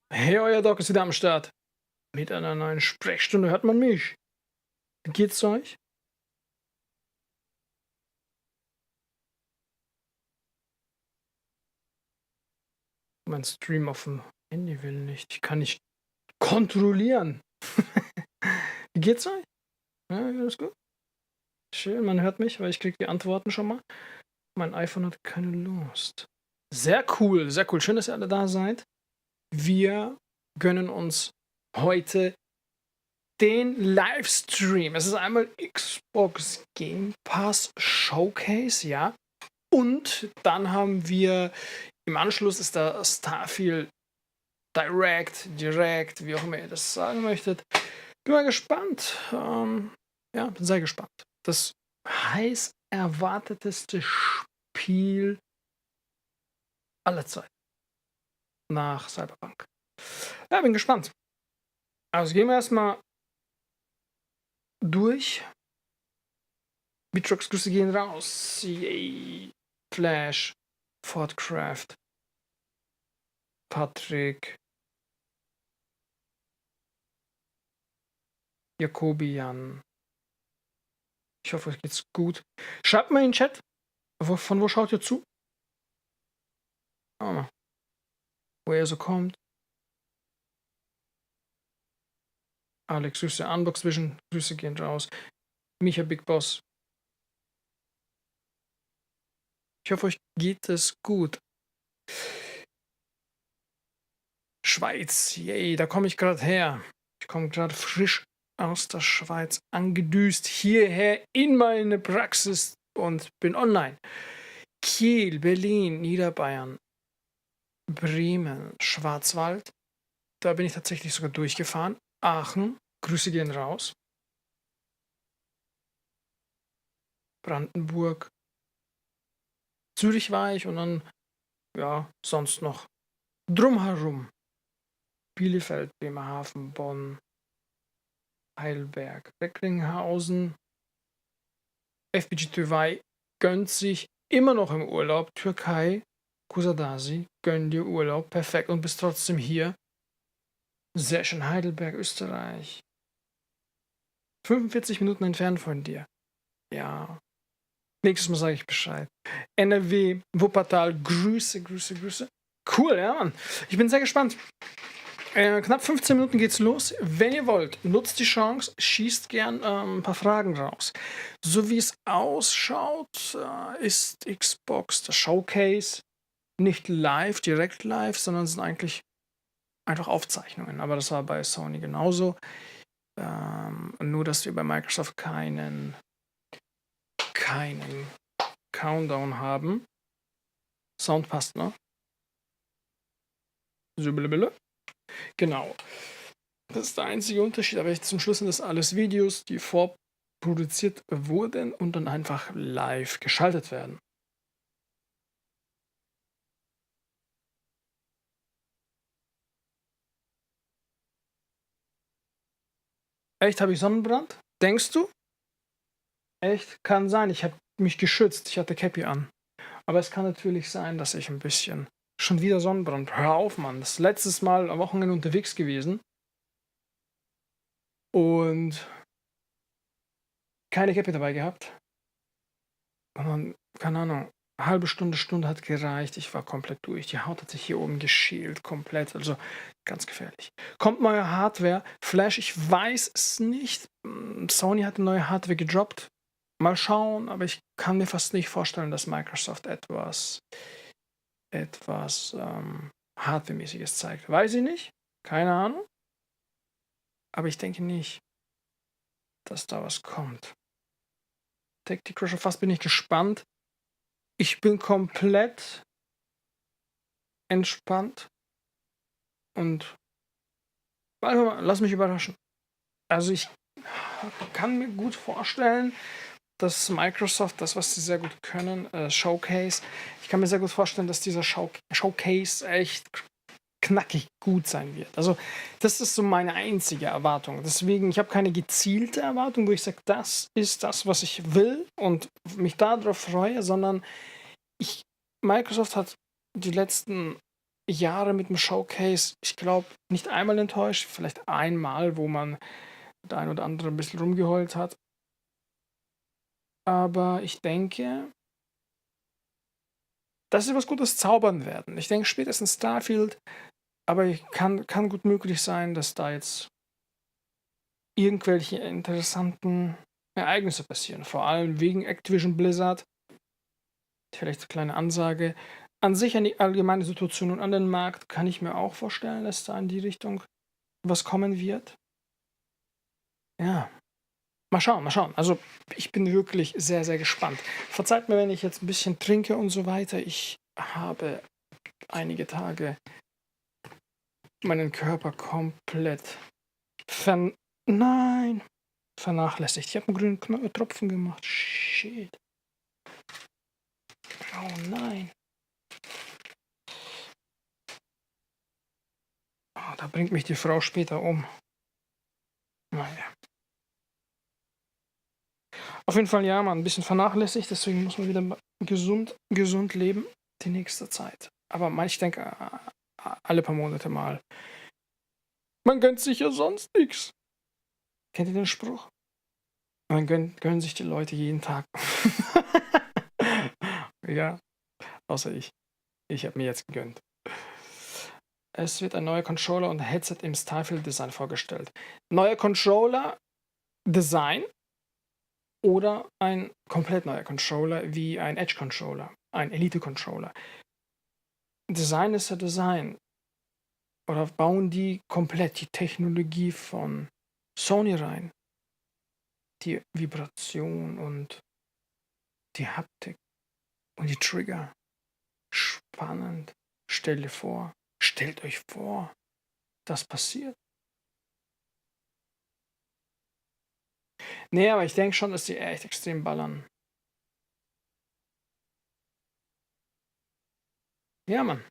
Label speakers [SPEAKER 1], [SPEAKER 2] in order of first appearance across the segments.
[SPEAKER 1] Hey, euer Doc ist wieder am Start. Mit einer neuen Sprechstunde hört man mich. Wie geht's euch? Mein Stream auf dem Handy will nicht. Ich kann nicht kontrollieren. Wie geht's euch? Ja, alles gut? Schön, man hört mich, weil ich kriege die Antworten schon mal. Mein iPhone hat keine Lust. Sehr cool, sehr cool. Schön, dass ihr alle da seid. Wir gönnen uns heute den Livestream. Es ist einmal Xbox Game Pass Showcase, ja. Und dann haben wir im Anschluss ist der Starfield Direct, wie auch immer ihr das sagen möchtet. Bin mal gespannt. Ja, bin sehr gespannt. Das heiß erwarteteste Spiel aller Zeiten nach Cyberpunk. Ja, bin gespannt. Also gehen wir erstmal durch. Bitrox Grüße gehen raus. Yay. Flash, Fordcraft, Patrick, Jakobian. Ich hoffe, euch geht's gut. Schreibt mal in den Chat, von wo schaut ihr zu? Schauen wir mal, wo ihr so kommt. Alex, Grüße. Unbox Vision, Grüße gehen raus. Micha Big Boss. Ich hoffe, euch geht es gut. Schweiz, yay, da komme ich gerade her. Ich komme gerade frisch aus der Schweiz angedüst hierher in meine Praxis und bin online. Kiel, Berlin, Niederbayern, Bremen, Schwarzwald. Da bin ich tatsächlich sogar durchgefahren. Aachen, Grüße gehen raus. Brandenburg, Zürich war ich und dann, ja, sonst noch drumherum. Bielefeld, Bremerhaven, Bonn, Heidelberg, Recklinghausen. FBG Türkei gönnt sich immer noch im Urlaub. Türkei, Kusadasi, gönn dir Urlaub. Perfekt. Und bist trotzdem hier. Sehr schön. Heidelberg, Österreich. 45 Minuten entfernt von dir. Ja. Nächstes Mal sage ich Bescheid. NRW, Wuppertal, Grüße, Grüße, Grüße. Cool, ja, Mann. Ich bin sehr gespannt. Knapp 15 Minuten geht's los. Wenn ihr wollt, nutzt die Chance, schießt gern ein paar Fragen raus. So wie es ausschaut, ist Xbox das Showcase nicht live, direkt live, sondern es sind eigentlich einfach Aufzeichnungen. Aber das war bei Sony genauso. Nur, dass wir bei Microsoft keinen Countdown haben. Sound passt, ne? Sübelebele. Genau. Das ist der einzige Unterschied, aber zum Schluss sind das alles Videos, die vorproduziert wurden und dann einfach live geschaltet werden. Echt, habe ich Sonnenbrand? Denkst du? Echt? Kann sein. Ich habe mich geschützt. Ich hatte Cappy an. Aber es kann natürlich sein, dass ich ein bisschen... Schon wieder Sonnenbrand. Hör auf, Mann. Das ist letztes Mal am Wochenende unterwegs gewesen. Und keine Cappy dabei gehabt. Und dann, keine Ahnung, halbe Stunde hat gereicht. Ich war komplett durch. Die Haut hat sich hier oben geschält, komplett. Also ganz gefährlich. Kommt neue Hardware. Flash, ich weiß es nicht. Sony hat eine neue Hardware gedroppt. Mal schauen, aber ich kann mir fast nicht vorstellen, dass Microsoft etwas Hardware-mäßiges zeigt. Weiß ich nicht. Keine Ahnung. Aber ich denke nicht, dass da was kommt. Tactic Crusher, fast bin ich gespannt. Ich bin komplett entspannt und lass mich überraschen. Also ich kann mir gut vorstellen, dass Microsoft, das, was sie sehr gut können, Showcase, ich kann mir sehr gut vorstellen, dass dieser Showcase echt knackig gut sein wird. Also das ist so meine einzige Erwartung. Deswegen, ich habe keine gezielte Erwartung, wo ich sage, das ist das, was ich will und mich darauf freue, sondern Microsoft hat die letzten Jahre mit dem Showcase, ich glaube, nicht einmal enttäuscht, vielleicht einmal, wo man der ein oder andere ein bisschen rumgeheult hat. Aber ich denke, dass sie was Gutes zaubern werden. Ich denke spätestens Starfield, aber kann gut möglich sein, dass da jetzt irgendwelche interessanten Ereignisse passieren. Vor allem wegen Activision Blizzard. Vielleicht eine kleine Ansage. An sich an die allgemeine Situation und an den Markt kann ich mir auch vorstellen, dass da in die Richtung was kommen wird. Ja, mal schauen, mal schauen. Also ich bin wirklich sehr, sehr gespannt. Verzeiht mir, wenn ich jetzt ein bisschen trinke und so weiter. Ich habe einige Tage meinen Körper komplett vernachlässigt. Ich habe einen grünen Tropfen gemacht. Shit. Oh nein. Oh, da bringt mich die Frau später um. Naja. Auf jeden Fall, ja, man, ein bisschen vernachlässigt, deswegen muss man wieder gesund leben die nächste Zeit. Aber ich denke, alle paar Monate mal. Man gönnt sich ja sonst nichts. Kennt ihr den Spruch? Man gönnen sich die Leute jeden Tag. Ja, außer ich. Ich habe mir jetzt gegönnt. Es wird ein neuer Controller und Headset im Starfield-Design vorgestellt. Neuer Controller-Design oder ein komplett neuer Controller wie ein Edge-Controller, ein Elite-Controller. Design ist ja Design. Oder bauen die komplett die Technologie von Sony rein? Die Vibration und die Haptik und die Trigger. Spannend. Stellt euch vor, das passiert. Nee, aber ich denke schon, dass die echt extrem ballern. Ja, Mann.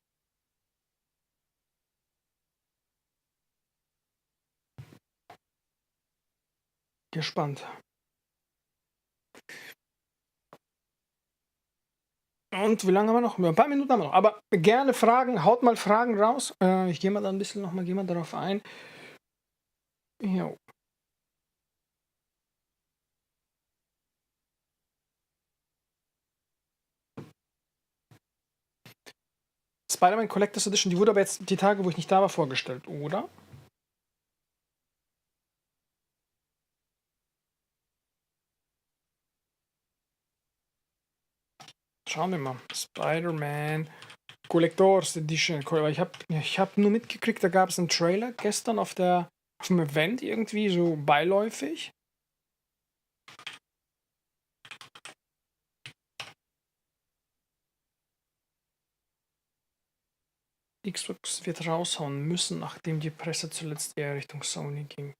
[SPEAKER 1] Gespannt. Und wie lange haben wir noch? Ein paar Minuten haben wir noch. Aber gerne Fragen, haut mal Fragen raus. Ich gehe mal da ein bisschen geh mal darauf ein. Jo. Spider-Man Collectors Edition, die wurde aber jetzt die Tage, wo ich nicht da war, vorgestellt, oder? Schauen wir mal. Spider-Man Collectors Edition. Ich hab nur mitgekriegt, da gab es einen Trailer gestern auf dem Event irgendwie, so beiläufig. Xbox wird raushauen müssen, nachdem die Presse zuletzt eher Richtung Sony ging.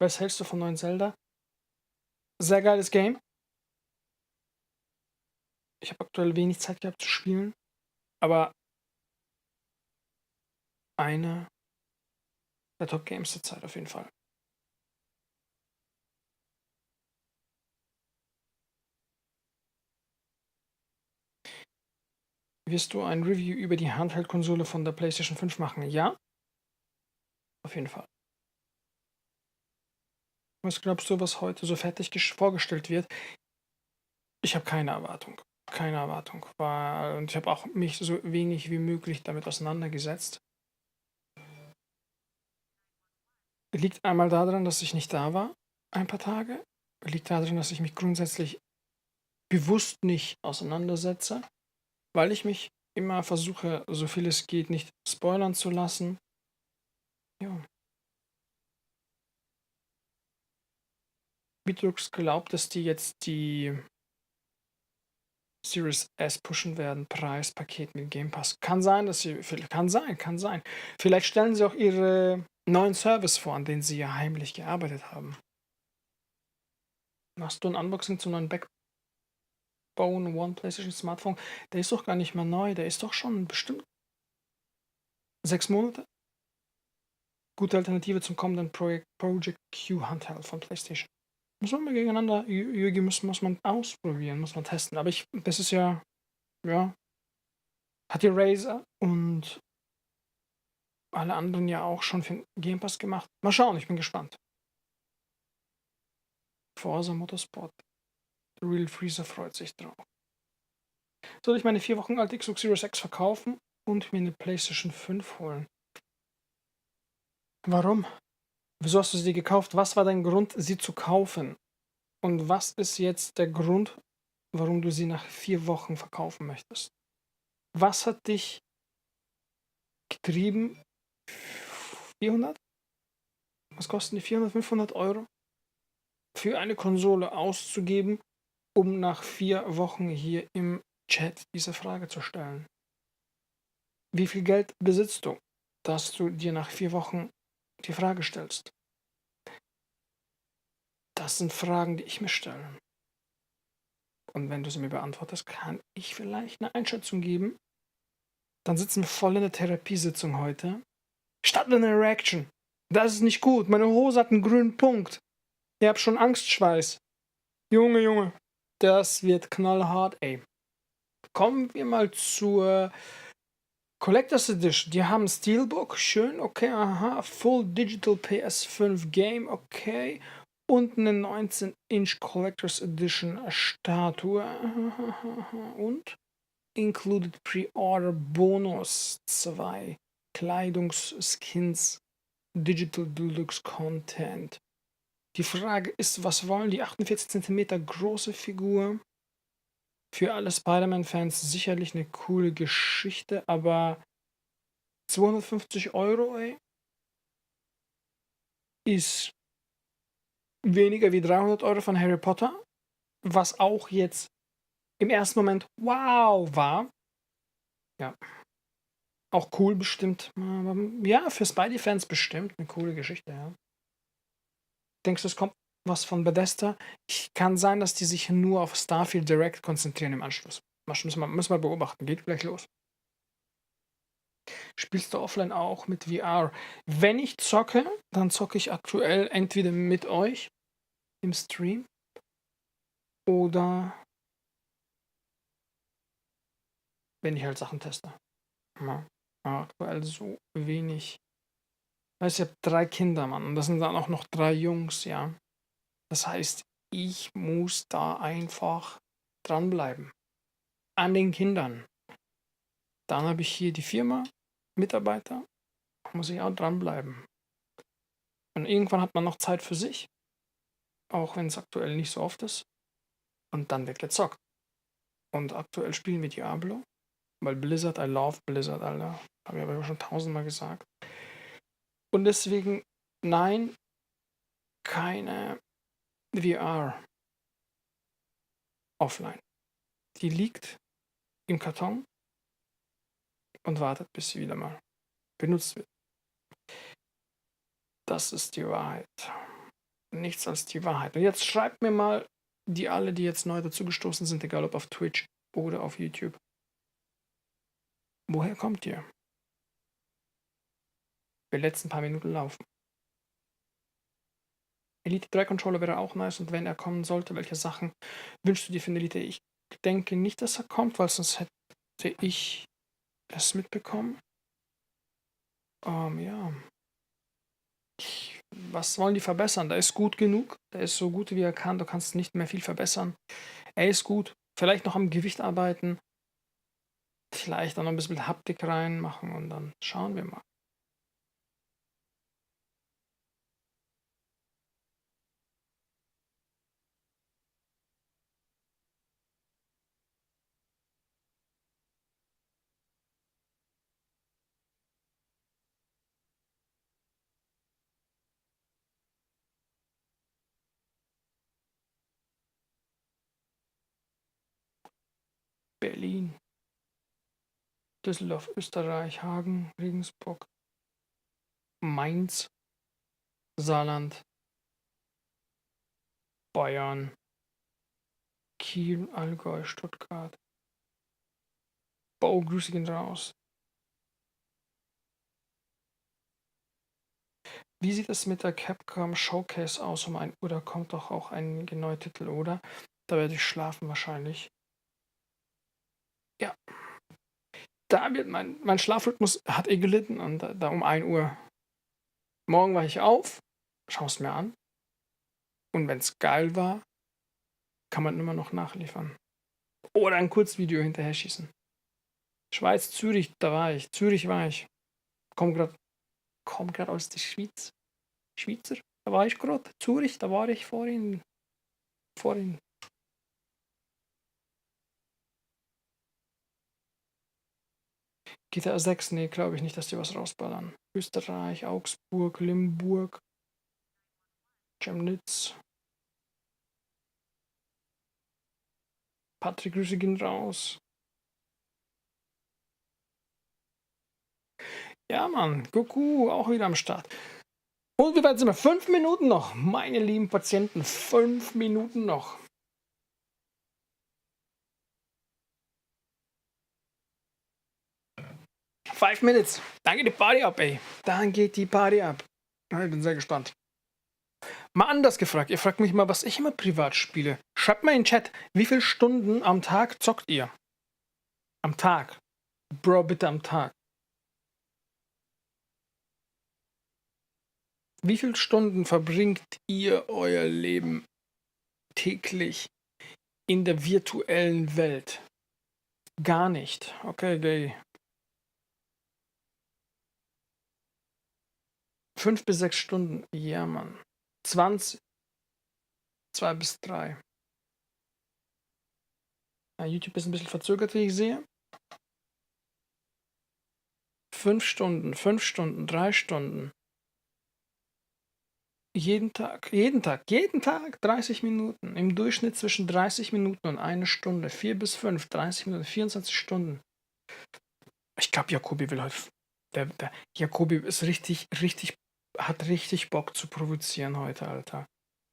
[SPEAKER 1] Was hältst du von neuen Zelda? Sehr geiles Game. Ich habe aktuell wenig Zeit gehabt zu spielen, aber eine der Top-Games der Zeit auf jeden Fall. Wirst du ein Review über die Handheld-Konsole von der PlayStation 5 machen? Ja, auf jeden Fall. Was glaubst du, was heute so fertig vorgestellt wird? Ich habe keine Erwartung. Keine Erwartung. Und ich habe auch mich so wenig wie möglich damit auseinandergesetzt. Liegt einmal daran, dass ich nicht da war, ein paar Tage. Liegt daran, dass ich mich grundsätzlich bewusst nicht auseinandersetze, weil ich mich immer versuche, so viel es geht, nicht spoilern zu lassen. Ja. Bitrux glaubt, dass die jetzt die Series S pushen werden, Preispaket mit Game Pass. Kann sein, dass sie, kann sein. Vielleicht stellen sie auch ihre neuen Service vor, an denen sie ja heimlich gearbeitet haben. Machst du ein Unboxing zum neuen Backbone One PlayStation Smartphone? Der ist doch gar nicht mehr neu, der ist doch schon bestimmt 6 Monate. Gute Alternative zum kommenden Project Q Handheld von PlayStation. Muss man mal gegeneinander, muss man ausprobieren, muss man testen. Aber das ist ja, hat die Razer und alle anderen ja auch schon für Game Pass gemacht. Mal schauen, ich bin gespannt. Forza Motorsport. The Real Freezer freut sich drauf. Soll ich meine 4 Wochen alte Xbox Series X verkaufen und mir eine PlayStation 5 holen? Warum? Wieso hast du sie gekauft? Was war dein Grund, sie zu kaufen? Und was ist jetzt der Grund, warum du sie nach 4 Wochen verkaufen möchtest? Was hat dich getrieben, 400? Was kosten die 400, 500 Euro für eine Konsole auszugeben, um nach 4 Wochen hier im Chat diese Frage zu stellen? Wie viel Geld besitzt du, dass du dir nach 4 Wochen die Frage stellst? Das sind Fragen, die ich mir stelle. Und wenn du sie mir beantwortest, kann ich vielleicht eine Einschätzung geben. Dann sitzen wir voll in der Therapiesitzung heute. Statt einer Reaction. Das ist nicht gut. Meine Hose hat einen grünen Punkt. Ihr habt schon Angstschweiß. Junge. Das wird knallhart, ey. Kommen wir mal zur Collectors Edition. Die haben Steelbook. Schön, okay, aha. Full Digital PS5 Game, okay. Und eine 19-Inch Collectors Edition Statue. Und Included Pre-Order Bonus 2 Kleidungsskins Digital Deluxe Content. Die Frage ist, was wollen die 48 cm große Figur? Für alle Spider-Man-Fans sicherlich eine coole Geschichte, aber 250 €, ey, ist weniger wie 300 € von Harry Potter, was auch jetzt im ersten Moment wow war. Ja, auch cool bestimmt. Ja, für Spidey-Fans bestimmt eine coole Geschichte, ja. Denkst du, es kommt was von Bethesda? Kann sein, dass die sich nur auf Starfield Direct konzentrieren im Anschluss. Müssen wir beobachten. Geht gleich los. Spielst du offline auch mit VR? Wenn ich zocke, dann zocke ich aktuell entweder mit euch im Stream oder wenn ich halt Sachen teste. Ja, aktuell so wenig. Weißt du, ich habe 3 Kinder, Mann, und das sind dann auch noch 3 Jungs, ja. Das heißt, ich muss da einfach dranbleiben. An den Kindern. Dann habe ich hier die Firma, Mitarbeiter, muss ich auch dranbleiben. Und irgendwann hat man noch Zeit für sich, auch wenn es aktuell nicht so oft ist. Und dann wird gezockt. Und aktuell spielen wir Diablo, weil Blizzard, I love Blizzard, Alter. Habe ich aber schon 1000-mal gesagt. Und deswegen, nein, keine VR offline. Die liegt im Karton und wartet, bis sie wieder mal benutzt wird. Das ist die Wahrheit. Nichts als die Wahrheit. Und jetzt schreibt mir mal, die jetzt neu dazugestoßen sind, egal ob auf Twitch oder auf YouTube. Woher kommt ihr? Wir letzten paar Minuten laufen. Elite 3 Controller wäre auch nice, und wenn er kommen sollte, welche Sachen wünschst du dir für eine Elite? Ich denke nicht, dass er kommt, weil sonst hätte ich es mitbekommen. Ja. Was wollen die verbessern? Der ist gut genug. Der ist so gut, wie er kann. Du kannst nicht mehr viel verbessern. Er ist gut. Vielleicht noch am Gewicht arbeiten. Vielleicht auch noch ein bisschen Haptik reinmachen und dann schauen wir mal. Berlin, Düsseldorf, Österreich, Hagen, Regensburg, Mainz, Saarland, Bayern, Kiel, Allgäu, Stuttgart. Grüße gehen raus. Wie sieht es mit der Capcom Showcase aus um 1 Uhr? Da kommt doch auch ein neuer Titel, oder? Da werde ich schlafen wahrscheinlich. Ja. Da wird mein Schlafrhythmus hat gelitten, und da um 1 Uhr. Morgen wache ich auf, schaue es mir an. Und wenn es geil war, kann man immer noch nachliefern. Oder ein Kurzvideo hinterher schießen. Schweiz, Zürich, da war ich. Zürich war ich. Komm grad aus der Schweiz. Schweizer, da war ich gerade. Zürich, da war ich vorhin. GTA 6, nee, glaube ich nicht, dass die was rausballern. Österreich, Augsburg, Limburg, Chemnitz. Patrick, Grüße gehen raus. Ja, Mann, Goku auch wieder am Start. Und wie weit sind wir? 5 Minuten noch, meine lieben Patienten. 5 Minuten noch. Five minutes. Dann geht die Party ab, ey. Dann geht die Party ab. Ich bin sehr gespannt. Mal anders gefragt. Ihr fragt mich mal, was ich immer privat spiele. Schreibt mal in den Chat, wie viele Stunden am Tag zockt ihr? Am Tag. Bro, bitte am Tag. Wie viele Stunden verbringt ihr euer Leben täglich in der virtuellen Welt? Gar nicht. Okay, gay. 5 bis 6 Stunden. Ja, Mann. 20, 2 bis 3. Ja, YouTube ist ein bisschen verzögert, wie ich sehe. 5 Stunden, 5 Stunden, 3 Stunden. Jeden Tag 30 Minuten. Im Durchschnitt zwischen 30 Minuten und 1 Stunde. 4 bis 5, 30 Minuten, 24 Stunden. Ich glaube, Jacobi will heute. Der Jacobi ist richtig, hat richtig Bock zu provozieren heute, Alter.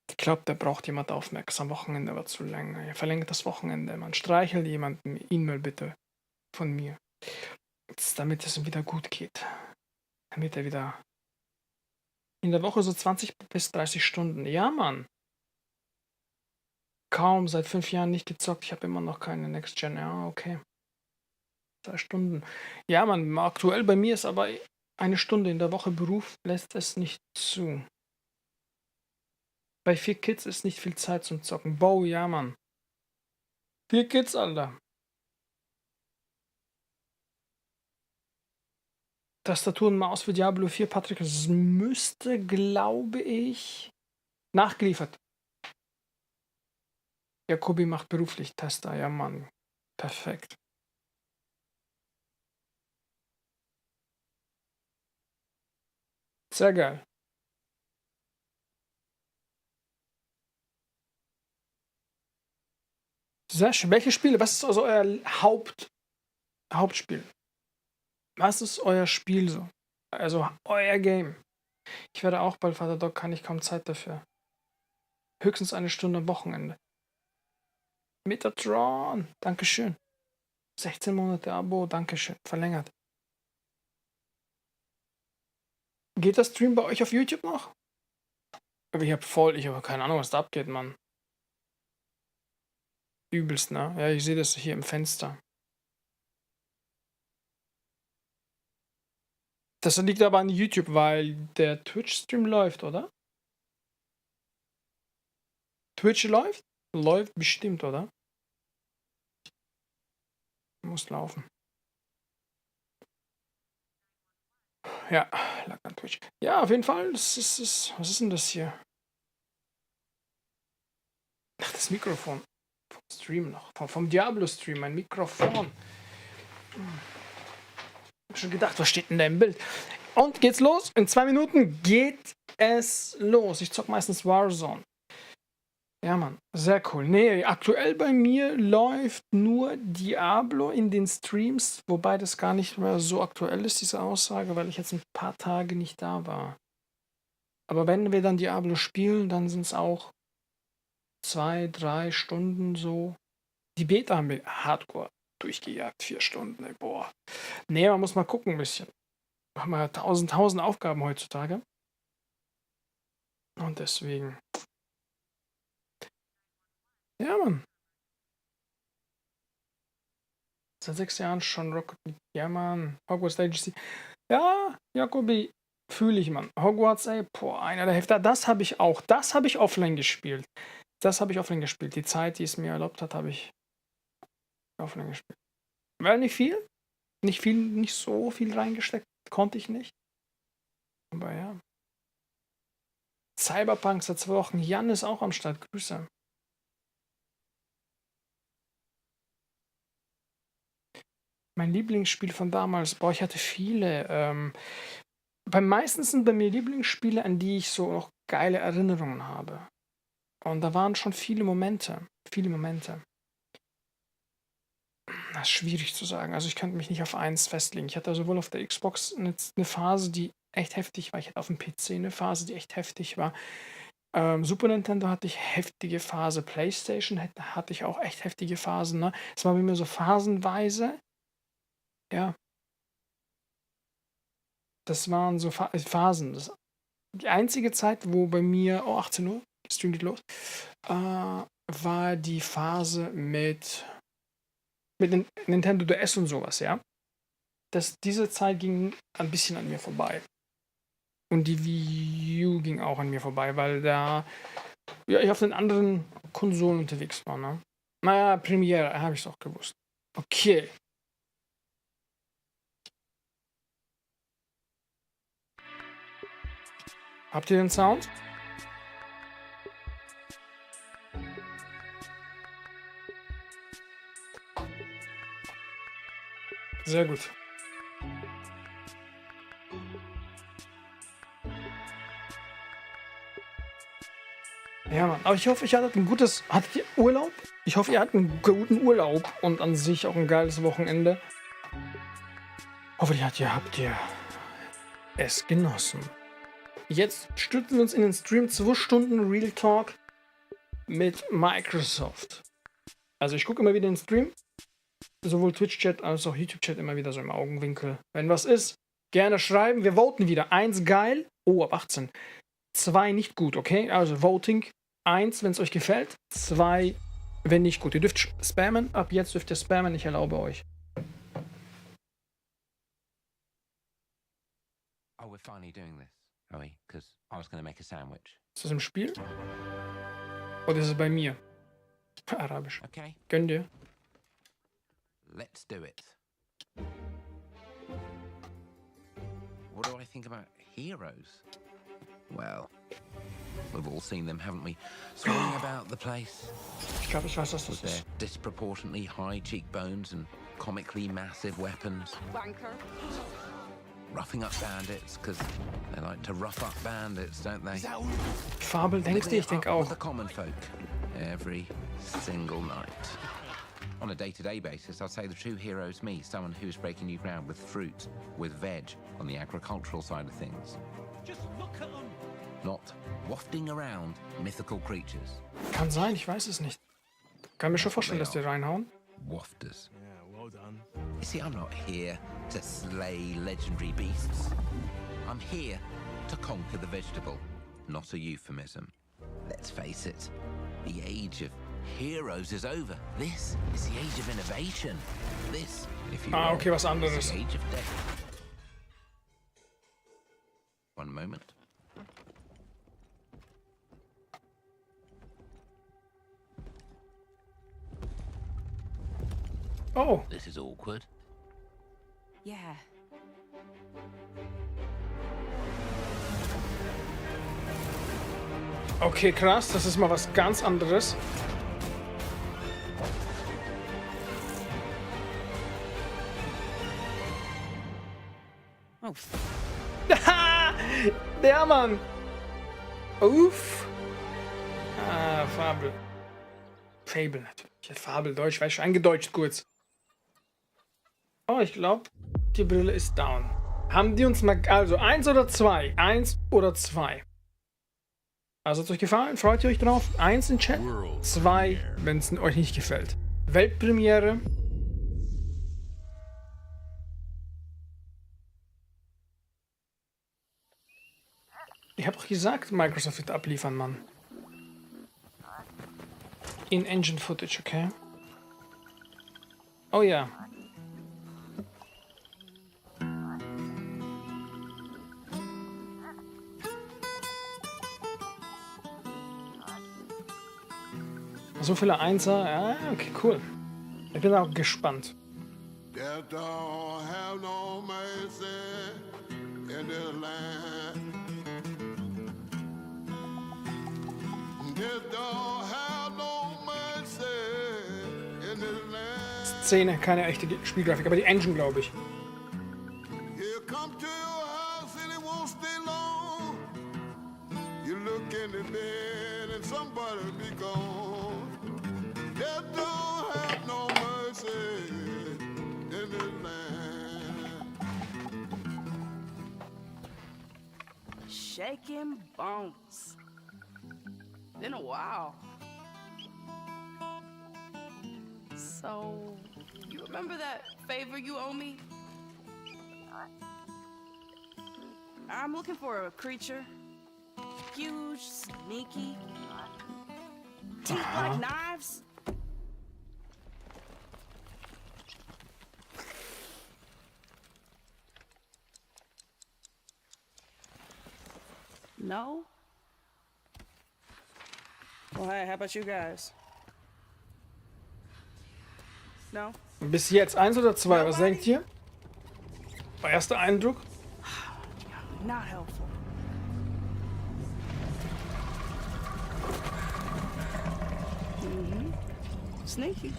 [SPEAKER 1] Ich glaube, der braucht jemand aufmerksam. Wochenende war zu lange. Er verlängert das Wochenende. Man streichelt jemanden. E-Mail bitte von mir. Damit es ihm wieder gut geht. Damit er wieder in der Woche so 20 bis 30 Stunden. Ja, Mann. Kaum, seit 5 Jahren nicht gezockt. Ich habe immer noch keine Next Gen. Ja, okay. 2 Stunden. Ja, Mann, aktuell bei mir ist aber 1 Stunde in der Woche Beruf lässt es nicht zu. Bei 4 Kids ist nicht viel Zeit zum Zocken. Bow, ja, Mann. 4 Kids, Alter. Tastatur und Maus für Diablo 4, Patrick. Es müsste, glaube ich, nachgeliefert. Jacobi macht beruflich Tester. Ja, Mann. Perfekt. Sehr geil. Sehr schön. Welche Spiele? Was ist also euer Hauptspiel? Was ist euer Spiel so? Also euer Game. Ich werde auch bald Vater Dog, kann ich kaum Zeit dafür. Höchstens 1 Stunde am Wochenende. Metatron, Dankeschön. 16 Monate Abo, Dankeschön. Verlängert. Geht das Stream bei euch auf YouTube noch? Aber ich habe keine Ahnung, was da abgeht, Mann. Übelst, ne? Ja, ich sehe das hier im Fenster. Das liegt aber an YouTube, weil der Twitch-Stream läuft, oder? Twitch läuft? Läuft bestimmt, oder? Muss laufen. Ja, lag an Twitch. Ja, auf jeden Fall. Was ist denn das hier? Ach, das Mikrofon. Vom Stream noch. Vom Diablo-Stream, mein Mikrofon. Hab schon gedacht, was steht denn da im Bild? Und geht's los? In 2 Minuten geht es los. Ich zock meistens Warzone. Ja, Mann, sehr cool. Nee, aktuell bei mir läuft nur Diablo in den Streams, wobei das gar nicht mehr so aktuell ist, diese Aussage, weil ich jetzt ein paar Tage nicht da war. Aber wenn wir dann Diablo spielen, dann sind es auch 2, 3 Stunden so. Die Beta haben wir hardcore durchgejagt, 4 Stunden, ey, boah. Nee, man muss mal gucken ein bisschen. Wir haben ja tausend Aufgaben heutzutage. Und deswegen. Ja, Mann. Seit 6 Jahren schon Rocket League. Ja, Mann. Hogwarts Legacy. Ja, Jakobi, fühle ich, Mann. Hogwarts, ey, boah, einer der Hefte. Das habe ich auch. Das habe ich offline gespielt. Das habe ich offline gespielt. Die Zeit, die es mir erlaubt hat, habe ich offline gespielt. Weil nicht viel. Nicht so viel reingesteckt. Konnte ich nicht. Aber ja. Cyberpunk seit 2 Wochen. Jan ist auch am Start. Grüße. Mein Lieblingsspiel von damals. Boah, ich hatte viele. Meistens sind bei mir Lieblingsspiele, an die ich so noch geile Erinnerungen habe. Und da waren schon viele Momente. Viele Momente. Das ist schwierig zu sagen. Also ich könnte mich nicht auf eins festlegen. Ich hatte sowohl auf der Xbox eine Phase, die echt heftig war. Ich hatte auf dem PC eine Phase, die echt heftig war. Super Nintendo hatte ich heftige Phase. PlayStation hatte ich auch echt heftige Phasen. Ne? Es war bei mir so phasenweise. Ja, das waren so Phasen. Die einzige Zeit, wo bei mir, 18 Uhr, Stream geht los, war die Phase mit Nintendo DS und sowas, ja. Diese Zeit ging ein bisschen an mir vorbei. Und die Wii U ging auch an mir vorbei, weil da ja, ich auf den anderen Konsolen unterwegs war. Ne? Naja, Premiere, habe ich es auch gewusst. Okay. Habt ihr den Sound? Sehr gut. Ja, Mann. Aber ich hoffe, ihr hattet ein gutes... Hattet ihr Urlaub? Ich hoffe, ihr hattet einen guten Urlaub und an sich auch ein geiles Wochenende. Hoffentlich habt ihr es genossen. Jetzt stürzen wir uns in den Stream. 2 Stunden Real Talk mit Microsoft. Also ich gucke immer wieder den Stream. Sowohl Twitch-Chat als auch YouTube-Chat immer wieder so im Augenwinkel. Wenn was ist, gerne schreiben. Wir voten wieder. 1 geil. Oh, ab 18. 2 nicht gut, okay? Also Voting. 1, wenn es euch gefällt. 2, wenn nicht gut. Ihr dürft spammen. Ab jetzt dürft ihr spammen. Ich erlaube euch.
[SPEAKER 2] Oh, we're finally doing this, are we? Because I was going to make a sandwich.
[SPEAKER 1] Ist das im Spiel? Oder ist es bei mir? Arabisch.
[SPEAKER 2] Okay.
[SPEAKER 1] Gönn dir.
[SPEAKER 2] Let's do it. What do I think about heroes? Well, we've all seen them, haven't we? Swarming about the place.
[SPEAKER 1] Ich glaube, ich weiß, was das
[SPEAKER 2] With their
[SPEAKER 1] ist.
[SPEAKER 2] disproportionately high cheekbones and comically massive weapons.
[SPEAKER 3] Wanker.
[SPEAKER 2] Roughing up bandits, because they like to rough up bandits, don't they?
[SPEAKER 1] Fabel, denkst du? Ich denke
[SPEAKER 2] With
[SPEAKER 1] auch.
[SPEAKER 2] the common folk every single night. On a day-to-day basis, I'd say the true hero is me, someone who's breaking new ground with fruit, with veg, on the agricultural side of things.
[SPEAKER 4] Just look at them.
[SPEAKER 2] Not wafting around mythical creatures.
[SPEAKER 1] Kann sein, ich weiß es nicht. Kann mir schon vorstellen, dass die reinhauen.
[SPEAKER 2] Wafters.
[SPEAKER 4] Yeah, well done.
[SPEAKER 2] You see, I'm not here to slay legendary beasts. I'm here to conquer the vegetable, not a euphemism. Let's face it, the age of heroes is over. This is the age of innovation. This, if you will,
[SPEAKER 1] Okay, was
[SPEAKER 2] is
[SPEAKER 1] anderes.
[SPEAKER 2] the age of death. One moment.
[SPEAKER 1] Oh,
[SPEAKER 2] This is awkward.
[SPEAKER 3] Yeah.
[SPEAKER 1] okay, krass. Das ist mal was ganz anderes.
[SPEAKER 3] Oh,
[SPEAKER 1] Der Mann. Uff. Ah, Fabel. Fable natürlich. Fabel, Deutsch, weiß schon. Eingedeutscht kurz. Oh, ich glaube, die Brille ist down. Haben die uns mal... Also, 1 oder 2? 1 oder 2? Also, hat es euch gefallen? Freut ihr euch drauf? 1 in Chat, 2, wenn es euch nicht gefällt. Weltpremiere. Ich habe auch gesagt, Microsoft wird abliefern, Mann. In-Engine Footage, okay? Oh ja. So viele Einser, ja, okay, cool. Ich bin auch gespannt.
[SPEAKER 5] Death don't have no mercy in this land. Death don't have no mercy in this land.
[SPEAKER 1] Szene, keine echte Spielgrafik, aber die Engine, glaube ich.
[SPEAKER 5] You come to your house and it won't stay long. You look in the bed and somebody be gone. Death don't have no mercy in this land.
[SPEAKER 3] shaking bones. Been a while. So, you remember that favor you owe me? I'm looking for a creature. Huge, sneaky, teeth like knives. No? Well, hey, how about you guys? No?
[SPEAKER 1] Bis jetzt 1 oder 2, was denkt ihr? Erster Eindruck?
[SPEAKER 3] Not helpful. Sneaky.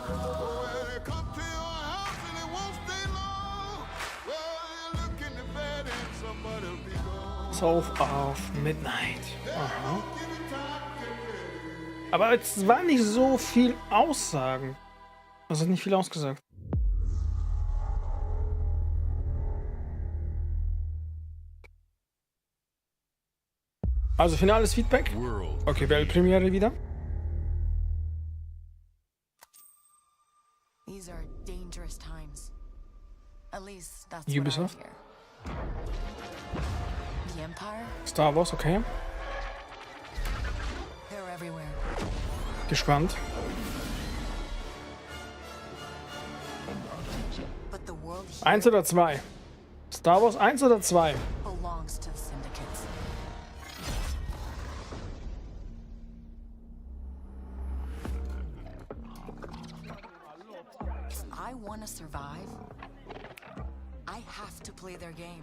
[SPEAKER 5] Well, they come to your house and it won't stay long. Well, you look in the bed and somebody'll be gone.
[SPEAKER 1] South of Midnight. Aha. Aber es war nicht so viel Aussagen. Also nicht viel ausgesagt. Also finales Feedback. Okay, Weltpremiere wieder.
[SPEAKER 6] These are dangerous times. At least that's
[SPEAKER 1] Ubisoft.
[SPEAKER 6] what I hear. The Empire,
[SPEAKER 1] Star Wars, okay.
[SPEAKER 6] they're everywhere.
[SPEAKER 1] Gespannt.
[SPEAKER 6] But the world
[SPEAKER 1] 1
[SPEAKER 6] here
[SPEAKER 1] oder 2? Star Wars 1 oder 2?
[SPEAKER 6] belongs to the syndicates. If I want to survive, I have to play their game.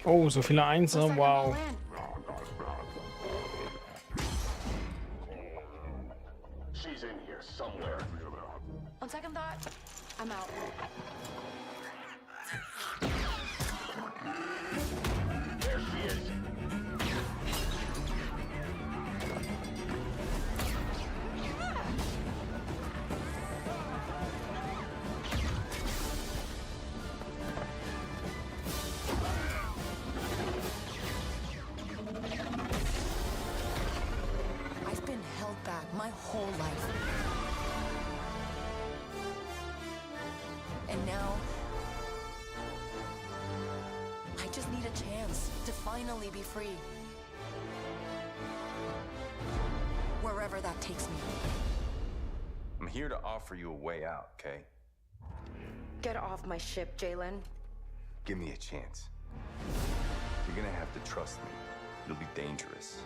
[SPEAKER 1] Oh, so viele Einser, wow.
[SPEAKER 7] She's in here somewhere.
[SPEAKER 6] On second thought, I'm out.
[SPEAKER 7] There she is.
[SPEAKER 6] I've been held back my whole life. And now, I just need a chance to finally be free. Wherever that takes me.
[SPEAKER 8] I'm here to offer you a way out, okay?
[SPEAKER 6] Get off my ship, Jalen.
[SPEAKER 8] Give me a chance. You're gonna have to trust me. It'll be dangerous,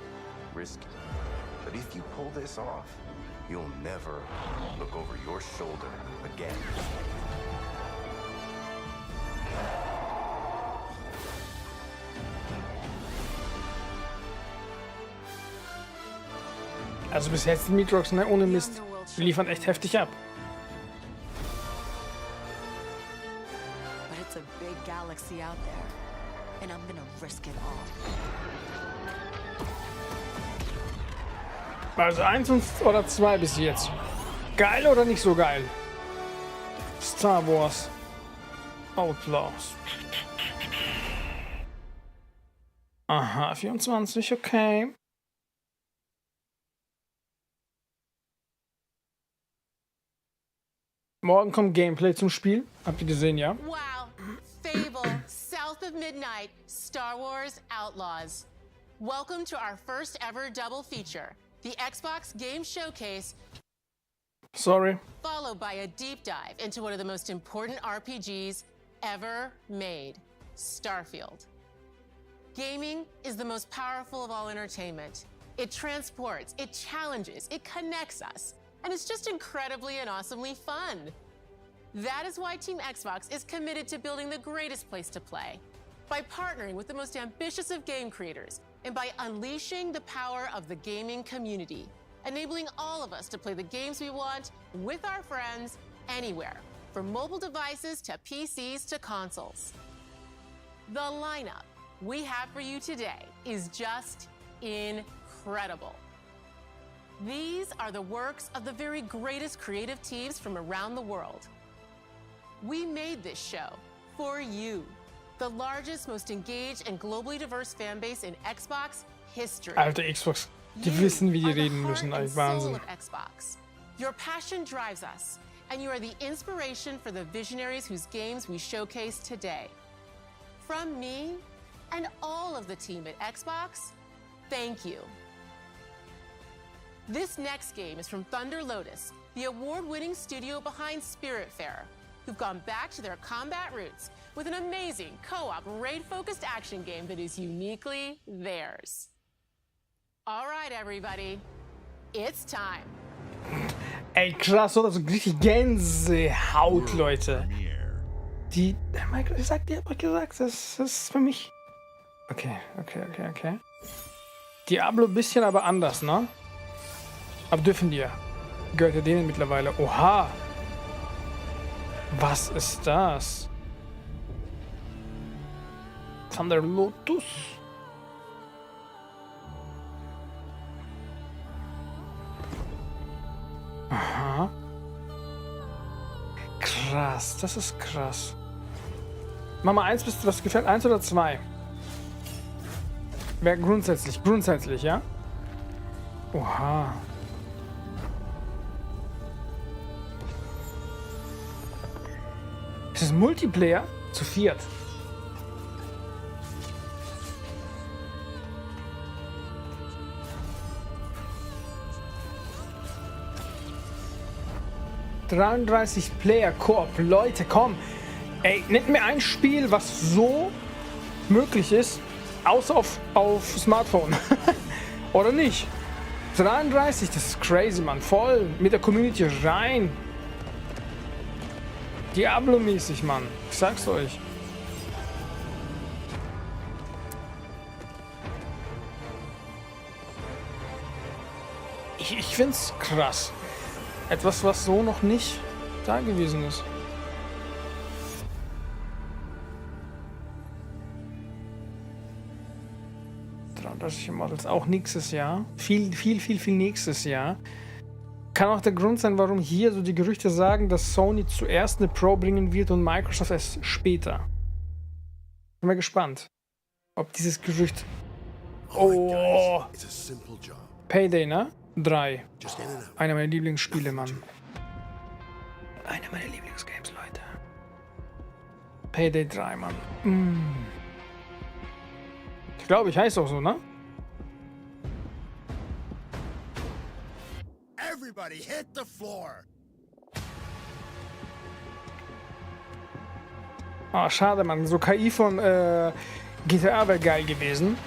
[SPEAKER 8] risky. But if you pull this off, you'll never look over your shoulder again.
[SPEAKER 1] Also bis jetzt die Meatrox, ne? Ohne Mist. Die liefern echt heftig ab.
[SPEAKER 6] But it's a big galaxy out there. And I'm gonna risk it all.
[SPEAKER 1] Also 1 oder 2 bis jetzt. Geil oder nicht so geil? Star Wars Outlaws. Aha, 24, okay. Morgen kommt Gameplay zum Spiel. Habt ihr gesehen, ja?
[SPEAKER 9] Wow. Fable, South of Midnight, Star Wars Outlaws. Welcome to our first ever double feature, the Xbox Game Showcase,
[SPEAKER 1] Sorry.
[SPEAKER 9] followed by a deep dive into one of the most important RPGs ever made, Starfield. Gaming is the most powerful of all entertainment. It transports, it challenges, it connects us, and it's just incredibly and awesomely fun. That is why Team Xbox is committed to building the greatest place to play. By partnering with the most ambitious of game creators and by unleashing the power of the gaming community, enabling all of us to play the games we want with our friends anywhere, from mobile devices to PCs to consoles. The lineup we have for you today is just incredible. These are the works of the very greatest creative teams from around the world. We made this show for you, the largest, most engaged, and globally diverse fan base in Xbox history.
[SPEAKER 1] Alter Xbox. Die wissen, wie die reden müssen. Ey, Wahnsinn.
[SPEAKER 9] Of Xbox. Your passion drives us, and you are the inspiration for the visionaries whose games we showcase today. From me and all of the team at Xbox, thank you. This next game is from Thunder Lotus, the award-winning studio behind Spiritfarer, who've gone back to their combat roots with an amazing co-op raid-focused action game that is uniquely theirs. All right, everybody, it's time.
[SPEAKER 1] Ey, krass, oder? So richtig Gänsehaut, Leute. Die, ich sag dir, hab ich gesagt, das ist für mich. Okay. Diablo ein bisschen, aber anders, ne? Aber dürfen die ja. Gehört ja denen mittlerweile. Oha! Was ist das? Thunder Lotus? Aha. Krass, das ist krass. Mach mal 1 bis, was gefällt? 1 oder 2? Wäre grundsätzlich, ja? Oha. Ist es Multiplayer? Zu 4. ...33 Player Koop. Leute, komm. Ey, nennt mir ein Spiel, was so möglich ist, außer auf Smartphone. Oder nicht? 33, das ist crazy, Mann. Voll mit der Community rein. Diablo-mäßig, Mann. Ich sag's euch. Ich find's krass. Etwas, was so noch nicht da gewesen ist. Models auch nächstes Jahr. Viel nächstes Jahr. Kann auch der Grund sein, warum hier so die Gerüchte sagen, dass Sony zuerst eine Pro bringen wird und Microsoft erst später. Bin mal gespannt, ob dieses Gerücht... Oh! Payday, ne? 3. Einer meiner Lieblingsspiele, Mann. Einer meiner Lieblingsgames, Leute. Payday 3, Mann. Ich glaube, ich heiße auch so, ne?
[SPEAKER 4] Everybody hit the floor.
[SPEAKER 1] Oh, schade, Mann. So KI von GTA wäre geil gewesen.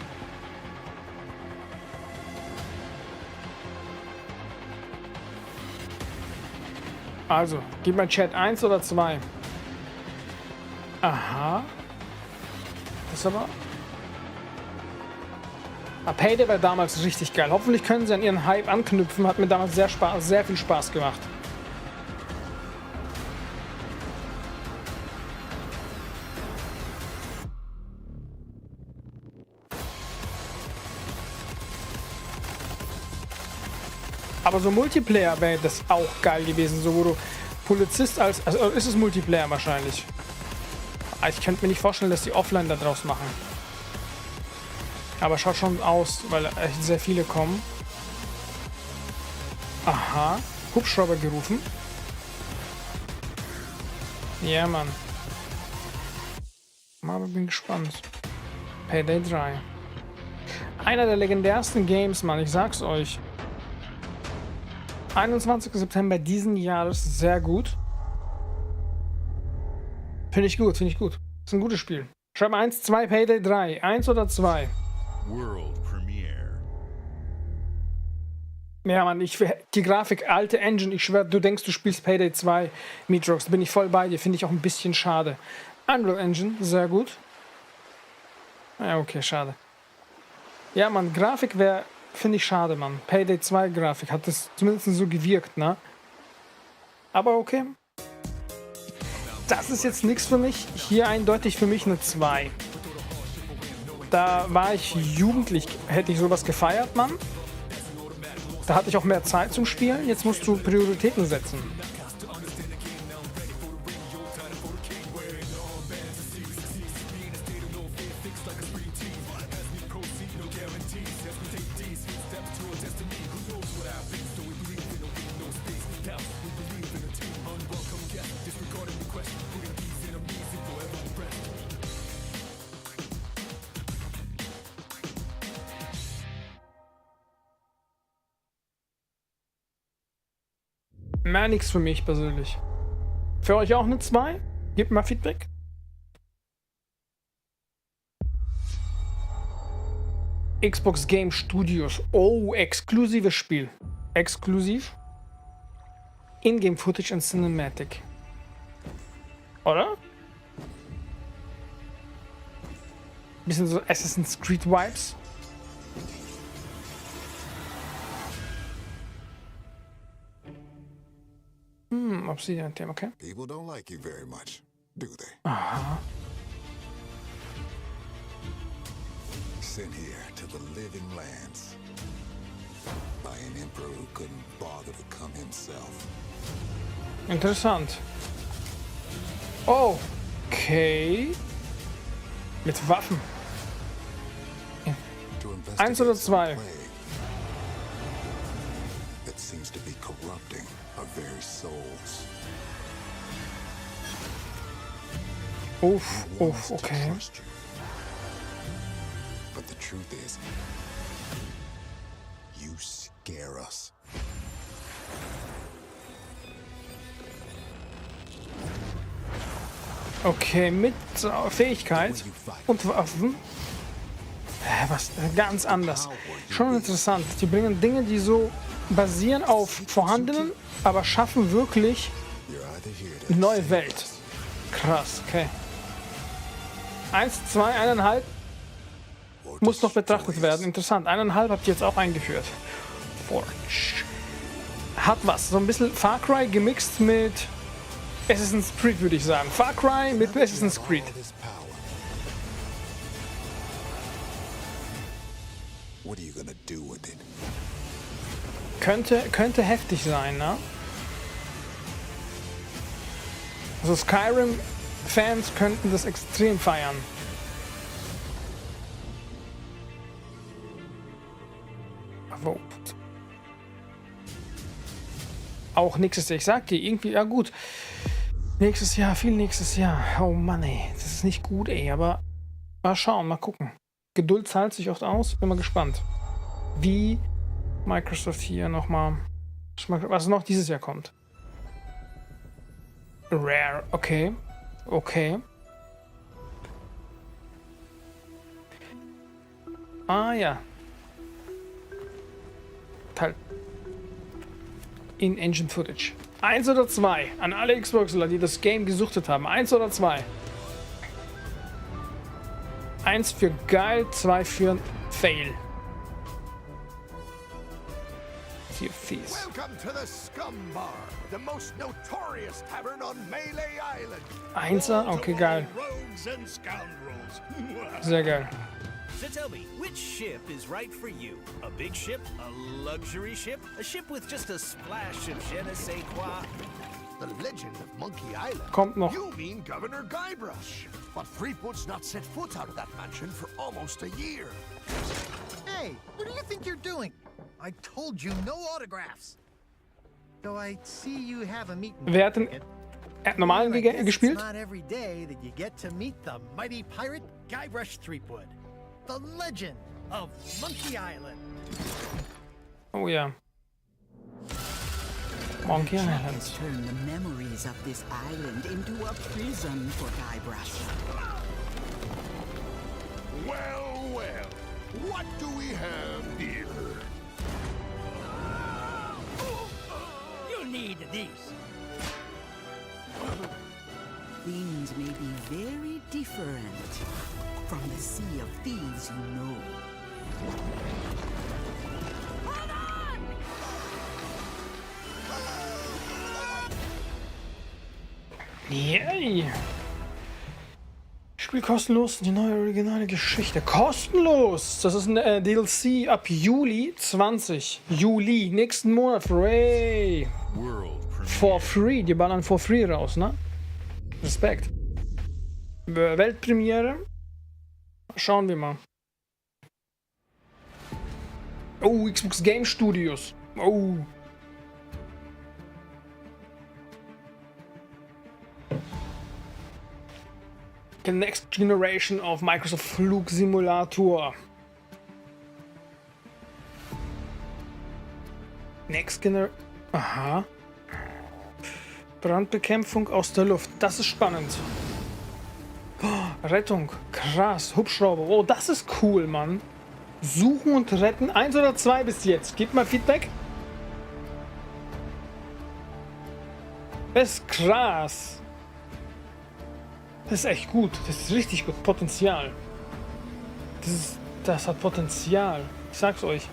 [SPEAKER 1] Also, gib mal Chat 1 oder 2. Aha. Das ist aber... Payday war damals richtig geil. Hoffentlich können sie an ihren Hype anknüpfen. Hat mir damals sehr viel Spaß gemacht. Aber so Multiplayer wäre das auch geil gewesen. So, wo du Polizist als... Also ist es Multiplayer wahrscheinlich. Ich könnte mir nicht vorstellen, dass die offline da draus machen. Aber schaut schon aus, weil echt sehr viele kommen. Aha. Hubschrauber gerufen. Ja, Mann. Aber bin gespannt. Payday 3. Einer der legendärsten Games, Mann. Ich sag's euch. 21. September diesen Jahres. Sehr gut. Finde ich gut. Ist ein gutes Spiel. Schreib 1, 2, Payday 3. 1 oder 2?
[SPEAKER 4] World Premiere.
[SPEAKER 1] Ja, Mann, die Grafik, alte Engine, ich schwör, du denkst, du spielst Payday 2, Meatrox, bin ich voll bei dir, finde ich auch ein bisschen schade. Unreal Engine, sehr gut. Ja, okay, schade. Ja, Mann, Grafik wäre, finde ich schade, Mann. Payday 2 Grafik hat das zumindest so gewirkt, ne? Aber okay. Das ist jetzt nichts für mich. Hier eindeutig für mich eine 2. Da war ich jugendlich, hätte ich sowas gefeiert, Mann. Da hatte ich auch mehr Zeit zum Spielen. Jetzt musst du Prioritäten setzen. Mehr nichts für mich persönlich. Für euch auch eine 2? Gebt mal Feedback. Xbox Game Studios. Oh, exklusives Spiel. Exklusiv. In-Game Footage and Cinematic. Oder? Bisschen so Assassin's Creed Vibes. Obsidian-Thema, okay.
[SPEAKER 5] People don't like you very much, do they?
[SPEAKER 1] Aha.
[SPEAKER 5] Sent here to the living lands by an emperor who couldn't bother to come himself.
[SPEAKER 1] Interessant. Oh, okay. Mit Waffen.
[SPEAKER 5] To
[SPEAKER 1] 1 oder 2?
[SPEAKER 5] That seems to be corrupting our very souls.
[SPEAKER 1] Uff, okay.
[SPEAKER 5] But the truth is, you scare us.
[SPEAKER 1] Okay, mit Fähigkeit und Waffen. Was ganz anders. Schon interessant. Die bringen Dinge, die so basieren auf vorhandenen, aber schaffen wirklich eine neue Welt. Krass, okay. 1, 2, 1,5 muss noch betrachtet werden. Interessant. 1,5 habt ihr jetzt auch eingeführt. Forge. Hat was. So ein bisschen Far Cry gemixt mit Assassin's Creed, würde ich sagen. Far Cry mit Assassin's Creed.
[SPEAKER 5] What are you gonna do with it?
[SPEAKER 1] Könnte heftig sein, ne? Also Skyrim-Fans könnten das extrem feiern. Erwogt. Auch nächstes Jahr. Ich sag dir, irgendwie, ja gut. Nächstes Jahr, viel nächstes Jahr. Oh Mann, ey. Das ist nicht gut, ey. Aber mal schauen, mal gucken. Geduld zahlt sich oft aus. Bin mal gespannt, wie Microsoft hier nochmal, was noch dieses Jahr kommt. Rare, okay. Okay. Ah ja. Teil. In-Engine Footage. 1 oder 2? An alle Xboxler, die das Game gesuchtet haben. 1 oder 2? 1 für geil, 2 für Fail. Hier fies.
[SPEAKER 4] Welcome to the Scum Bar, the most notorious tavern on Melee Island.
[SPEAKER 1] 1er, okay, geil.
[SPEAKER 4] Rogues and scoundrels.
[SPEAKER 1] Sehr geil.
[SPEAKER 10] So tell me, which ship is right for you? A big ship? A luxury ship? A ship with just a splash of je ne sais quoi?
[SPEAKER 4] The legend of Monkey Island.
[SPEAKER 1] Kommt noch.
[SPEAKER 4] You mean Governor Guybrush. But Threepwood's not set foot out of that mansion for almost a year.
[SPEAKER 11] Hey, what do you think you're doing? I told you no autographs. So I see you have a meeting.
[SPEAKER 1] Wer hat denn normal gespielt?
[SPEAKER 11] It's not every day that you get to meet the mighty pirate Guybrush Threepwood, the legend of Monkey Island.
[SPEAKER 1] Oh ja. Monkey Island.
[SPEAKER 12] Turn the memories of this island into a prison for Guybrush.
[SPEAKER 4] Well, well. What do we have here?
[SPEAKER 11] You need these.
[SPEAKER 12] Things may be very different from the sea of thieves you know.
[SPEAKER 1] Yay! Spiel kostenlos, die neue originale Geschichte. Kostenlos! Das ist ein DLC ab Juli 20. Juli, nächsten Monat. Hooray! For free, die ballern for free raus, ne? Respekt. Weltpremiere. Schauen wir mal. Oh, Xbox Game Studios. Oh. The next generation of Microsoft Flugsimulator. Next Generation. Aha. Brandbekämpfung aus der Luft. Das ist spannend. Oh, Rettung. Krass. Hubschrauber. Oh, das ist cool, Mann. Suchen und retten. 1 oder 2 bis jetzt. Gib mal Feedback. Das ist krass. Das ist echt gut. Das ist richtig gut. Potenzial. Das hat Potenzial. Ich sag's euch.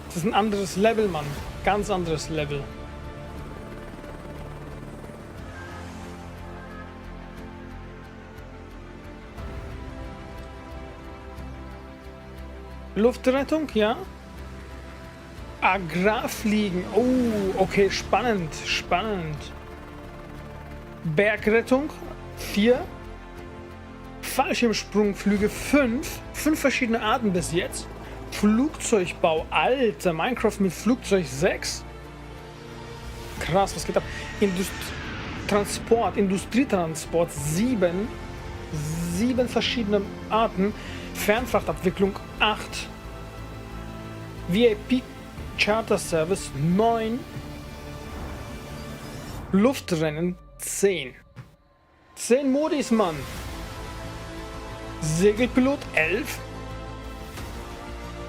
[SPEAKER 1] Das ist ein anderes Level, Mann. Ganz anderes Level. Luftrettung, ja. Agrarfliegen. Oh, okay, spannend, spannend. Bergrettung 4. Fallschirmsprungflüge 5. 5 verschiedene Arten bis jetzt. Flugzeugbau, Alter, Minecraft mit Flugzeug 6. Krass, was geht ab? Industrietransport 7. 7 verschiedene Arten. Fernfrachtabwicklung 8. VIP Charter Service 9. Luftrennen 10. 10 Modis, Mann. Segelpilot 11.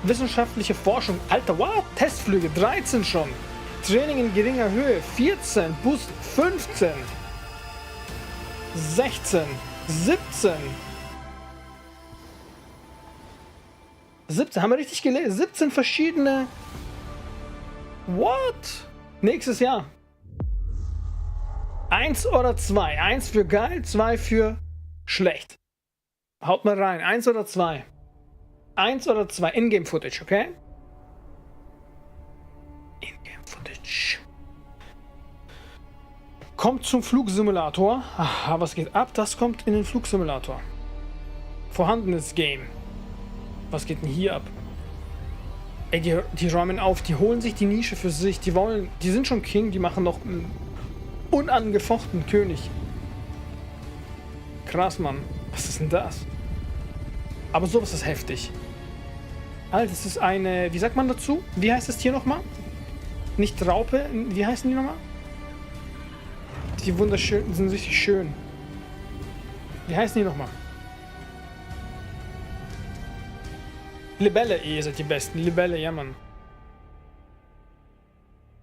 [SPEAKER 1] Wissenschaftliche Forschung, Alter, what? Testflüge 13 schon. Training in geringer Höhe 14. Boost 15. 16. 17. 17, haben wir richtig gelesen? 17 verschiedene. What? Nächstes Jahr. 1 oder 2? 1 für geil, 2 für schlecht. Haut mal rein. 1 oder 2? 1 oder 2? Ingame-Footage, okay? Ingame-Footage. Kommt zum Flugsimulator. Aha, was geht ab? Das kommt in den Flugsimulator. Vorhandenes Game. Was geht denn hier ab? Ey, die räumen auf, die holen sich die Nische für sich. Die sind schon King, die machen noch einen unangefochten König. Krass, Mann. Was ist denn das? Aber sowas ist heftig. Alter, das ist eine... Wie sagt man dazu? Wie heißt das Tier nochmal? Nicht Raupe. Wie heißen die nochmal? Die wunderschön, sind richtig schön. Wie heißen die nochmal? Libelle, ihr seid die Besten. Libelle, ja, Mann.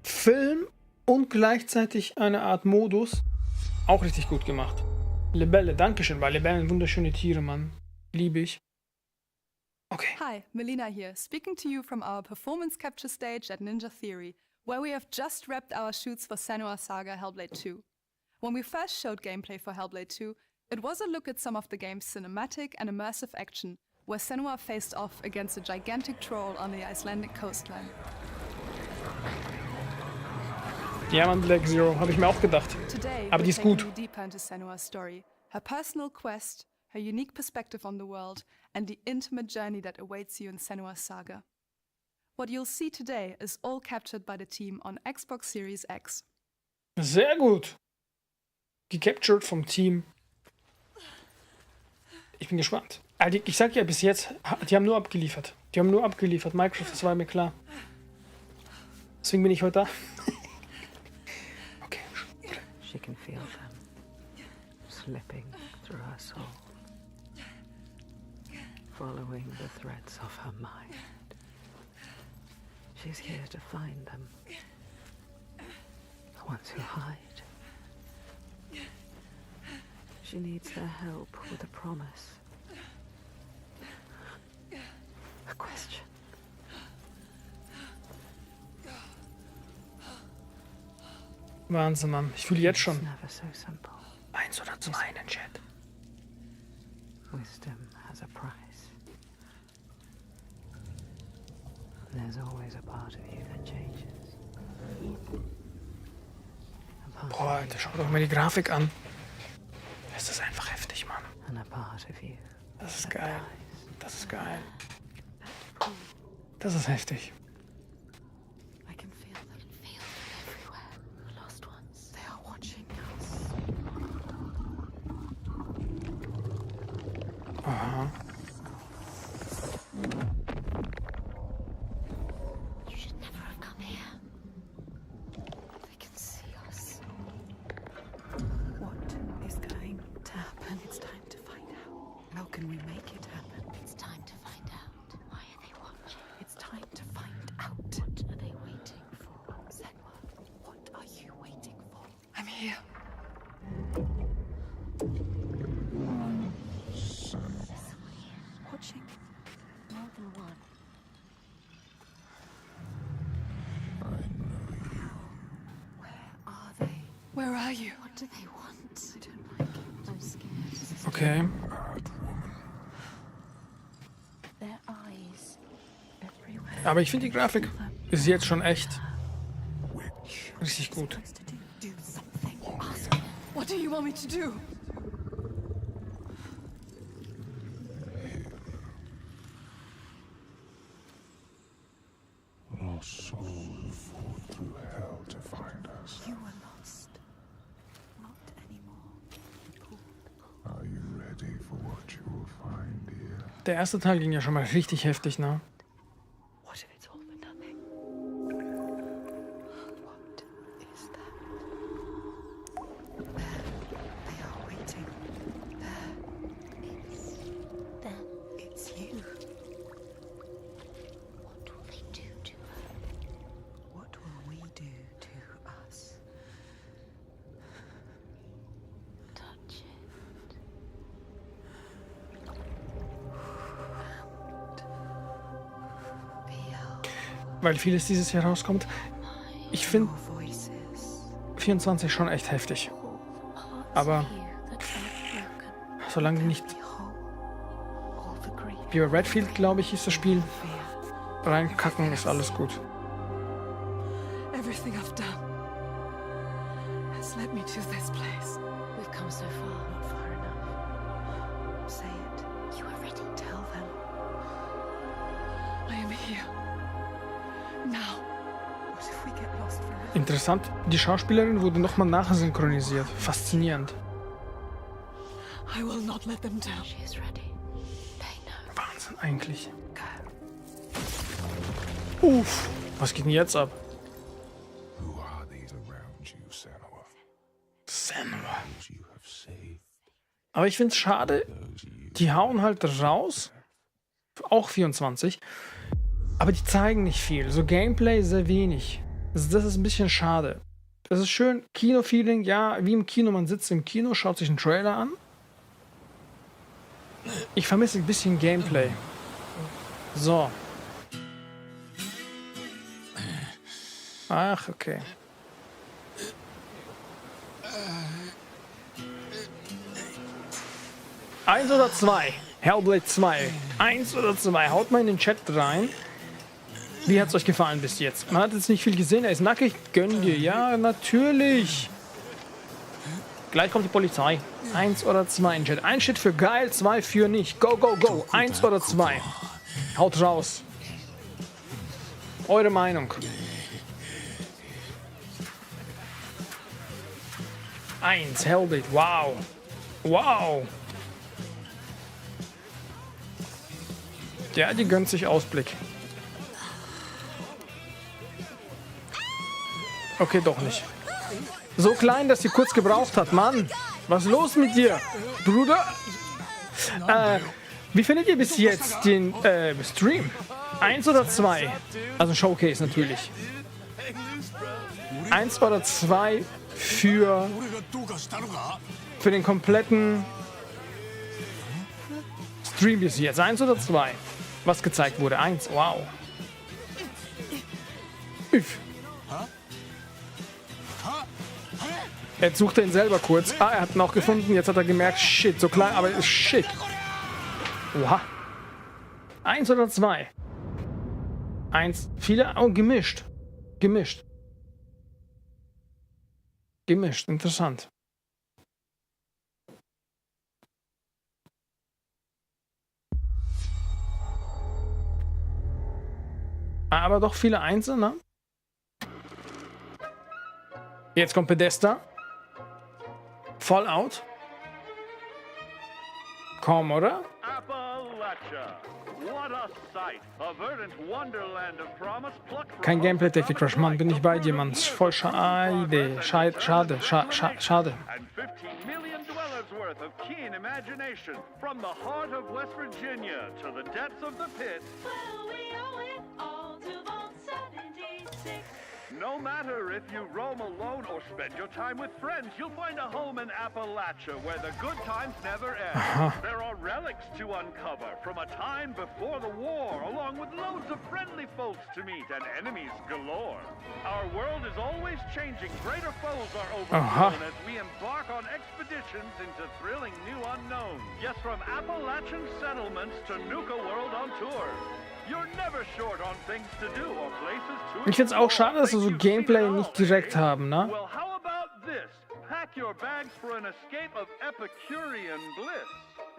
[SPEAKER 1] Film und gleichzeitig eine Art Modus. Auch richtig gut gemacht. Libelle, dankeschön, weil Libellen wunderschöne Tiere, Mann. Liebe ich. Okay.
[SPEAKER 13] Hi, Melina here, speaking to you from our performance capture stage at Ninja Theory, where we have just wrapped our shoots for Senua's Saga Hellblade 2. When we first showed gameplay for Hellblade 2, it was a look at some of the game's cinematic and immersive action, where Senua faced off against a gigantic troll on the Icelandic coastline.
[SPEAKER 1] Ja, Mann, Black Zero, habe ich mir auch gedacht.
[SPEAKER 13] Today,
[SPEAKER 1] aber die ist gut.
[SPEAKER 13] Deeper into Senua's story, her personal quest, her unique perspective on the world, and the intimate journey that awaits you in Senua's Saga. What you'll see today is all captured by the team on Xbox Series X.
[SPEAKER 1] Sehr gut. Gecaptured vom Team. Ich bin gespannt. Also ich sag ja bis jetzt, die haben nur abgeliefert. Die haben nur abgeliefert. Minecraft, das war mir klar. Deswegen bin ich heute da. Okay.
[SPEAKER 12] She can feel them slipping through her soul, following the threads of her mind. She's here to find them, the ones who hide. She needs their help with a promise. A question.
[SPEAKER 1] Wahnsinn, Mann. Ich fühle jetzt schon.
[SPEAKER 12] Never so simple.
[SPEAKER 1] 1 oder 2 in den Chat.
[SPEAKER 12] Wisdom has a price. There's always a part of you that changes.
[SPEAKER 1] Boah, Alter, schau doch mal die Grafik an. Das ist einfach heftig, Mann.
[SPEAKER 12] And a part of you
[SPEAKER 1] das ist geil. Das ist geil. Das ist heftig.
[SPEAKER 6] I can feel them everywhere. The lost ones, they are watching us.
[SPEAKER 1] Aha.
[SPEAKER 6] You should never have come here. They can see us. more than one.
[SPEAKER 13] Where are you?
[SPEAKER 6] What do they want? I don't like it. I'm scared.
[SPEAKER 1] Okay.
[SPEAKER 6] Their eyes everywhere.
[SPEAKER 1] Aber ich finde die Grafik ist jetzt schon echt richtig gut.
[SPEAKER 6] Do something. Ask
[SPEAKER 13] What do you want me to do?
[SPEAKER 5] Our soul fought through hell to find us.
[SPEAKER 6] You were lost. Not anymore.
[SPEAKER 5] Are you ready for what you will find here?
[SPEAKER 1] Der erste Teil ging ja schon mal richtig heftig, ne?
[SPEAKER 6] What if it's all for nothing? What is that? They are waiting. It's them. It's you. What will they do to her? What will we do to us? Touch it.
[SPEAKER 1] Weil vieles dieses Jahr rauskommt. Ich finde 24 schon echt heftig. Aber solange nicht wie bei Redfield, glaube ich, ist das Spiel, reinkacken ist alles gut.
[SPEAKER 13] Everything I've done has led me to this place.
[SPEAKER 6] We've come so far, not far enough. Say it. You are ready. Tell them.
[SPEAKER 13] I am here. Now.
[SPEAKER 6] What if we get lost forever?
[SPEAKER 1] Interessant, die Schauspielerin wurde nochmal nachsynchronisiert. Faszinierend.
[SPEAKER 13] I will not let them down.
[SPEAKER 6] She is ready.
[SPEAKER 1] Wahnsinn eigentlich. Uff, was geht denn jetzt ab?
[SPEAKER 5] Who are these around you, Senua?
[SPEAKER 1] Senua.
[SPEAKER 5] Those you have saved.
[SPEAKER 1] Aber ich finde es schade, die hauen halt raus, auch 24, aber die zeigen nicht viel. So Gameplay sehr wenig. Das ist ein bisschen schade. Das ist schön, Kino-Feeling, ja, wie im Kino, man sitzt im Kino, schaut sich einen Trailer an. Ich vermisse ein bisschen Gameplay. So. Ach, okay. Eins oder zwei? Hellblade 2. 1 oder 2? Haut mal in den Chat rein. Wie hat es euch gefallen bis jetzt? Man hat jetzt nicht viel gesehen, er ist nackig. Gönn dir. Ja, natürlich. Gleich kommt die Polizei. 1 oder 2 in Chat. 1 steht für geil, 2 für nicht. Go, go, go. 1 oder 2. Haut raus. Eure Meinung. 1, Hellblade. Wow. Wow. Ja, die gönnt sich Ausblick. Okay, doch nicht. So klein, dass sie kurz gebraucht hat. Mann, was ist los mit dir? Bruder? Wie findet ihr bis jetzt den Stream? 1 oder 2? Also Showcase natürlich. 1 oder 2 für den kompletten Stream bis jetzt. 1 oder 2? Was gezeigt wurde. 1, wow. Üff. Jetzt sucht er ihn selber kurz. Ah, er hat ihn auch gefunden. Jetzt hat er gemerkt, shit, so klein, aber ist shit. Oha. 1 oder 2? 1. Viele, oh, gemischt. Gemischt. Gemischt, interessant. Aber doch viele Einzel, ne? Jetzt kommt Pedesta. Fallout. Komm, oder? Kein Gameplay, Techie Crush. Mann, bin ich bei dir, Mann. Ist voll schade. Schade.
[SPEAKER 14] No matter if you roam alone or spend your time with friends, you'll find a home in Appalachia where the good times never end. There are relics to uncover from a time before the war, along with loads of friendly folks to meet and enemies galore. Our world is always changing. Greater foes are overthrown as we embark on expeditions into thrilling new unknowns. Yes, from Appalachian settlements to Nuka World on tour.
[SPEAKER 1] Ich finde es auch schade, dass wir so Gameplay nicht direkt haben, ne?
[SPEAKER 14] Well, how about this? Pack your bags for an escape of Epicurean bliss.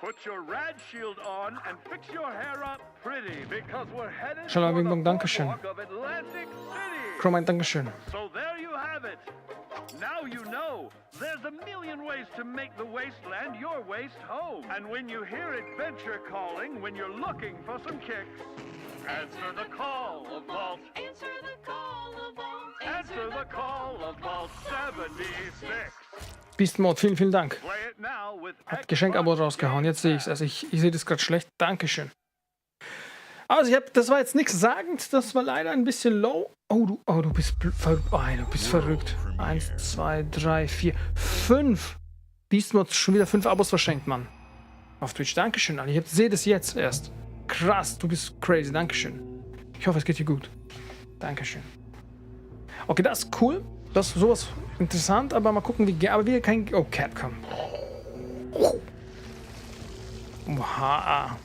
[SPEAKER 14] Put your rad shield on and fix your hair up pretty because we're headed for the boardwalk of Atlantic City.
[SPEAKER 1] Chromein, Dankeschön.
[SPEAKER 14] So there you have it. Now you know. There's a million ways to make the wasteland your waste home. And when you hear adventure calling, when you're looking for some kicks, answer the call of Vault.
[SPEAKER 3] Answer the call of Vault.
[SPEAKER 14] Answer the call of Vault 76.
[SPEAKER 1] Beast Mode, vielen, vielen Dank. Hat Geschenkabo rausgehauen. Jetzt sehe ich es. Also ich sehe das gerade schlecht. Dankeschön. Also das war jetzt nichts sagend. Das war leider ein bisschen low. Du bist verrückt. 1, 2, 3, 4, 5. Beast Mode schon wieder 5 Abos verschenkt, Mann. Auf Twitch. Dankeschön, Alter. Ich sehe das jetzt erst. Krass, du bist crazy. Dankeschön. Ich hoffe, es geht dir gut. Dankeschön. Okay, das ist cool. Das ist sowas interessant, aber mal gucken, wie... Aber wieder kein... Oh, Capcom. Oha.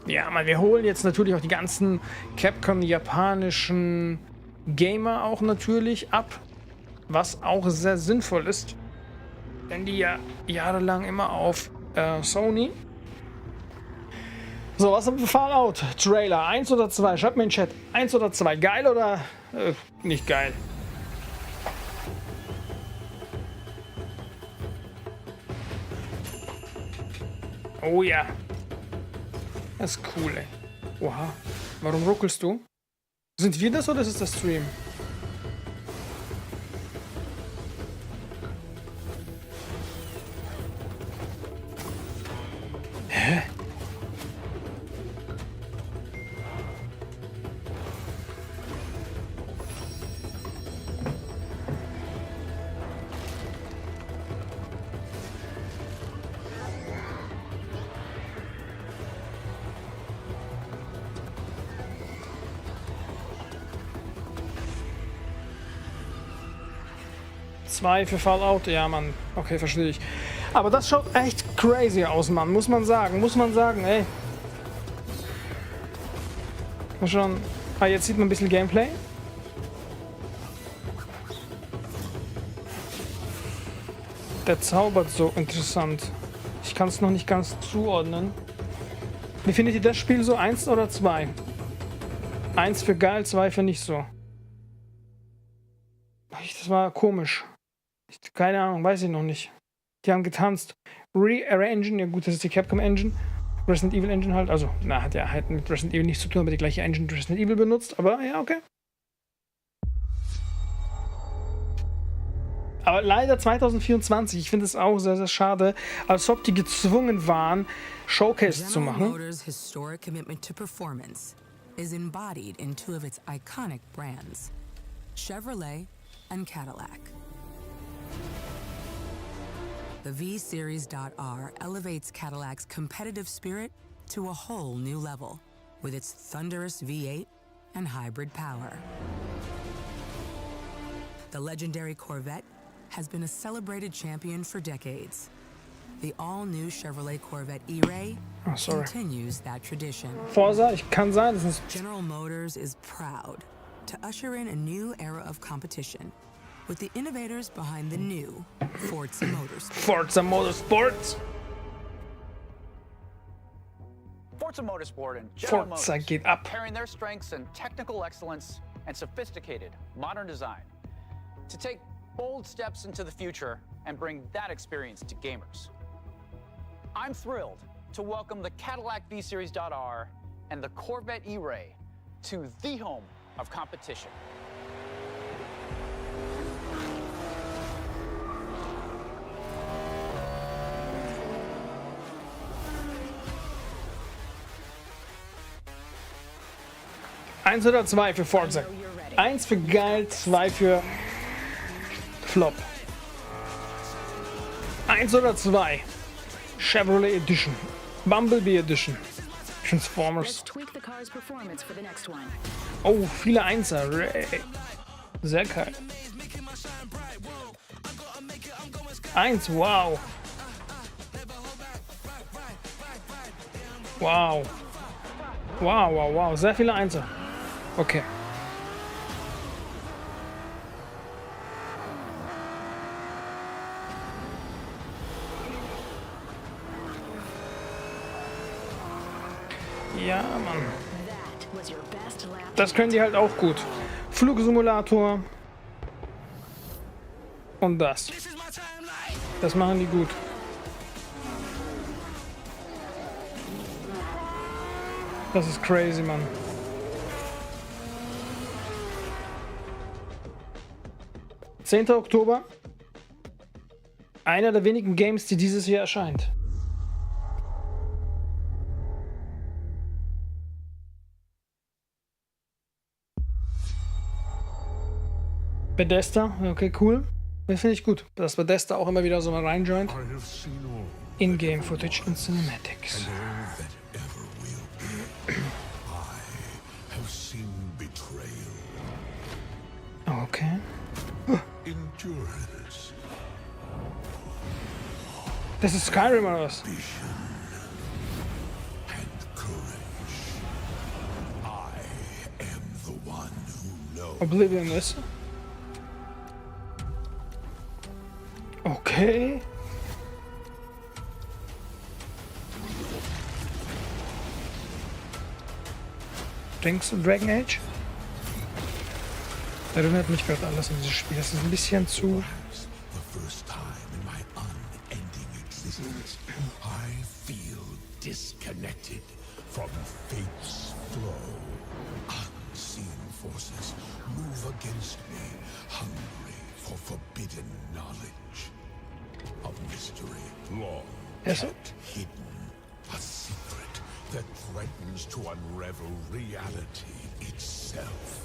[SPEAKER 1] Ja, man, wir holen jetzt natürlich auch die ganzen Capcom-japanischen Gamer auch natürlich ab. Was auch sehr sinnvoll ist. Denn die ja jahrelang immer auf Sony... So, was haben wir Fallout? Trailer, 1 oder 2? Schreibt mir in den Chat. 1 oder 2? Geil oder nicht geil? Oh ja. Das ist cool, ey. Oha. Warum ruckelst du? Sind wir das oder ist es der Stream? Hä? Für Fallout, ja, Mann. Okay, verstehe ich. Aber das schaut echt crazy aus, Mann. Muss man sagen, ey. Mal schauen. Jetzt sieht man ein bisschen Gameplay. Der zaubert so interessant. Ich kann es noch nicht ganz zuordnen. Wie findet ihr das Spiel so? 1 oder 2? 1 für geil, 2 für nicht so. Das war komisch. Keine Ahnung, weiß ich noch nicht. Die haben getanzt. Re-Engine, ja gut, das ist die Capcom Engine. Resident Evil Engine halt, also, hat ja halt mit Resident Evil nichts zu tun, aber die gleiche Engine, die Resident Evil benutzt, aber ja, okay. Aber leider 2024, ich finde es auch sehr, sehr schade, als ob die gezwungen waren, Showcase zu machen.
[SPEAKER 15] General Motors' historic commitment to performance is embodied in 2 of its iconic brands, Chevrolet and Cadillac. The V-Series.R elevates Cadillac's competitive spirit to a whole new level with its thunderous V8 and hybrid power. The legendary Corvette has been a celebrated champion for decades. The all-new Chevrolet Corvette E-Ray continues that tradition.
[SPEAKER 1] Forza, ich kann sein, das ist...
[SPEAKER 15] General Motors is proud to usher in a new era of competition with the innovators behind the new Forza Motorsport.
[SPEAKER 1] Forza Motorsport.
[SPEAKER 16] Forza Motorsport and General
[SPEAKER 1] Forza
[SPEAKER 16] Motors,
[SPEAKER 1] geht ab.
[SPEAKER 16] pairing their strengths in technical excellence and sophisticated modern design to take bold steps into the future and bring that experience to gamers. I'm thrilled to welcome the Cadillac V-Series.R and the Corvette E-Ray to the home of competition.
[SPEAKER 1] Eins oder 2 für Forza?
[SPEAKER 17] I know you're ready.
[SPEAKER 1] 1 für geil, 2 für Flop. 1 oder 2? Chevrolet Edition. Bumblebee Edition. Transformers. Oh, viele Einser. Sehr geil. 1, wow. Wow. Wow, wow, wow. Sehr viele Einser. Okay. Ja, Mann. Das können die halt auch gut. Flugsimulator. Und das. Das machen die gut. Das ist crazy, Mann. (10. Oktober). Einer der wenigen Games, die dieses Jahr erscheint. Bethesda, okay, cool. Das finde ich gut, dass Bethesda auch immer wieder so mal reinjoint. In-Game-Footage und Cinematics. Okay. Das ist Skyrim oder was? Oblivion ist. Okay. Denkst du Dragon Age? Erinnert mich gerade alles an dieses Spiel. Das ist ein bisschen zu...
[SPEAKER 4] Disconnected from fate's flow. Unseen forces move against me, hungry for forbidden knowledge. A mystery long kept hidden. A secret that threatens to unravel reality itself.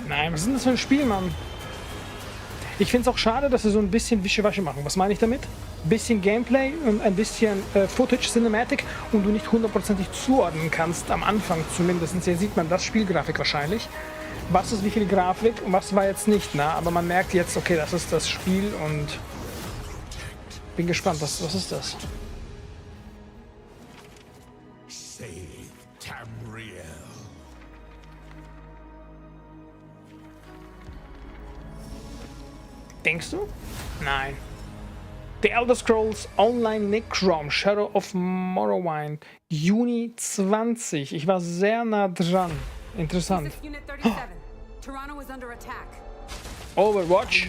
[SPEAKER 1] Nein, was ist denn das für ein Spiel, Mann? Ich finde es auch schade, dass sie so ein bisschen Wischiwaschi machen. Was meine ich damit? Ein bisschen Gameplay und ein bisschen Footage, Cinematic und du nicht hundertprozentig zuordnen kannst, am Anfang zumindest. Hier sieht man das Spielgrafik wahrscheinlich. Was ist wie viel Grafik und was war jetzt nicht, na? Aber man merkt jetzt, okay, das ist das Spiel und bin gespannt, was ist das? Denkst du? Nein. The Elder Scrolls Online Necrom, Shadow of Morrowind, Juni 20. Ich war sehr nah dran. Interessant. Overwatch.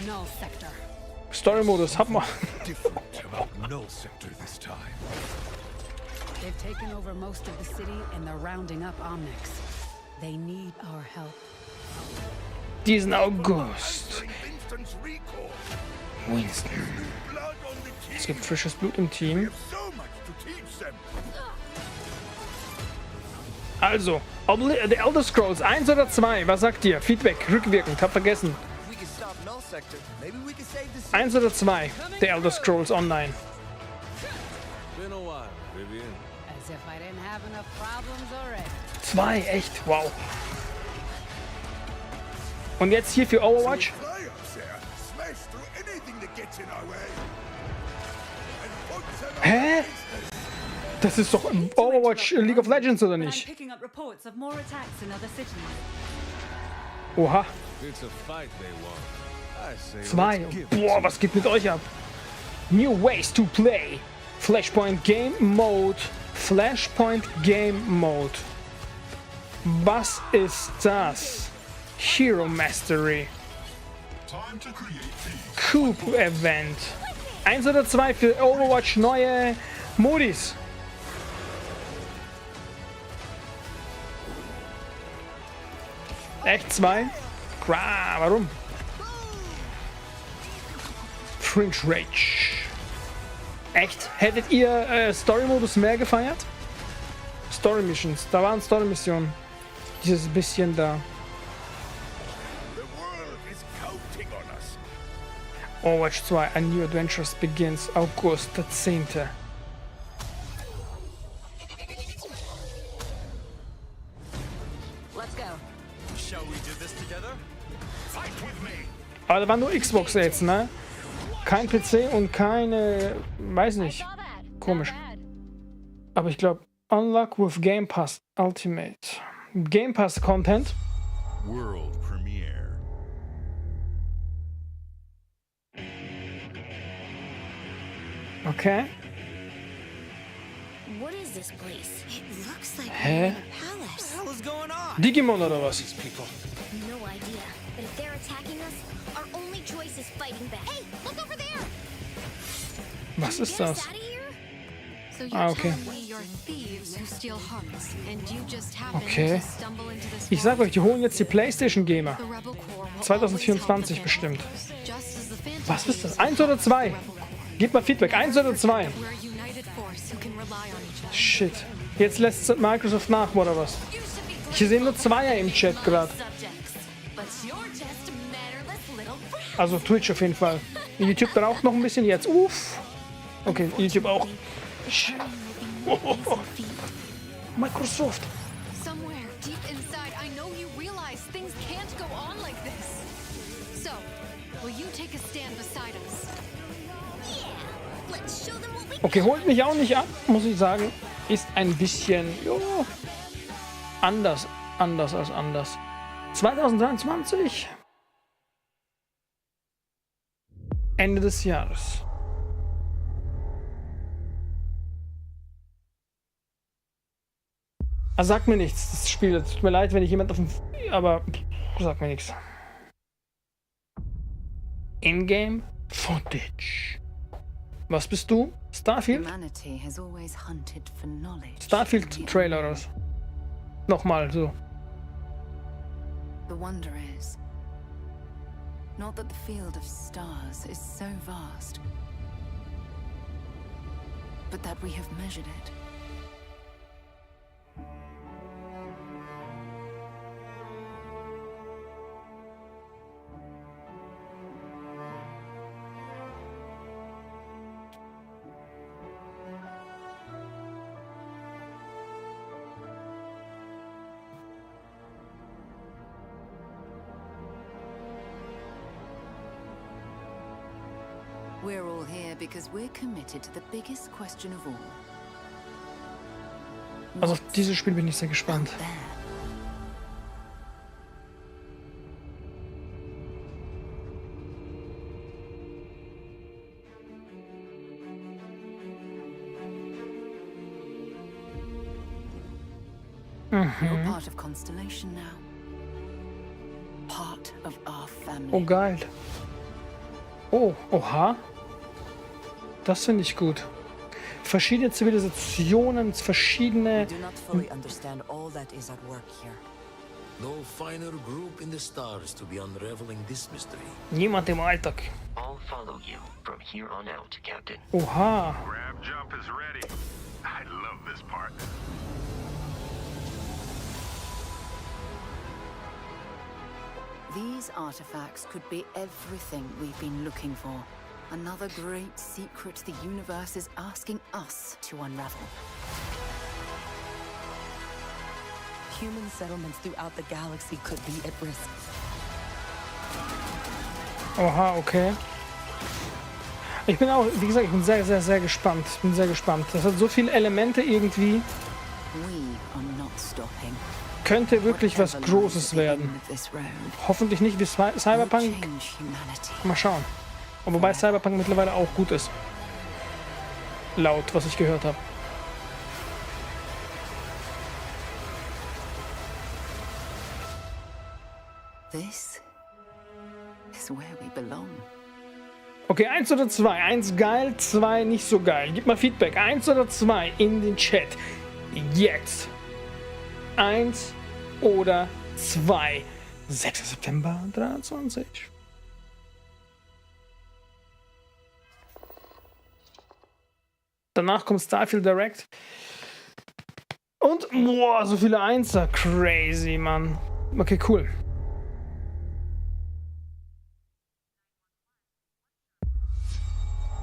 [SPEAKER 1] Story-Modus, hab mal.
[SPEAKER 17] They've taken over most of the city and they're rounding up Omnics. They need our help.
[SPEAKER 1] Diesen August. Winston. Es gibt frisches Blut im Team. Also, The Elder Scrolls 1 oder 2? Was sagt ihr? Feedback, rückwirkend, hab vergessen. 1 oder 2? The Elder Scrolls Online. 2, echt? Wow. Und jetzt hier für Overwatch? Hä? Das ist doch Overwatch League of Legends, oder nicht? Oha. 2. Boah, was geht mit euch ab? New ways to play. Flashpoint Game Mode. Flashpoint Game Mode. Was ist das? Hero Mastery. Coup Event. 1 oder 2 für Overwatch neue Modis. Echt 2? Warum? Fringe Rage. Echt? Hättet ihr Story-Modus mehr gefeiert? Story Missions. Da waren Story Missionen. Dieses bisschen da. Overwatch 2, A New Adventures begins. August 10. Aber da waren nur Xbox jetzt, ne? Kein PC und keine... Weiß nicht. Komisch. Aber ich glaube, Unlock with Game Pass Ultimate. Game Pass Content.
[SPEAKER 18] World Premiere.
[SPEAKER 1] Okay.
[SPEAKER 19] What is this place? It looks like
[SPEAKER 1] Hä?
[SPEAKER 19] a palace.
[SPEAKER 10] What is going on?
[SPEAKER 1] Digimon oder was?
[SPEAKER 19] No idea. But if they're attacking us, our only choice is fighting back. Hey, look over there!
[SPEAKER 1] Was ist das?
[SPEAKER 20] So you're
[SPEAKER 1] Okay.
[SPEAKER 20] telling me you're thieves who steal hearts, and you just happen
[SPEAKER 1] Okay.
[SPEAKER 20] to stumble into this
[SPEAKER 1] Ich sag euch, die holen jetzt die PlayStation Gamer. 2024 bestimmt.
[SPEAKER 20] just as the Phantom
[SPEAKER 1] Was ist das? 1 oder 2? Gebt mal Feedback. 1 oder 2?
[SPEAKER 20] we're a united force who can rely on each other.
[SPEAKER 1] Shit. Jetzt lässt Microsoft nach, oder was? Ich sehe nur Zweier im Chat gerade. Also Twitch auf jeden Fall. YouTube dann auch noch ein bisschen jetzt. Uff. Okay, YouTube auch. Shit. Microsoft.
[SPEAKER 20] Somewhere deep inside, I know you realize things can't go on like this. So, will you take a stand beside us?
[SPEAKER 19] Let's show them what we
[SPEAKER 1] Okay, holt mich auch nicht ab, muss ich sagen. Ist ein bisschen anders als anders. 2023. Ende des Jahres. Sagt mir nichts, das Spiel. Tut mir leid, wenn ich jemand auf dem... Aber sagt mir nichts. In-Game Footage. Was bist du? Starfield?
[SPEAKER 6] Humanity has always hunted for knowledge.
[SPEAKER 1] Starfield Trailer raus. Nochmal so.
[SPEAKER 6] The wonder is not that the field of stars is so vast, but that we have measured it. We're all here because we're committed to the biggest question of all.
[SPEAKER 1] Also auf dieses Spiel bin ich sehr gespannt.
[SPEAKER 6] You're part of Constellation now. Part of our family.
[SPEAKER 1] Oh, geil. Oh, oha. Das finde ich gut. Verschiedene Zivilisationen, verschiedene...
[SPEAKER 21] We do not fully understand all that is at work here.
[SPEAKER 22] No finer group in the stars to be unraveling this mystery.
[SPEAKER 1] Niemand im Alltag.
[SPEAKER 23] I'll follow you from here on out, Captain.
[SPEAKER 1] Oha.
[SPEAKER 14] Grab jump is ready. I love this part.
[SPEAKER 6] These artifacts could be everything we've been looking for. Another great secret the universe is asking us to unravel.
[SPEAKER 21] Human settlements throughout the galaxy could be at risk.
[SPEAKER 1] Oha, okay. Ich bin auch, wie gesagt, ich bin sehr, sehr, sehr gespannt. Ich bin sehr gespannt. Das hat so viele Elemente irgendwie.
[SPEAKER 6] We are not stopping.
[SPEAKER 1] Könnte wirklich was Großes werden. Hoffentlich nicht wie Cyberpunk. Mal schauen. Und wobei Cyberpunk mittlerweile auch gut ist. Laut, was ich gehört habe.
[SPEAKER 6] This is where we belong.
[SPEAKER 1] Okay, 1 oder 2? 1 geil, 2 nicht so geil. Gib mal Feedback. 1 oder 2 in den Chat. Jetzt. 1 oder 2. 6. September 23. Danach kommt Starfield Direct. Und, boah, so viele Einser. Crazy, Mann. Okay, cool.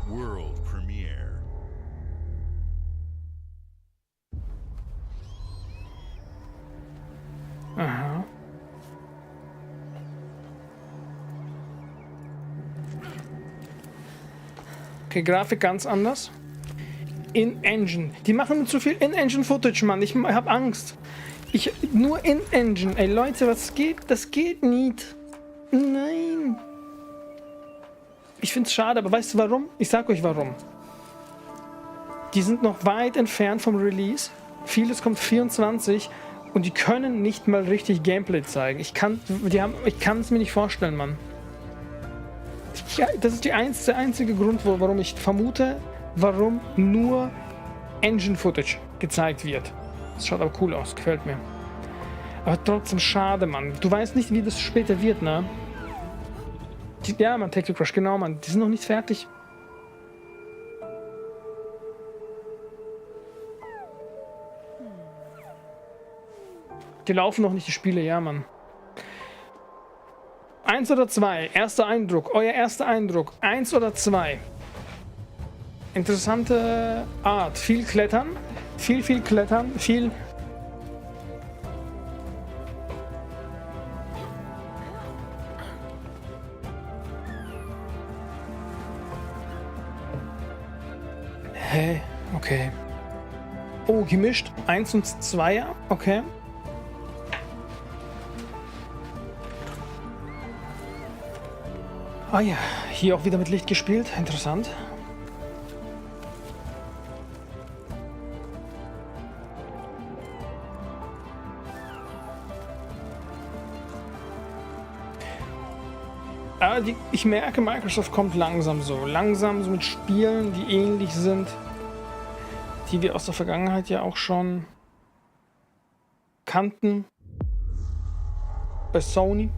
[SPEAKER 18] World Premiere.
[SPEAKER 1] Aha. Okay, Grafik ganz anders. In-Engine. Die machen mir zu viel In-Engine-Footage, Mann. Ich hab Angst. Nur In-Engine. Ey, Leute, was geht? Das geht nicht. Nein. Ich find's schade, aber weißt du warum? Ich sag euch warum. Die sind noch weit entfernt vom Release. Vieles kommt 24 und die können nicht mal richtig Gameplay zeigen. Ich kann es mir nicht vorstellen, Mann. Ja, das ist der einzige Grund, warum ich vermute, warum nur Engine-Footage gezeigt wird. Das schaut aber cool aus, gefällt mir. Aber trotzdem schade, Mann. Du weißt nicht, wie das später wird, ne? Ja, Mann, Take the Crush, genau, Mann. Die sind noch nicht fertig. Die laufen noch nicht, die Spiele, ja, Mann. 1 oder 2? Erster Eindruck, euer erster Eindruck. 1 oder 2? Interessante Art. Viel Klettern. Viel Klettern. Viel... Hä? Okay. Oh, gemischt. 1 und 2er. Okay. Ah ja, hier auch wieder mit Licht gespielt. Interessant. Aber ich merke, Microsoft kommt langsam so mit Spielen, die ähnlich sind, die wir aus der Vergangenheit ja auch schon kannten. Bei Sony.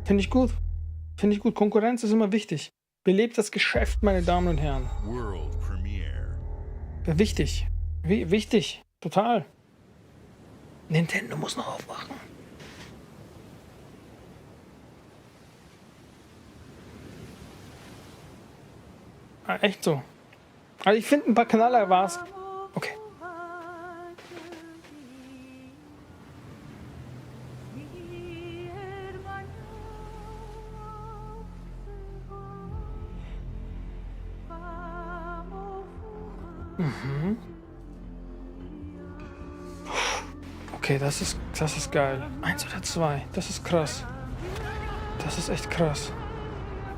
[SPEAKER 1] Finde ich gut. Finde ich gut. Konkurrenz ist immer wichtig. Belebt das Geschäft, meine Damen und Herren.
[SPEAKER 18] World Premiere.
[SPEAKER 1] Wichtig. Wichtig. Total. Nintendo muss noch aufwachen. Ah, echt so. Also ich finde, ein paar Knaller war's. Okay. Mhm. Okay, das ist geil. 1 oder 2, das ist krass. Das ist echt krass.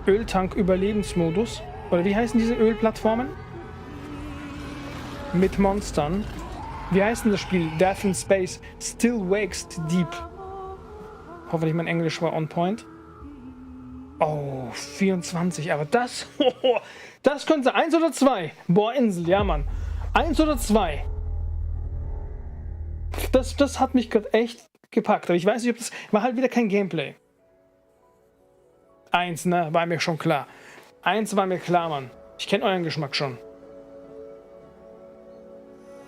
[SPEAKER 1] Öltank-Überlebensmodus. Oder wie heißen diese Ölplattformen? Mit Monstern. Wie heißt denn das Spiel? Death in Space. Still Wakes Deep. Hoffentlich mein Englisch war on point. Oh, 24. Aber das... das könnte 1 oder 2. Boah, Insel, ja, Mann. 1 oder 2. Das hat mich gerade echt gepackt. Aber ich weiß nicht, ob das... War halt wieder kein Gameplay. 1, ne? War mir schon klar. 1 war mir klar, Mann. Ich kenne euren Geschmack schon.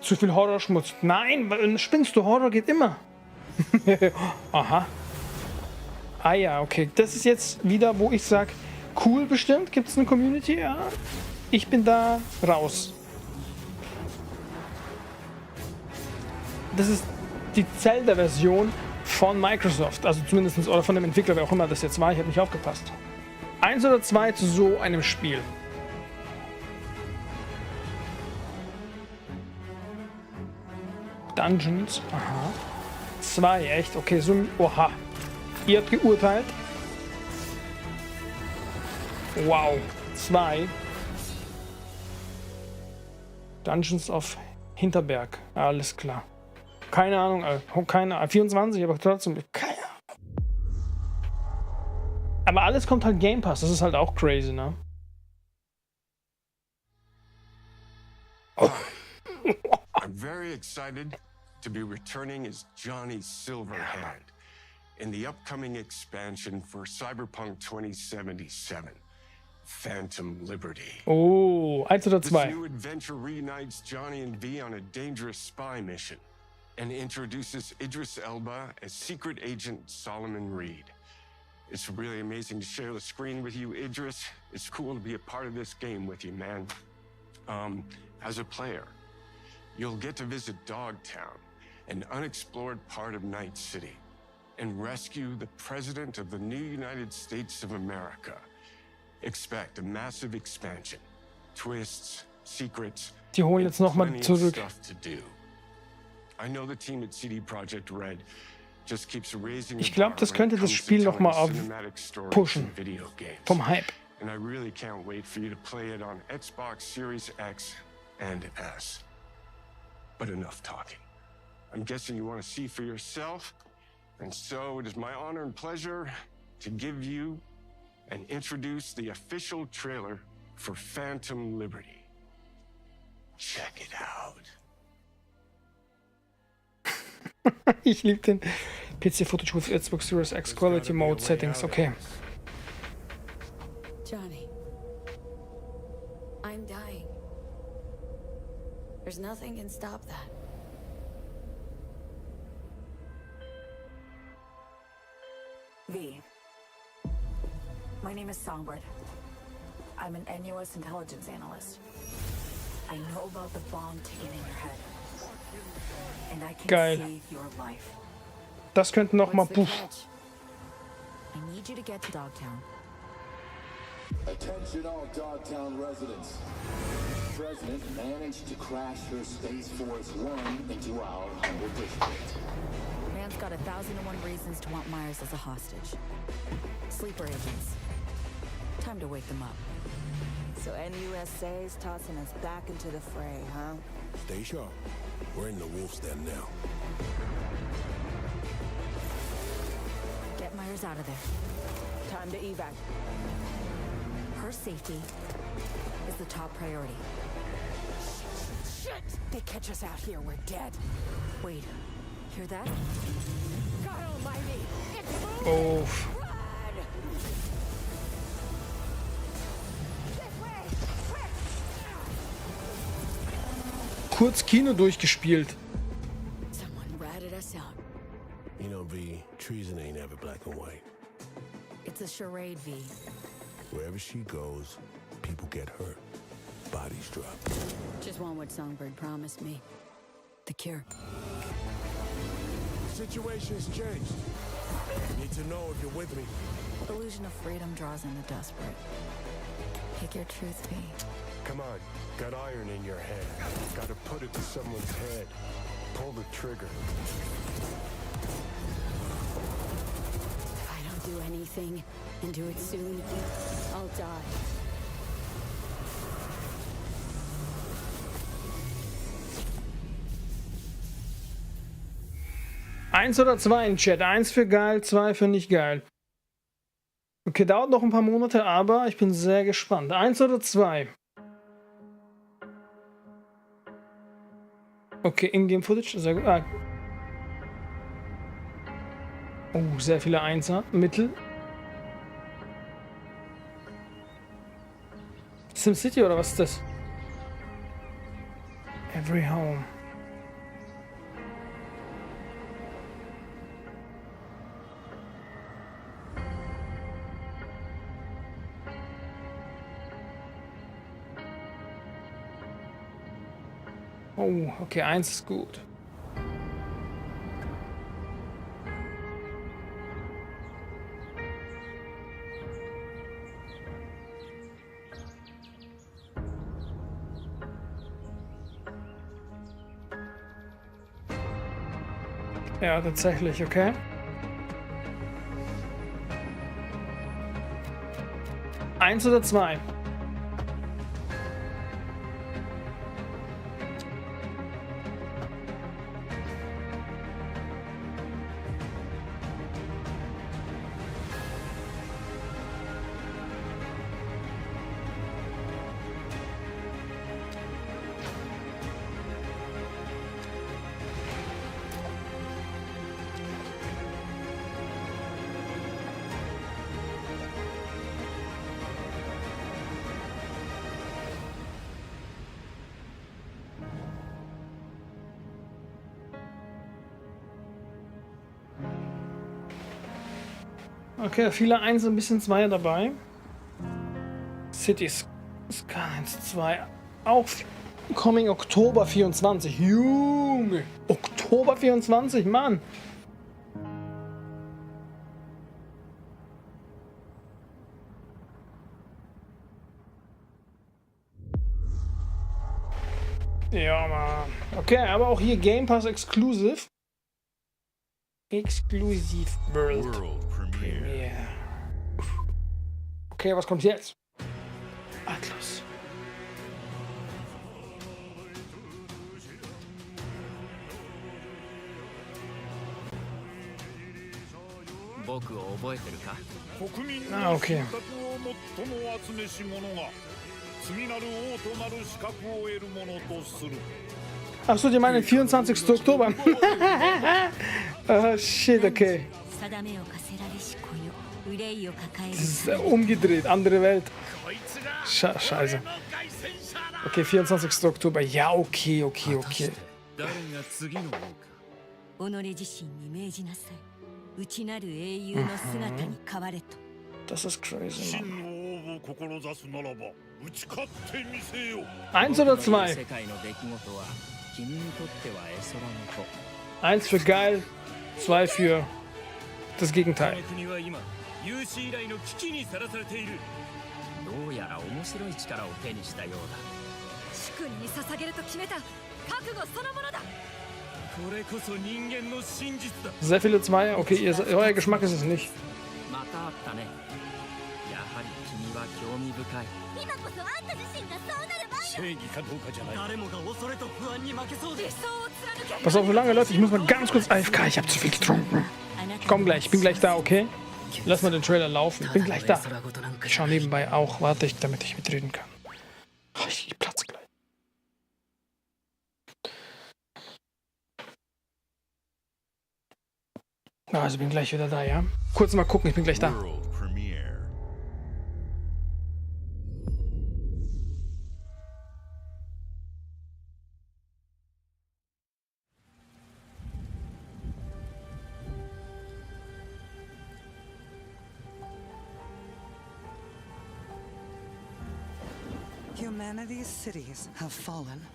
[SPEAKER 1] Zu viel Horrorschmutz. Nein, spinnst du? Horror geht immer. Aha. Ah ja, okay. Das ist jetzt wieder, wo ich sage, cool bestimmt. Gibt es eine Community? Ja. Ich bin da raus. Das ist die Zelda-Version von Microsoft. Also zumindest, oder von dem Entwickler, wer auch immer das jetzt war. Ich habe nicht aufgepasst. 1 oder 2 zu so einem Spiel. Dungeons. Aha. 2, echt? Okay, so... Oha. Ihr habt geurteilt. Wow. 2. Dungeons of Hinterberg. Alles klar. Keine Ahnung, keine Ahnung. 24, aber trotzdem... Keine Ahnung. Aber alles kommt halt Game Pass. Das ist halt auch crazy, ne?
[SPEAKER 2] Oh. I'm very excited to be returning as Johnny Silverhand in the upcoming expansion for Cyberpunk 2077. Phantom Liberty.
[SPEAKER 1] Oh, 1 oder
[SPEAKER 2] This
[SPEAKER 1] 2?
[SPEAKER 2] new adventure reunites Johnny and V on a dangerous spy mission and introduces Idris Elba as Secret Agent Solomon Reed. It's really amazing to share the screen with you, Idris. It's cool to be a part of this game with you, man. As a player, you'll get to visit Dogtown, an unexplored part of Night City, and rescue the President of the new United States of America. Expect a massive expansion, twists, secrets,
[SPEAKER 1] Die holen
[SPEAKER 2] and
[SPEAKER 1] jetzt nochmal
[SPEAKER 2] plenty of
[SPEAKER 1] zurück.
[SPEAKER 2] stuff to do. I know the team at CD Projekt Red just keeps raising
[SPEAKER 1] Ich
[SPEAKER 2] the
[SPEAKER 1] glaube,
[SPEAKER 2] bar
[SPEAKER 1] das
[SPEAKER 2] when it
[SPEAKER 1] könnte das
[SPEAKER 2] comes to
[SPEAKER 1] Spiel
[SPEAKER 2] telling
[SPEAKER 1] nochmal
[SPEAKER 2] cinematic stories
[SPEAKER 1] pushen.
[SPEAKER 2] in video games.
[SPEAKER 1] Vom Hype.
[SPEAKER 2] And I really can't wait for you to play it on Xbox Series X and S. But enough talking. I'm guessing you want to see for yourself. And so it is my honor and pleasure to give you and introduce the official trailer for Phantom Liberty. Check it out.
[SPEAKER 1] Ich liebe den PC Footage with Xbox Series X Quality Mode Settings. Okay.
[SPEAKER 6] Johnny, I'm dying. There's nothing can stop that.
[SPEAKER 7] V. My name is Songbird. I'm an NUS intelligence analyst. I know about the bomb ticking in your head. And I can
[SPEAKER 1] Geil.
[SPEAKER 7] save your life.
[SPEAKER 1] Das könnte nochmal.
[SPEAKER 7] What's the catch? I need you to get to Dogtown.
[SPEAKER 8] Attention all Dogtown residents. The President managed to crash her Space Force One into our humble district.
[SPEAKER 7] Man's got 1,001 reasons to want Myers as a hostage. Sleeper agents. Time to wake them up.
[SPEAKER 21] So NUSA's tossing us back into the fray, huh?
[SPEAKER 4] Stay sharp. We're in the wolf's den now.
[SPEAKER 7] Get Myers out of there.
[SPEAKER 21] Time to evac.
[SPEAKER 7] Her safety is the top priority.
[SPEAKER 21] Shit! They catch us out here, we're dead.
[SPEAKER 7] Wait, hear that?
[SPEAKER 21] God almighty! It's moving!
[SPEAKER 1] Oh.
[SPEAKER 21] Run! This way! Quick!
[SPEAKER 1] Kurz Kino durchgespielt.
[SPEAKER 7] Someone ratted us out.
[SPEAKER 4] You know, V, treason ain't ever black and white.
[SPEAKER 7] It's a charade, V.
[SPEAKER 4] Wherever she goes, people get hurt. Bodies drop.
[SPEAKER 7] Just want what Songbird promised me. The cure.
[SPEAKER 4] Situation's changed. Need to know if you're with me.
[SPEAKER 7] Illusion of freedom draws in the desperate. Pick your truth, V.
[SPEAKER 2] Come on, got iron in your head. Gotta put it to someone's head. Pull the trigger.
[SPEAKER 7] If I don't do anything, and do it soon, I'll die.
[SPEAKER 1] Eins oder 2 in Chat. 1 für geil, 2 für nicht geil. Okay, dauert noch ein paar Monate, aber ich bin sehr gespannt. 1 oder 2? Okay, Ingame-Footage, sehr gut. Ah. Oh, sehr viele Einser. Mittel. SimCity oder was ist das? Every Home. Oh, okay, 1 ist gut. Ja, tatsächlich, okay. Eins oder 2? Okay, viele 1 ein bisschen 2 dabei. Cities Skylines 2. Auch coming Oktober 24. Junge! Oktober 24, Mann! Ja, Mann. Okay, aber auch hier Game Pass Exclusive. Exclusive World Premiere. Okay, was kommt jetzt? Atlas. Ah, okay. Achso, die meinen 24. Oktober. Oh, shit, okay. Das ist umgedreht, andere Welt. Scheiße. Okay, 24. Oktober. Ja, okay. Das ist crazy, Mann. 1 oder 2? 1 für geil, 2 für das Gegenteil. Sehr viele 2, okay, euer Geschmack ist es nicht. Pass auf, so lange, Leute, ich muss mal ganz kurz AFK, ich habe zu viel getrunken. Ich komm gleich, ich bin gleich da, okay? Lass mal den Trailer laufen, ich bin gleich da. Ich schaue nebenbei auch, warte ich, damit ich mitreden kann. Ich platze gleich. Also ich bin gleich wieder da, ja? Kurz mal gucken, ich bin gleich da.
[SPEAKER 9] Humanity's cities have fallen.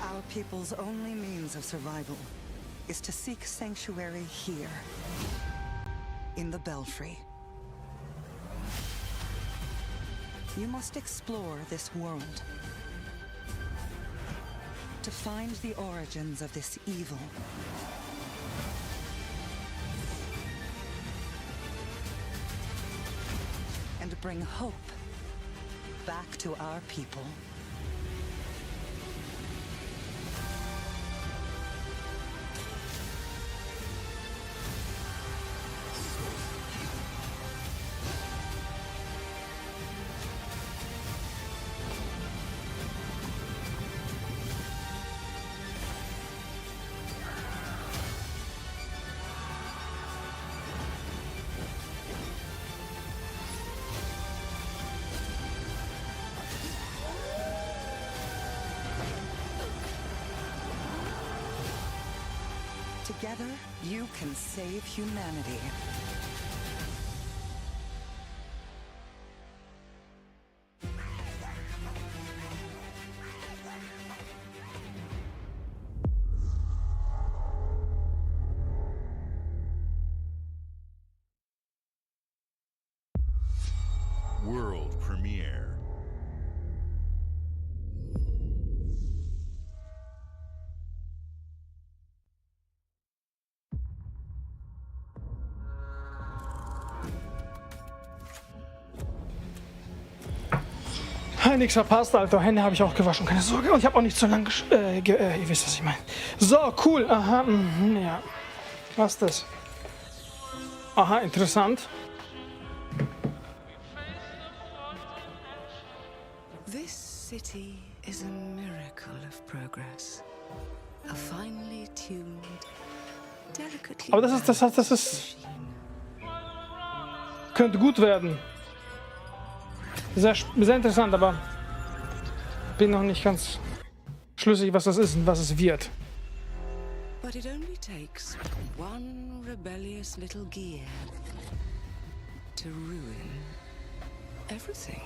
[SPEAKER 9] Our people's only means of survival is to seek sanctuary here, in the Belfry. You must explore this world to find the origins of this evil. And bring hope back to our people. Together, you can save humanity.
[SPEAKER 18] World premiere.
[SPEAKER 1] Nichts verpasst, Alter. Hände habe ich auch gewaschen, keine Sorge. Und ich habe auch nicht so lange ihr wisst, was ich meine. So, cool. Aha, ja. Was ist das? Aha, interessant.
[SPEAKER 6] This city is a miracle of progress. A finely tuned, delicately.
[SPEAKER 1] Aber das ist könnte gut werden. Sehr interessant, aber bin noch nicht ganz schlüssig, was das ist und was es wird.
[SPEAKER 9] But
[SPEAKER 21] But it only takes one rebellious little gear to ruin everything.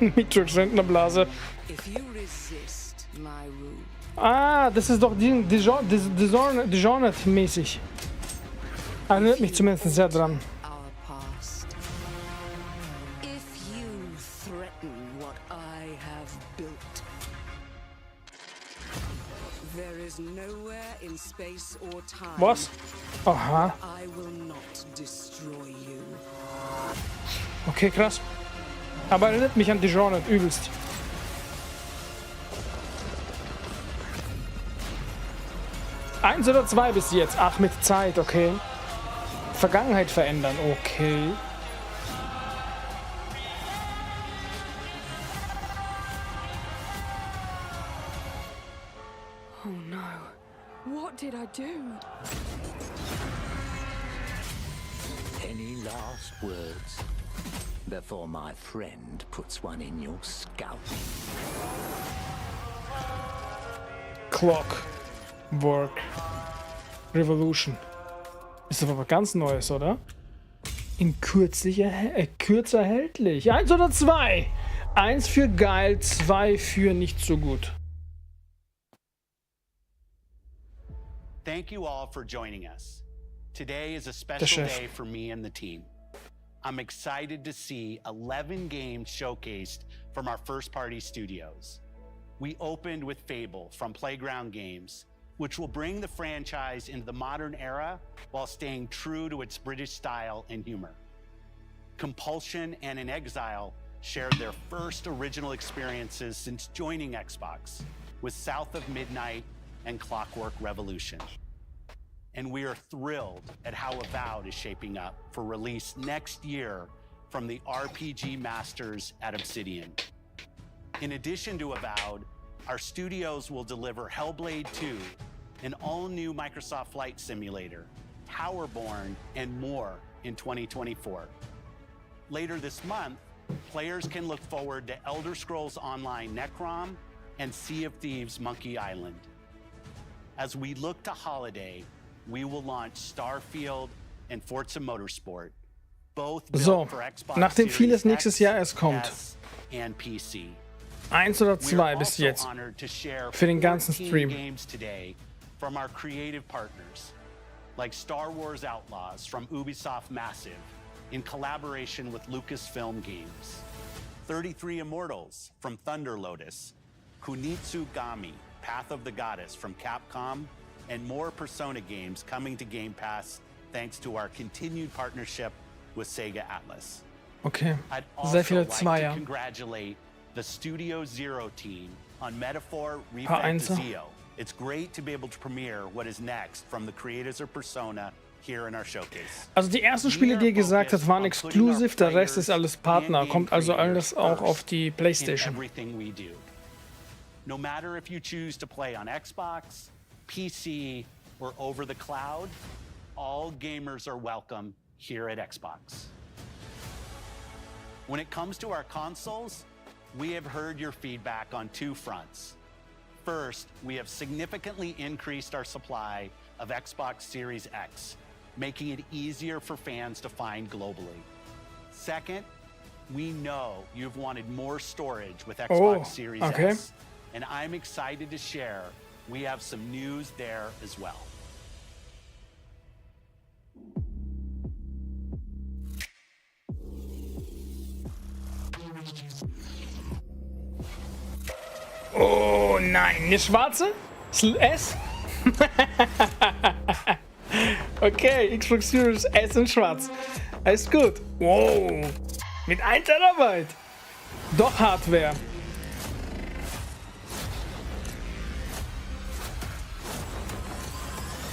[SPEAKER 1] Mikrokräntnerblase.
[SPEAKER 21] If you resist my rule.
[SPEAKER 1] Ah, das ist doch Dishonored-mäßig. Erinnert mich zumindest sehr dran.
[SPEAKER 21] Our past. If you threaten what I have built, there is nowhere in space or time.
[SPEAKER 1] Was? Aha.
[SPEAKER 21] I will not destroy you.
[SPEAKER 1] Okay, krass. Aber erinnert mich an Dishonored übelst. Eins oder zwei bis jetzt? Ach, mit Zeit, okay. Vergangenheit verändern, okay.
[SPEAKER 21] Oh no. What did I do?
[SPEAKER 22] Any last words before my friend puts one in your scalp?
[SPEAKER 1] Clockwork Revolution. Ist aber was ganz Neues, oder? In kürzer erhältlich. 1 oder 2? 1 für geil, 2 für nicht so gut.
[SPEAKER 11] Thank you all for joining us. Today is a special day for me and the team. I'm excited to see 11 games showcased from our first-party studios. We opened with Fable from Playground Games, which will bring the franchise into the modern era while staying true to its British style and humor. Compulsion and In Exile shared their first original experiences since joining Xbox with South of Midnight and Clockwork Revolution. And we are thrilled at how Avowed is shaping up for release next year from the RPG masters at Obsidian. In addition to Avowed, our studios will deliver Hellblade 2, an all-new Microsoft Flight Simulator, Towerborn, and more in 2024. Later this month, players can look forward to Elder Scrolls Online Necrom and Sea of Thieves Monkey Island. As we look to holiday, we will launch Starfield and Forza Motorsport, both built for Xbox
[SPEAKER 1] nachdem vieles
[SPEAKER 11] Series
[SPEAKER 1] nächstes
[SPEAKER 11] X,
[SPEAKER 1] Jahr erst kommt.
[SPEAKER 11] S, and PC.
[SPEAKER 1] 1 oder
[SPEAKER 11] We are
[SPEAKER 1] 2 bis
[SPEAKER 11] also
[SPEAKER 1] jetzt.
[SPEAKER 11] honored to share
[SPEAKER 1] Für den ganzen
[SPEAKER 11] 14
[SPEAKER 1] Stream.
[SPEAKER 11] games today from our creative partners, like Star Wars Outlaws from Ubisoft Massive in collaboration with Lucasfilm Games, 33 Immortals from Thunder Lotus, Kunitsu Gami, Path of the Goddess from Capcom, and more Persona games coming to Game Pass thanks to our continued partnership with Sega Atlas.
[SPEAKER 1] Okay,
[SPEAKER 11] I'd
[SPEAKER 1] sehr
[SPEAKER 11] also
[SPEAKER 1] viele
[SPEAKER 11] like to
[SPEAKER 1] Zweier.
[SPEAKER 11] congratulate the Studio Zero team on Metaphor
[SPEAKER 1] Paar
[SPEAKER 11] Refed
[SPEAKER 1] Einser.
[SPEAKER 11] Zio. It's great to be able to premiere what is next from the creators of Persona here in our showcase.
[SPEAKER 1] Also die ersten Spiele, die ihr gesagt habt, waren exklusiv, der Rest ist alles Partner. Kommt also alles auch auf die PlayStation.
[SPEAKER 11] Everything we do. No matter if you choose to play on Xbox, PC, or over the cloud, all gamers are welcome here at Xbox. When it comes to our consoles, we have heard your feedback on two fronts. First, we have significantly increased our supply of Xbox Series X, making it easier for fans to find globally. Second, we know you've wanted more storage with Xbox Series S, and I'm excited to share we have some news there as well.
[SPEAKER 1] Oh nein, eine schwarze? S? Okay, Xbox Series S in schwarz. Ist gut. Wow. Mit 1 Terabyte. Doch Hardware.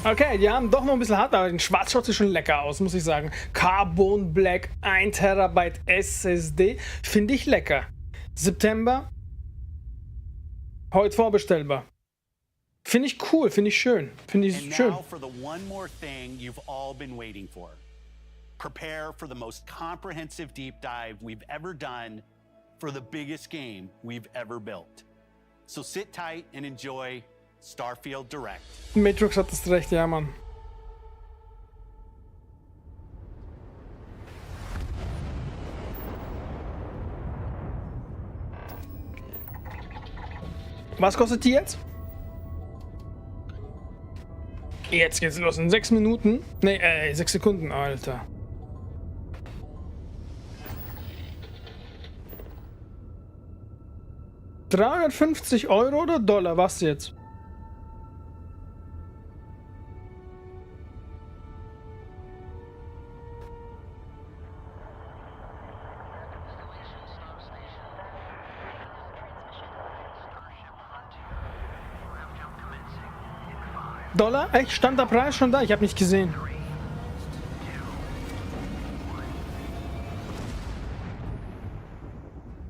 [SPEAKER 1] Okay, die haben doch noch ein bisschen Hardware, aber den Schwarz schaut sich schon lecker aus, muss ich sagen. Carbon Black 1 Terabyte SSD. Finde ich lecker. September. Heute vorbestellbar. Finde ich cool, finde ich schön. Finde ich
[SPEAKER 11] And
[SPEAKER 1] schön.
[SPEAKER 11] now for the one more thing you've all been waiting for. Prepare for the most comprehensive deep dive we've ever done for the biggest game we've ever built. So sit tight and enjoy Starfield Direct.
[SPEAKER 1] Matrix hat das recht, ja, Mann. Was kostet die jetzt? Jetzt geht's los. In 6 Minuten. Ne, 6 Sekunden, Alter. $350 oder Dollar? Was jetzt? Dollar? Echt? Stand der Preis schon da? Ich habe nicht gesehen.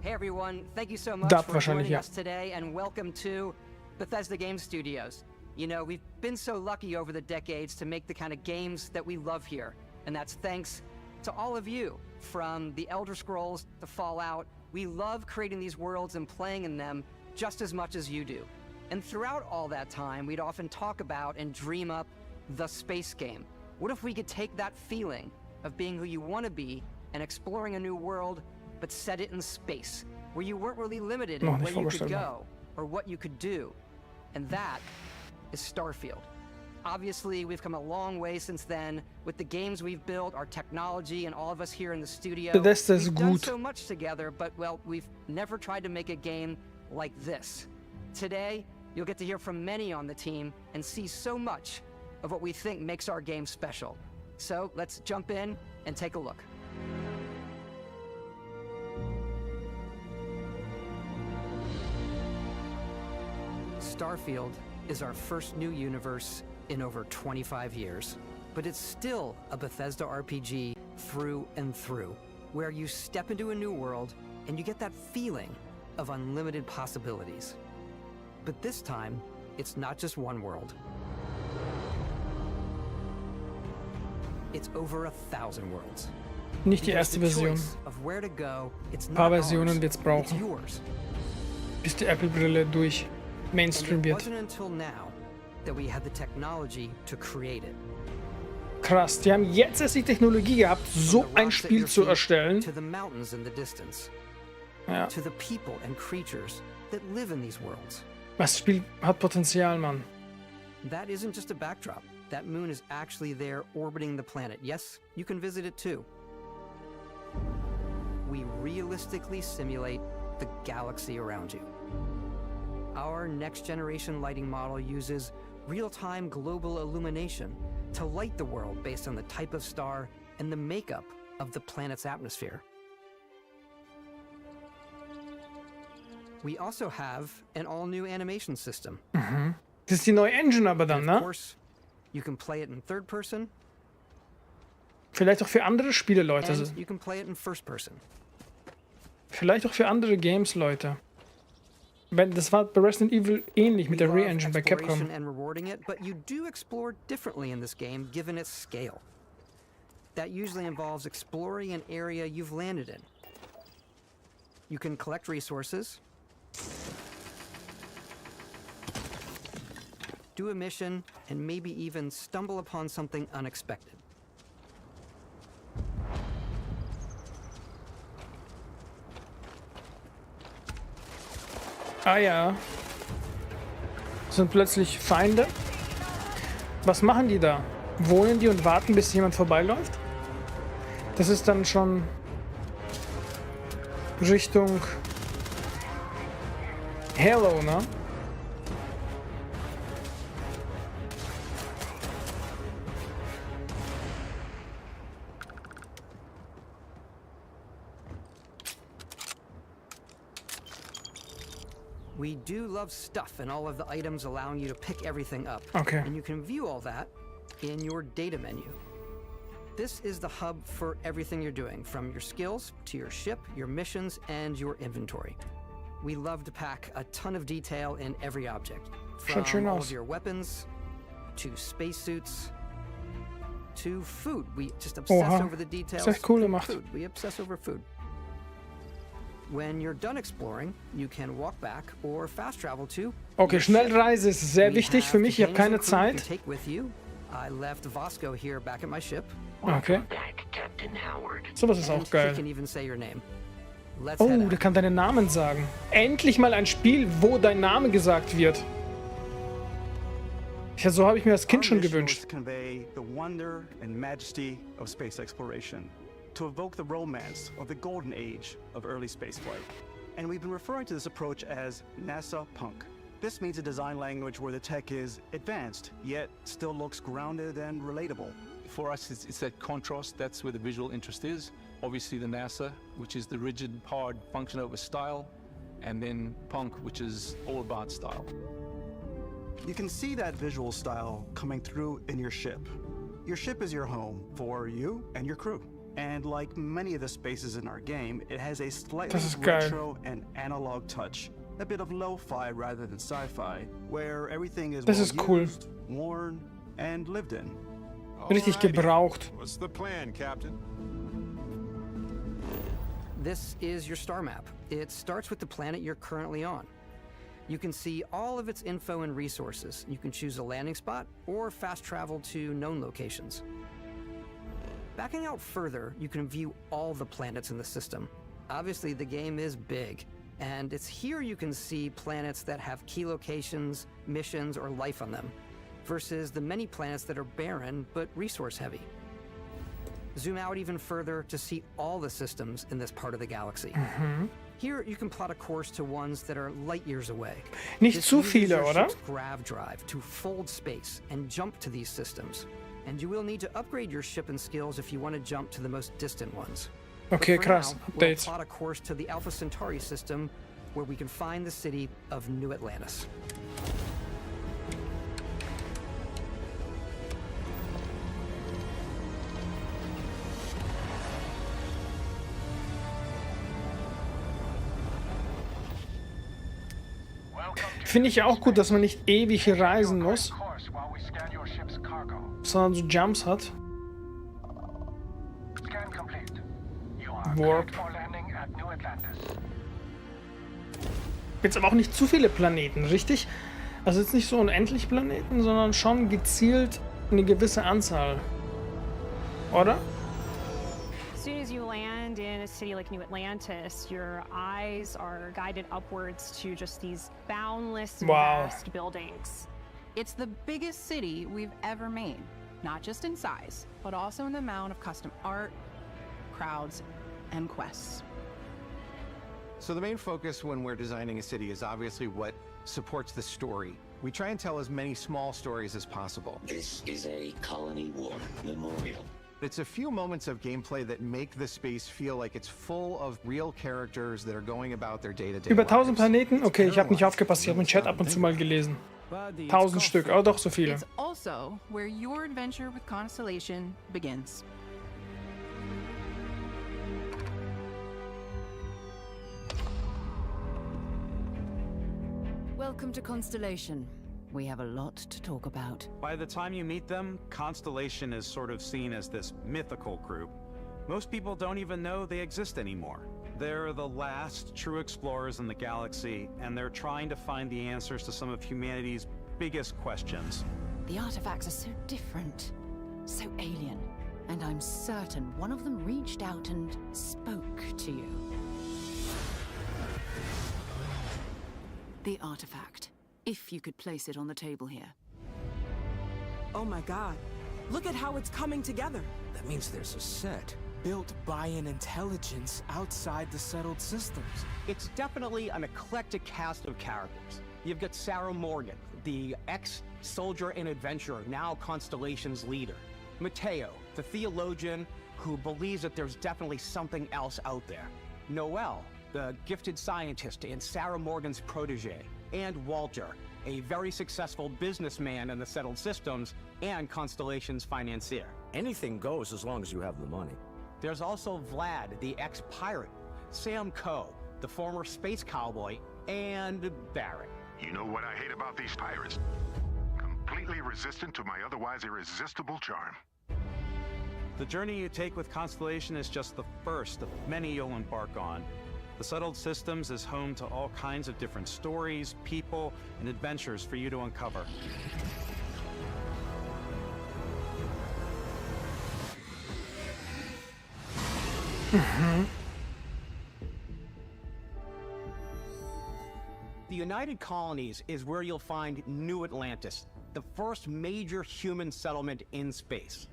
[SPEAKER 5] Hey everyone, thank you so much
[SPEAKER 1] Dub
[SPEAKER 5] for
[SPEAKER 1] wahrscheinlich,
[SPEAKER 5] joining
[SPEAKER 1] ja.
[SPEAKER 5] us today and welcome to Bethesda Game Studios. You know, we've been so lucky over the decades to make the kind of games that we love here. And that's thanks to all of you. From the Elder Scrolls to Fallout, we love creating these worlds and playing in them just as much as you do. And throughout all that time, we'd often talk about and dream up the space game. What if we could take that feeling of being who you want to be and exploring a new world, but set it in space, where you weren't really limited in where you could go or what you could do? And that is Starfield. Obviously, we've come a long way since then with the games we've built, our technology, and all of us here in the studio. We've done so much together, but, well, we've never tried to make a game like this. Today, you'll get to hear from many on the team and see so much of what we think makes our game special. So let's jump in and take a look. Starfield is our first new universe in over 25 years, but it's still a Bethesda RPG through and through, where you step into a new world and you get that feeling of unlimited possibilities. But this time, it's not just one world. It's over 1,000 worlds.
[SPEAKER 1] Nicht die erste Version. Ein paar Versionen wird's brauchen, bis die Apple-Brille durch Mainstream wird. Krass, die haben jetzt erst die Technologie gehabt, so ein Spiel zu erstellen. Ja. Das Spiel hat Potenzial, Mann.
[SPEAKER 5] That isn't just a backdrop. That moon is actually there orbiting the planet. Yes, you can visit it too. We realistically simulate the galaxy around you. Our next generation lighting model uses real-time global illumination to light the world based on the type of star and the makeup of the planet's atmosphere. We also have an all-new animation system.
[SPEAKER 1] Mhm. Das ist die neue Engine aber dann, ne?
[SPEAKER 5] Of course, you can play it in third person.
[SPEAKER 1] Vielleicht auch für andere Spiele, Leute.
[SPEAKER 5] And you can play it in first person.
[SPEAKER 1] Vielleicht auch für andere Games, Leute. Das war bei Resident Evil ähnlich mit der Re-Engine bei Capcom.
[SPEAKER 5] And rewarding it, but you do explore differently in this game given its scale. That usually involves exploring an area you've landed in. You can collect resources, do a mission, and maybe even stumble upon something unexpected.
[SPEAKER 1] Ah ja. Sind plötzlich Feinde. Was machen die da? Wohnen die und warten, bis jemand vorbeiläuft? Das ist dann schon Richtung Halo, ne?
[SPEAKER 5] We do love stuff and all of the items allowing you to pick everything up.
[SPEAKER 1] Okay.
[SPEAKER 5] And you can view all that in your data menu. This is the hub for everything you're doing, from your skills to your ship, your missions, and your inventory. We love to pack a ton of detail in every object. From all of your weapons, to spacesuits, to food. We just obsess over the details.
[SPEAKER 1] Sehr cool gemacht.
[SPEAKER 5] Food. We obsess over food. When you're done exploring, you can walk back or fast travel to.
[SPEAKER 1] Okay, Schnellreise ist sehr wichtig für mich. Ich habe keine Zeit.
[SPEAKER 5] Take with you. I left Vasco here back at my ship.
[SPEAKER 1] Okay. So, das ist auch geil.
[SPEAKER 5] He can even say your name.
[SPEAKER 1] Oh, der kann deinen Namen sagen. Endlich mal ein Spiel, wo dein Name gesagt wird. Ja, so habe ich mir als Kind schon gewünscht.
[SPEAKER 3] Convey the wonder and majesty of space exploration, to evoke the romance of the golden age of early spaceflight. And we've been referring to this approach as NASA Punk. This means a design language where the tech is advanced, yet still looks grounded and relatable.
[SPEAKER 12] For us, it's that contrast. That's where the visual interest is. Obviously the NASA, which is the rigid, hard function over style, and then Punk, which is all about style.
[SPEAKER 3] You can see that visual style coming through in your ship. Your ship is your home for you and your crew. And like many of the spaces in our game, it has a slightly retro and analog touch. A bit of lo-fi rather than sci-fi, where everything is well-used, worn, and lived in.
[SPEAKER 1] Richtig gebraucht.
[SPEAKER 13] What's the plan, Captain?
[SPEAKER 5] This is your star map. It starts with the planet you're currently on. You can see all of its info and resources. You can choose a landing spot or fast travel to known locations. Backing out further, you can view all the planets in the system. Obviously, the game is big, and it's here you can see planets that have key locations, missions, or life on them, versus the many planets that are barren but resource heavy. Zoom out even further to see all the systems in this part of the galaxy. Here you can plot a course to ones that are light years away.
[SPEAKER 1] Nicht zu viele, oder?
[SPEAKER 5] Grav drive to fold space and jump to these systems. And you will need to upgrade your ship and skills if you want to jump to the most distant ones.
[SPEAKER 1] Okay, krass.
[SPEAKER 5] We'll plot a course to the Alpha Centauri system where we can find the city of New Atlantis.
[SPEAKER 1] Finde ich auch gut, dass man nicht ewig reisen muss, sondern so Jumps hat. Warp. Jetzt aber auch nicht zu viele Planeten, richtig? Also jetzt nicht so unendlich Planeten, sondern schon gezielt eine gewisse Anzahl. Oder?
[SPEAKER 24] As soon as you land in a city like New Atlantis, your eyes are guided upwards to just these boundless and vast buildings.
[SPEAKER 25] It's the biggest city we've ever made, not just in size, but also in the amount of custom art, crowds, and quests.
[SPEAKER 26] So the main focus when we're designing a city is obviously what supports the story. We try and tell as many small stories as possible.
[SPEAKER 22] This is a Colony War memorial.
[SPEAKER 26] It's a few moments of gameplay that make the space feel like it's full of real characters that are going about their day-to-day
[SPEAKER 1] Über 1000 Planeten? Okay, ich habe nicht aufgepasst, ich habe den Chat ab und zu mal gelesen. 1000 Stück, aber doch so viele.
[SPEAKER 25] It's also where your adventure with Constellation begins.
[SPEAKER 6] Welcome to Constellation. We have a lot to talk about.
[SPEAKER 3] By the time you meet them, Constellation is sort of seen as this mythical group. Most people don't even know they exist anymore. They're the last true explorers in the galaxy, and they're trying to find the answers to some of humanity's biggest questions.
[SPEAKER 6] The artifacts are so different, so alien, and I'm certain one of them reached out and spoke to you. The artifact. If you could place it on the table here.
[SPEAKER 27] Oh my god. Look at how it's coming together.
[SPEAKER 28] That means there's a set built by an intelligence outside the settled systems.
[SPEAKER 29] It's definitely an eclectic cast of characters. You've got Sarah Morgan, the ex-soldier and adventurer, now Constellation's leader. Mateo, the theologian who believes that there's definitely something else out there. Noel, the gifted scientist and Sarah Morgan's protege. And Walter, a very successful businessman in the settled systems and Constellation's financier.
[SPEAKER 28] Anything goes as long as you have the money.
[SPEAKER 29] There's also Vlad, the ex-pirate, Sam Coe, the former space cowboy, and Barrett.
[SPEAKER 30] You know what I hate about these pirates? Completely resistant to my otherwise irresistible charm.
[SPEAKER 3] The journey you take with Constellation is just the first of many you'll embark on. The
[SPEAKER 8] The settled systems is home to all kinds of different stories, people, and adventures for you to uncover.
[SPEAKER 29] The United Colonies is where you'll find New Atlantis, the first major human settlement in space.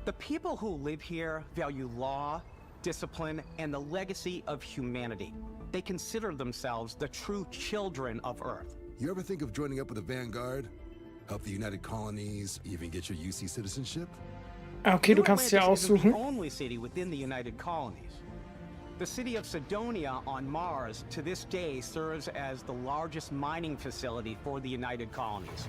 [SPEAKER 29] The people who live here value law, discipline, and the legacy of humanity. They consider themselves the true children of Earth.
[SPEAKER 10] You ever think of joining up with the Vanguard? Help the United Colonies, even get your UC citizenship?
[SPEAKER 1] Okay, du kannst ja aussuchen.
[SPEAKER 29] The only city within the United Colonies. The city of Cydonia on Mars to this day serves as the largest mining facility for the United Colonies.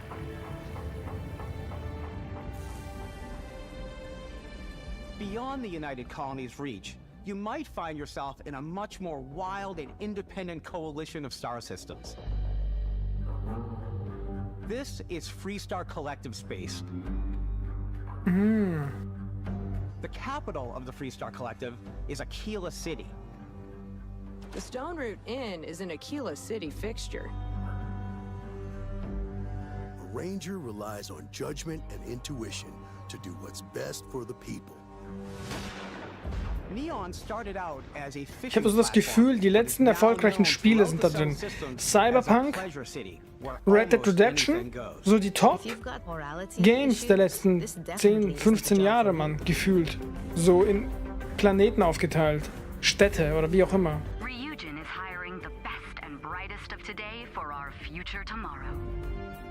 [SPEAKER 29] Beyond the United Colonies' reach, you might find yourself in a much more wild and independent coalition of star systems. This is Freestar Collective Space. The capital of the Freestar Collective is Aquila City.
[SPEAKER 13] The Stone Root Inn is an Aquila City fixture.
[SPEAKER 4] A ranger relies on judgment and intuition to do what's best for the people.
[SPEAKER 29] Neon started out as a
[SPEAKER 1] Ich habe so das Gefühl, die letzten erfolgreichen Spiele sind da drin. Cyberpunk, Red Dead Redemption, so die Top-Games der letzten 10, 15 Jahre, Mann, gefühlt. So in Planeten aufgeteilt, Städte oder wie auch immer.
[SPEAKER 14] Ryujin is hiring the best and brightest of today for our future tomorrow.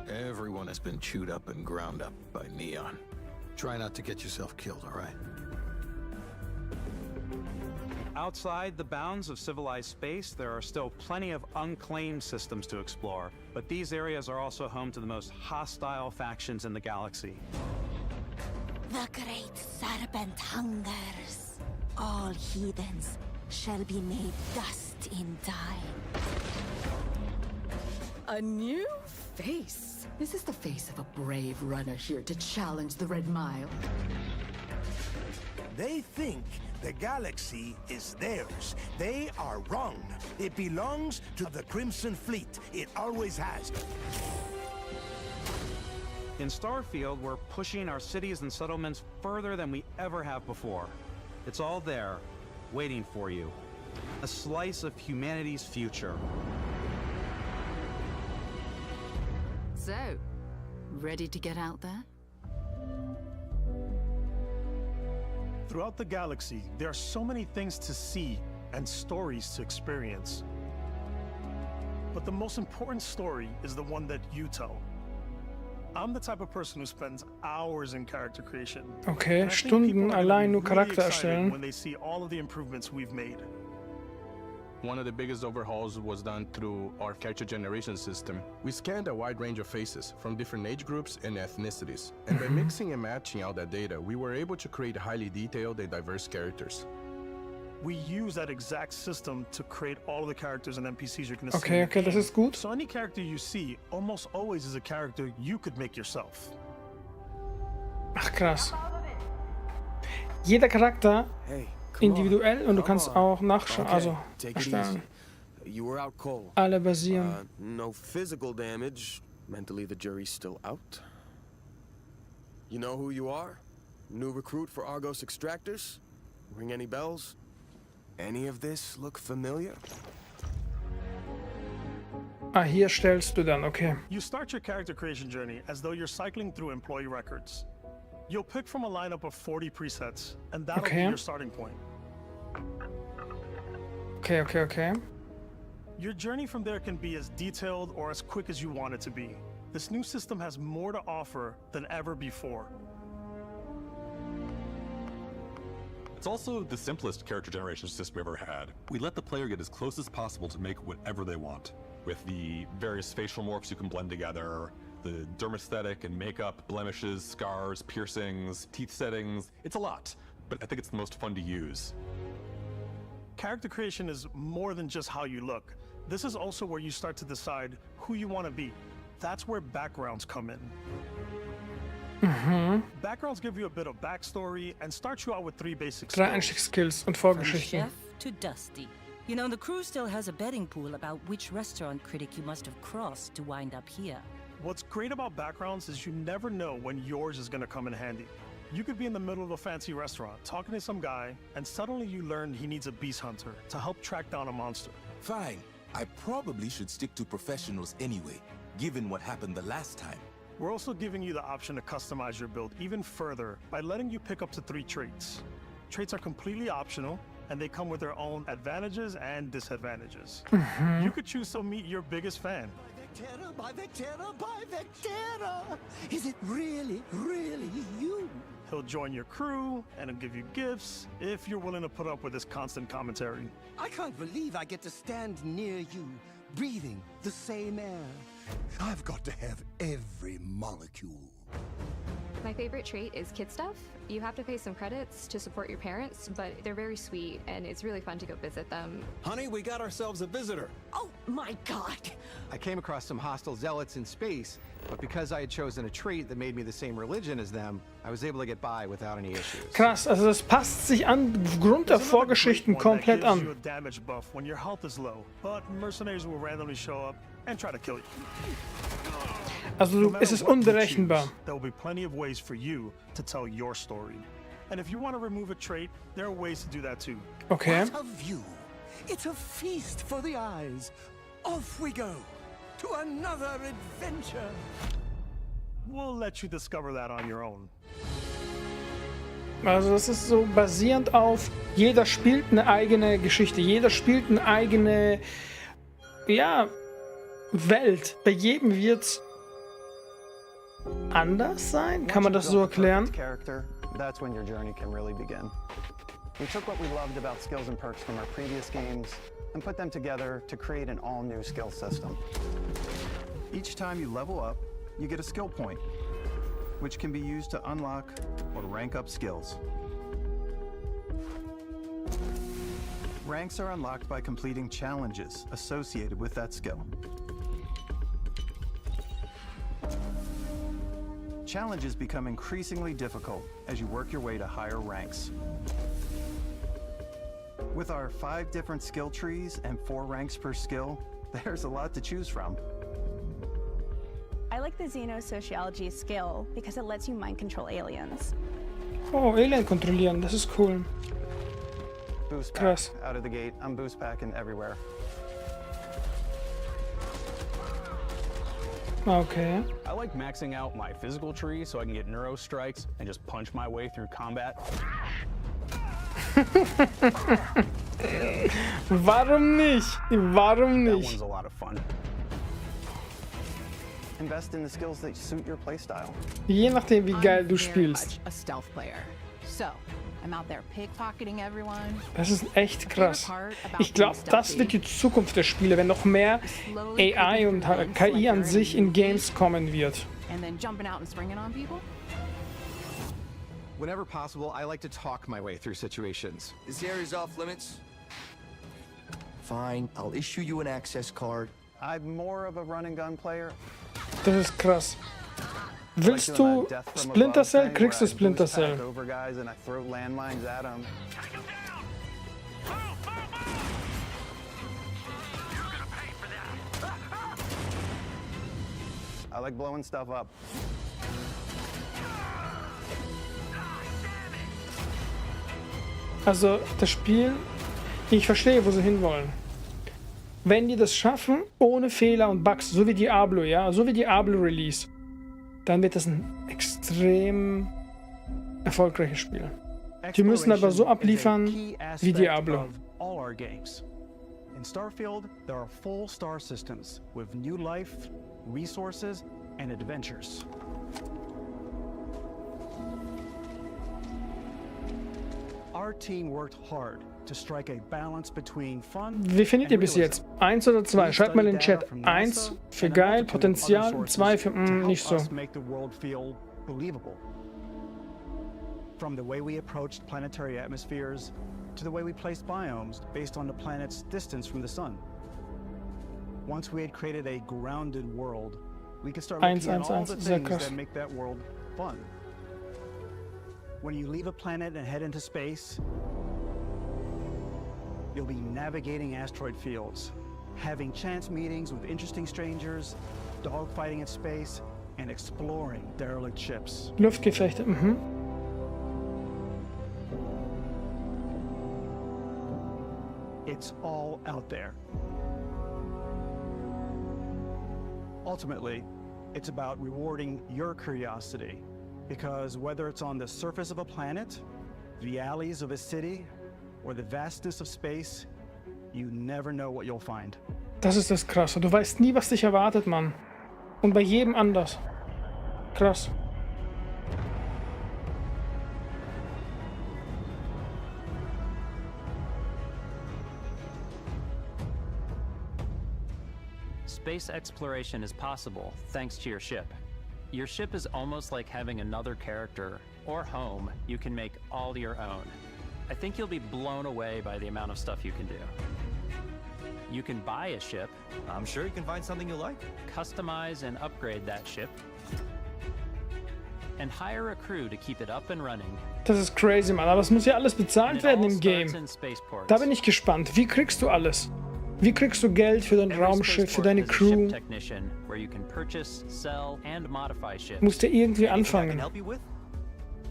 [SPEAKER 15] Everyone has been chewed up and ground up by Neon. Try not to get yourself killed, all right?
[SPEAKER 8] Outside the bounds of civilized space, there are still plenty of unclaimed systems to explore, but these areas are also home to the most hostile factions in the galaxy.
[SPEAKER 16] The great serpent hungers. All heathens shall be made dust in time.
[SPEAKER 6] A new face. This is the face of a brave runner here to challenge the Red Mile.
[SPEAKER 4] They think the galaxy is theirs. They are wrong. It belongs to the Crimson Fleet. It always has.
[SPEAKER 8] In Starfield, we're pushing our cities and settlements further than we ever have before. It's all there, waiting for you. A slice of humanity's future.
[SPEAKER 6] So, ready to get out there?
[SPEAKER 17] Throughout the galaxy, there are so many things to see and stories to experience. But the most important story is the one that you tell. I'm the type of person who spends hours in character creation.
[SPEAKER 1] Okay, Stunden allein nur Charakter erstellen.
[SPEAKER 17] When they see all of the improvements we've made.
[SPEAKER 12] One of the biggest overhauls was done through our character generation system.
[SPEAKER 19] We scanned a wide range of faces from different age groups and ethnicities, and by mixing and matching all that data, we were able to create highly detailed and diverse characters.
[SPEAKER 17] We use that exact system to create all of the characters and NPCs you're going to see.
[SPEAKER 1] Okay, das ist gut.
[SPEAKER 17] So any character you see almost always is a character you could make yourself.
[SPEAKER 1] Ach krass. Jeder Charakter individuell und du kannst auch nachschauen, also erstellen.
[SPEAKER 20] You were out cold.
[SPEAKER 1] Alle basieren.
[SPEAKER 20] No physical damage. Mentally, the jury's still out. You know who you are? New recruit for Argos Extractors? Ring any bells? Any of this look familiar?
[SPEAKER 1] Ah, hier stellst du dann, okay.
[SPEAKER 17] You start your character creation journey as though you're cycling through employee records. You'll pick from a lineup of 40 presets, and that'll be your starting point.
[SPEAKER 1] Okay.
[SPEAKER 17] Your journey from there can be as detailed or as quick as you want it to be. This new system has more to offer than ever before.
[SPEAKER 23] It's also the simplest character generation system we ever had. We let the player get as close as possible to make whatever they want. With the various facial morphs you can blend together, the dermesthetic and makeup, blemishes, scars, piercings, teeth settings, it's a lot, but I think it's the most fun to use.
[SPEAKER 17] Character creation is more than just how you look. This is also where you start to decide who you want to be. That's where backgrounds come in. Backgrounds give you a bit of backstory and start you out with 3 basic skills.
[SPEAKER 1] 3 Einstiegsskills und Vorgeschichten.
[SPEAKER 16] From chef to Dusty,
[SPEAKER 2] You know, the crew still has a betting pool about which restaurant critic you must have crossed to wind up here.
[SPEAKER 17] What's great about backgrounds is you never know when yours is gonna come in handy. You could be in the middle of a fancy restaurant talking to some guy, and suddenly you learn he needs a beast hunter to help track down a monster.
[SPEAKER 5] Fine. I probably should stick to professionals anyway, given what happened the last time.
[SPEAKER 17] We're also giving you the option to customize your build even further by letting you pick up to 3 traits. Traits are completely optional, and they come with their own advantages and disadvantages. You could choose to meet your biggest fan.
[SPEAKER 4] By Vectera, by Vectera! Is it really, really you?
[SPEAKER 17] He'll join your crew, and he'll give you gifts if you're willing to put up with his constant commentary.
[SPEAKER 4] I can't believe I get to stand near you, breathing the same air. I've got to have every molecule.
[SPEAKER 7] My favorite trait is kid stuff. You have to pay some credits to support your parents, but they're very sweet, and it's really fun to go visit them.
[SPEAKER 9] Honey, we got ourselves a visitor.
[SPEAKER 16] Oh my god!
[SPEAKER 29] I came across some hostile zealots in space, but because I had chosen a trait that made me the same religion as them, I was able to get by without any issues.
[SPEAKER 1] Krass, also das passt sich aufgrund der Vorgeschichten komplett
[SPEAKER 17] You
[SPEAKER 1] an.
[SPEAKER 17] a damage buff when your health is low, but mercenaries will randomly show up and try to kill you.
[SPEAKER 1] Also es ist unberechenbar.
[SPEAKER 17] There will be plenty of ways for you to tell your story. And if you want to remove a trait, there are ways to do that too.
[SPEAKER 1] Okay.
[SPEAKER 4] What a view! It's a feast for the eyes. Off we go to another adventure.
[SPEAKER 17] We'll let you discover that on your own.
[SPEAKER 1] Also das ist so basierend auf, jeder spielt eine eigene Geschichte, jeder spielt eine eigene, ja, Welt. Bei jedem wird's anders sein? Kann man das so erklären?
[SPEAKER 11] Character, that's when your journey can really begin. We took what we loved about skills and perks from our previous games and put them together to create an all-new skill system. Each time you level up, you get a skill point, which can be used to unlock or rank up skills. Ranks are unlocked by completing challenges associated with that skill. Challenges become increasingly difficult as you work your way to higher ranks. With our 5 different skill trees and 4 ranks per skill, there's a lot to choose from.
[SPEAKER 18] I like the Xenosociology skill because it lets you mind control aliens.
[SPEAKER 1] Oh, Alien kontrollieren, das ist cool.
[SPEAKER 11] Boost pack
[SPEAKER 1] Krass.
[SPEAKER 11] out of the gate. I'm boost packing everywhere.
[SPEAKER 1] Okay.
[SPEAKER 8] I like maxing out my physical tree so I can get neuro strikes and just punch my way through combat.
[SPEAKER 1] Warum nicht? Warum
[SPEAKER 11] That
[SPEAKER 1] nicht?
[SPEAKER 11] one's a lot of fun. Invest in the skills that suit your playstyle.
[SPEAKER 1] Je nachdem, wie geil du
[SPEAKER 25] Very
[SPEAKER 1] spielst.
[SPEAKER 25] much a stealth player. So, I'm out there pickpocketing everyone.
[SPEAKER 1] Das ist echt krass. Ich glaube, das wird die Zukunft der Spiele, wenn noch mehr AI und KI an sich in Games kommen wird.
[SPEAKER 25] And then jumping out and springing on people?
[SPEAKER 29] Whenever possible, I like to talk my way through situations.
[SPEAKER 21] This area's off limits. Fine, I'll issue you an access card.
[SPEAKER 11] I'm more of a run and gun player.
[SPEAKER 1] Das ist krass. Willst du Splinter Cell, kriegst du Splinter Cell.
[SPEAKER 11] Over guys and I throw landmines at them. I like blowing stuff up.
[SPEAKER 1] Also das Spiel, ich verstehe, wo sie hinwollen. Wenn die das schaffen, ohne Fehler und Bugs, so wie Diablo, ja, so wie Diablo Release, dann wird das ein extrem erfolgreiches Spiel. Die müssen aber so abliefern wie Diablo.
[SPEAKER 8] All our games. In Starfield, there are full star systems with new life, resources, and adventures. Our team worked hard to strike a balance between fun
[SPEAKER 1] Wie findet ihr bis jetzt? 1 oder 2? Schreibt mal in den Chat. 1 für geil, Potenzial, 2 für nicht so.
[SPEAKER 8] Make the world feel believable. From the way we approached planetary atmospheres to the way we placed biomes based on the planet's distance from the sun. Once we had created a grounded world, we could start looking at all the things that make that world fun. When you leave a planet and head into space, You'll be navigating asteroid fields, having chance meetings with interesting strangers, dogfighting in space, and exploring derelict ships.
[SPEAKER 1] Luftgefechte,
[SPEAKER 8] It's all out there. Ultimately, it's about rewarding your curiosity, because whether it's on the surface of a planet, the alleys of a city, or the vastness of space, you never know what you'll find.
[SPEAKER 1] Das ist das Krasse. Du weißt nie, was dich erwartet, Mann. Und bei jedem anders. Krass.
[SPEAKER 3] Space exploration is possible thanks to your ship. Your ship is almost like having another character or home you can make all your own. I think you'll be blown away by the amount of stuff you can do. You can buy a ship.
[SPEAKER 10] I'm sure you can find something you like.
[SPEAKER 3] Customize and upgrade that ship. And hire a crew to keep it up and running.
[SPEAKER 1] Das ist crazy, Mann. Aber es muss ja alles bezahlt werden im Game. Da bin ich gespannt. Wie kriegst du alles? Wie kriegst du Geld für dein Raumschiff, für deine Crew? Musst du irgendwie anfangen.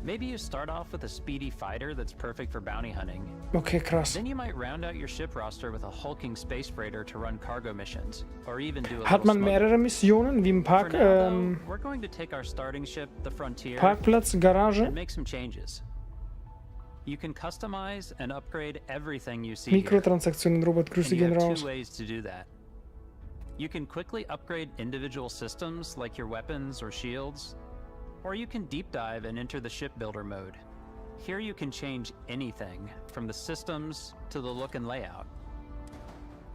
[SPEAKER 3] Maybe you start off with a speedy fighter that's perfect for bounty hunting.
[SPEAKER 1] Okay, krass.
[SPEAKER 3] Then you might round out your ship roster with a hulking space freighter to run cargo missions, or even do a
[SPEAKER 1] Hat man mehrere Missionen wie im Park,
[SPEAKER 3] we're going to take our starting ship, the Frontier,
[SPEAKER 1] Parkplatz, Garage?
[SPEAKER 3] and make some changes. You can customize and upgrade everything you see
[SPEAKER 1] Mikrotransaktionen, Robot, Grüße gehen
[SPEAKER 3] here. And you have
[SPEAKER 1] raus.
[SPEAKER 3] two ways to do that. You can quickly upgrade individual systems like your weapons or shields, or you can deep dive and enter the shipbuilder mode. Here you can change anything, from the systems to the look and layout.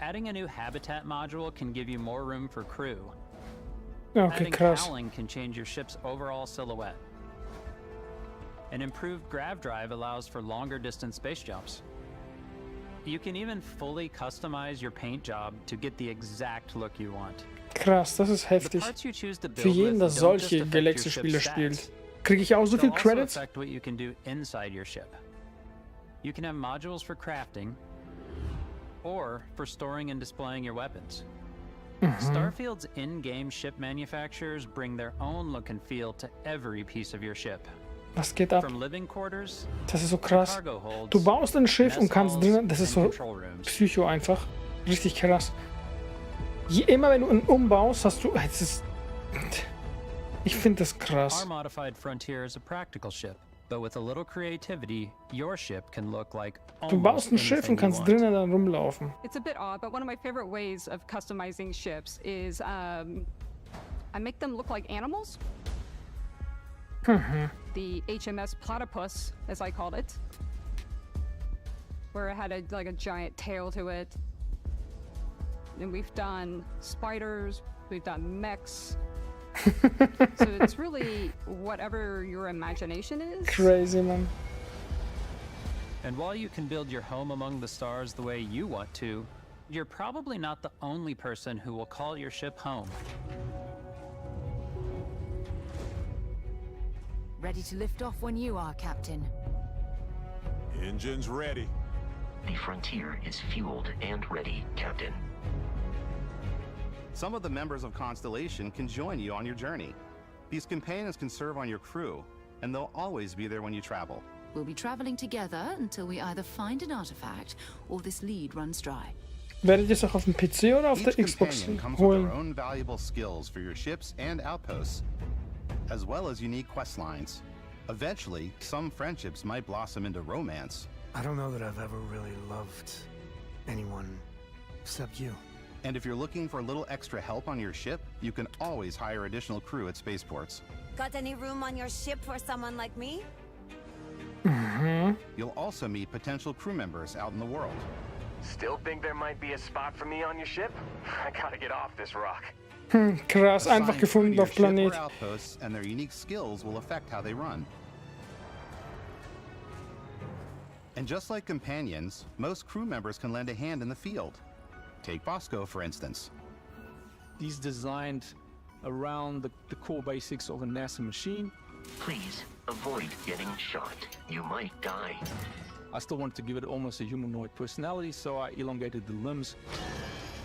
[SPEAKER 3] Adding a new habitat module can give you more room for crew.
[SPEAKER 1] Okay,
[SPEAKER 3] Adding
[SPEAKER 1] krass.
[SPEAKER 3] cowling can change your ship's overall silhouette. An improved grav drive allows for longer distance space jumps. You can even fully customize your paint job to get the exact look you want.
[SPEAKER 1] Krass, das ist heftig. Für jeden, der solche Galaxy-Spiele spielt. Kriege ich auch so viel Credits?
[SPEAKER 3] Affect what you can do inside your ship. You can have modules for crafting, or for storing and displaying your weapons. Starfield's in-game ship manufacturers bring their own look and feel to every piece of your ship.
[SPEAKER 1] Was geht ab?
[SPEAKER 3] From living quarters,
[SPEAKER 1] Das ist so krass. Du baust ein Schiff und kannst drinnen, das ist so Psycho einfach. Richtig krass. Immer wenn du einen umbaust, hast du, ich finde das krass.
[SPEAKER 3] Our modified Frontier is a practical ship, but with a little creativity, your ship can look like
[SPEAKER 1] Du baust ein Schiff und kannst drinnen dann rumlaufen.
[SPEAKER 13] It's a bit odd, but one of my favorite ways of customizing ships is I make them look like animals. The HMS Platypus, as I called it, where it had like a giant tail to it. And we've done spiders, we've done mechs. So it's really whatever your imagination is.
[SPEAKER 1] Crazy, man.
[SPEAKER 3] And while you can build your home among the stars the way you want to, you're probably not the only person who will call your ship home.
[SPEAKER 6] Ready to lift off when you are, Captain.
[SPEAKER 14] Engines ready.
[SPEAKER 22] The Frontier is fueled and ready, Captain.
[SPEAKER 24] Some of the members of Constellation can join you on your journey. These companions can serve on your crew, and they'll always be there when you travel.
[SPEAKER 6] We'll be traveling together until we either find an artifact or this lead runs dry.
[SPEAKER 1] Werdet ihr es auch auf dem PC oder auf der Xbox holen?
[SPEAKER 24] Their own valuable skills for your ships and outposts, as well as unique quest lines. Eventually, some friendships might blossom into romance.
[SPEAKER 4] I don't know that I've ever really loved anyone except you.
[SPEAKER 24] And if you're looking for a little extra help on your ship, you can always hire additional crew at spaceports.
[SPEAKER 26] Got any room on your ship for someone like me?
[SPEAKER 24] You'll also meet potential crew members out in the world.
[SPEAKER 27] Still think there might be a spot for me on your ship? I gotta get off this rock.
[SPEAKER 1] Krass, einfach gefunden auf Planet.
[SPEAKER 24] Outposts and their unique skills will affect how they run. And just like companions, most crew members can lend a hand in the field. Take Bosco, for instance.
[SPEAKER 12] He's designed around the core basics of a NASA machine.
[SPEAKER 22] Please avoid getting shot. You might die.
[SPEAKER 12] I still wanted to give it almost a humanoid personality, so I elongated the limbs.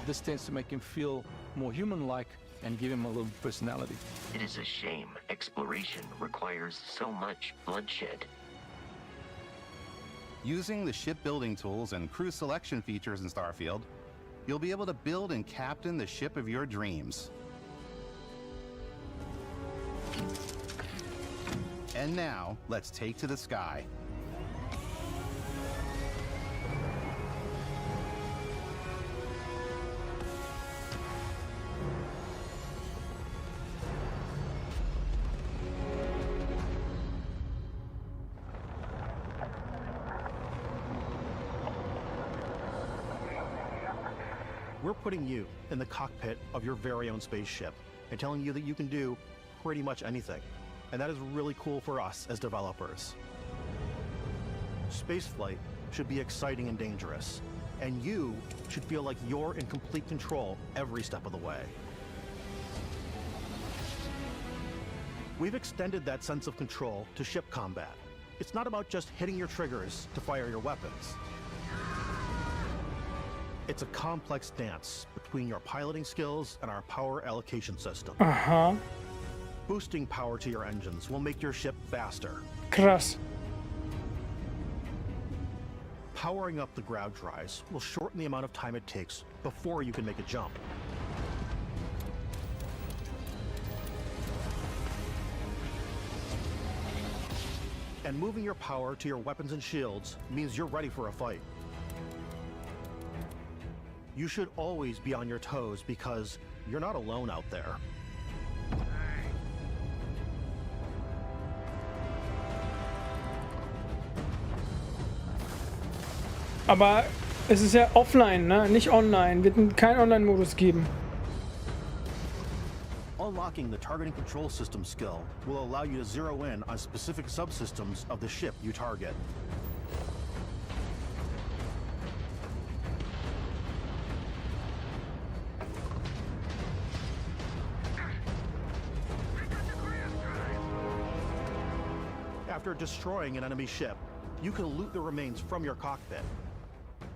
[SPEAKER 12] This tends to make him feel more human-like and give him a little personality.
[SPEAKER 22] It is a shame exploration requires so much bloodshed.
[SPEAKER 24] Using the shipbuilding tools and crew selection features in Starfield, you'll be able to build and captain the ship of your dreams. And now, let's take to the sky.
[SPEAKER 17] We're putting you in the cockpit of your very own spaceship and telling you that you can do pretty much anything. And that is really cool for us as developers. Spaceflight should be exciting and dangerous, and you should feel like you're in complete control every step of the way. We've extended that sense of control to ship combat. It's not about just hitting your triggers to fire your weapons. It's a complex dance between your piloting skills and our power allocation system. Boosting power to your engines will make your ship faster.
[SPEAKER 1] Krass.
[SPEAKER 17] Powering up the ground drives will shorten the amount of time it takes before you can make a jump. And moving your power to your weapons and shields means you're ready for a fight. You should always be on your toes because you're not alone out there.
[SPEAKER 1] Aber es ist ja offline, ne? Nicht online. Wird keinen Online-Modus geben.
[SPEAKER 17] Unlocking the targeting control system skill will allow you to zero in on specific subsystems of the ship you target. After destroying an enemy ship, you can loot the remains from your cockpit.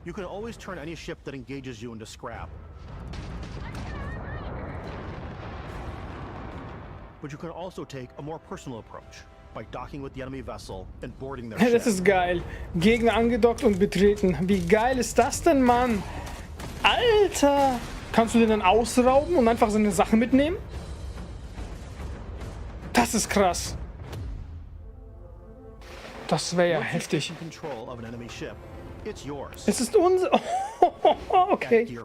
[SPEAKER 17] You can always turn any ship that engages you into scrap. But you can also take a more personal approach by docking with the enemy vessel and boarding their ship.
[SPEAKER 1] Das ist geil. Gegner angedockt und betreten. Wie geil ist das denn, Mann? Alter! Kannst du den dann ausrauben und einfach seine Sachen mitnehmen? Das ist krass. Das wäre ja heftig. Es ist unser... Okay.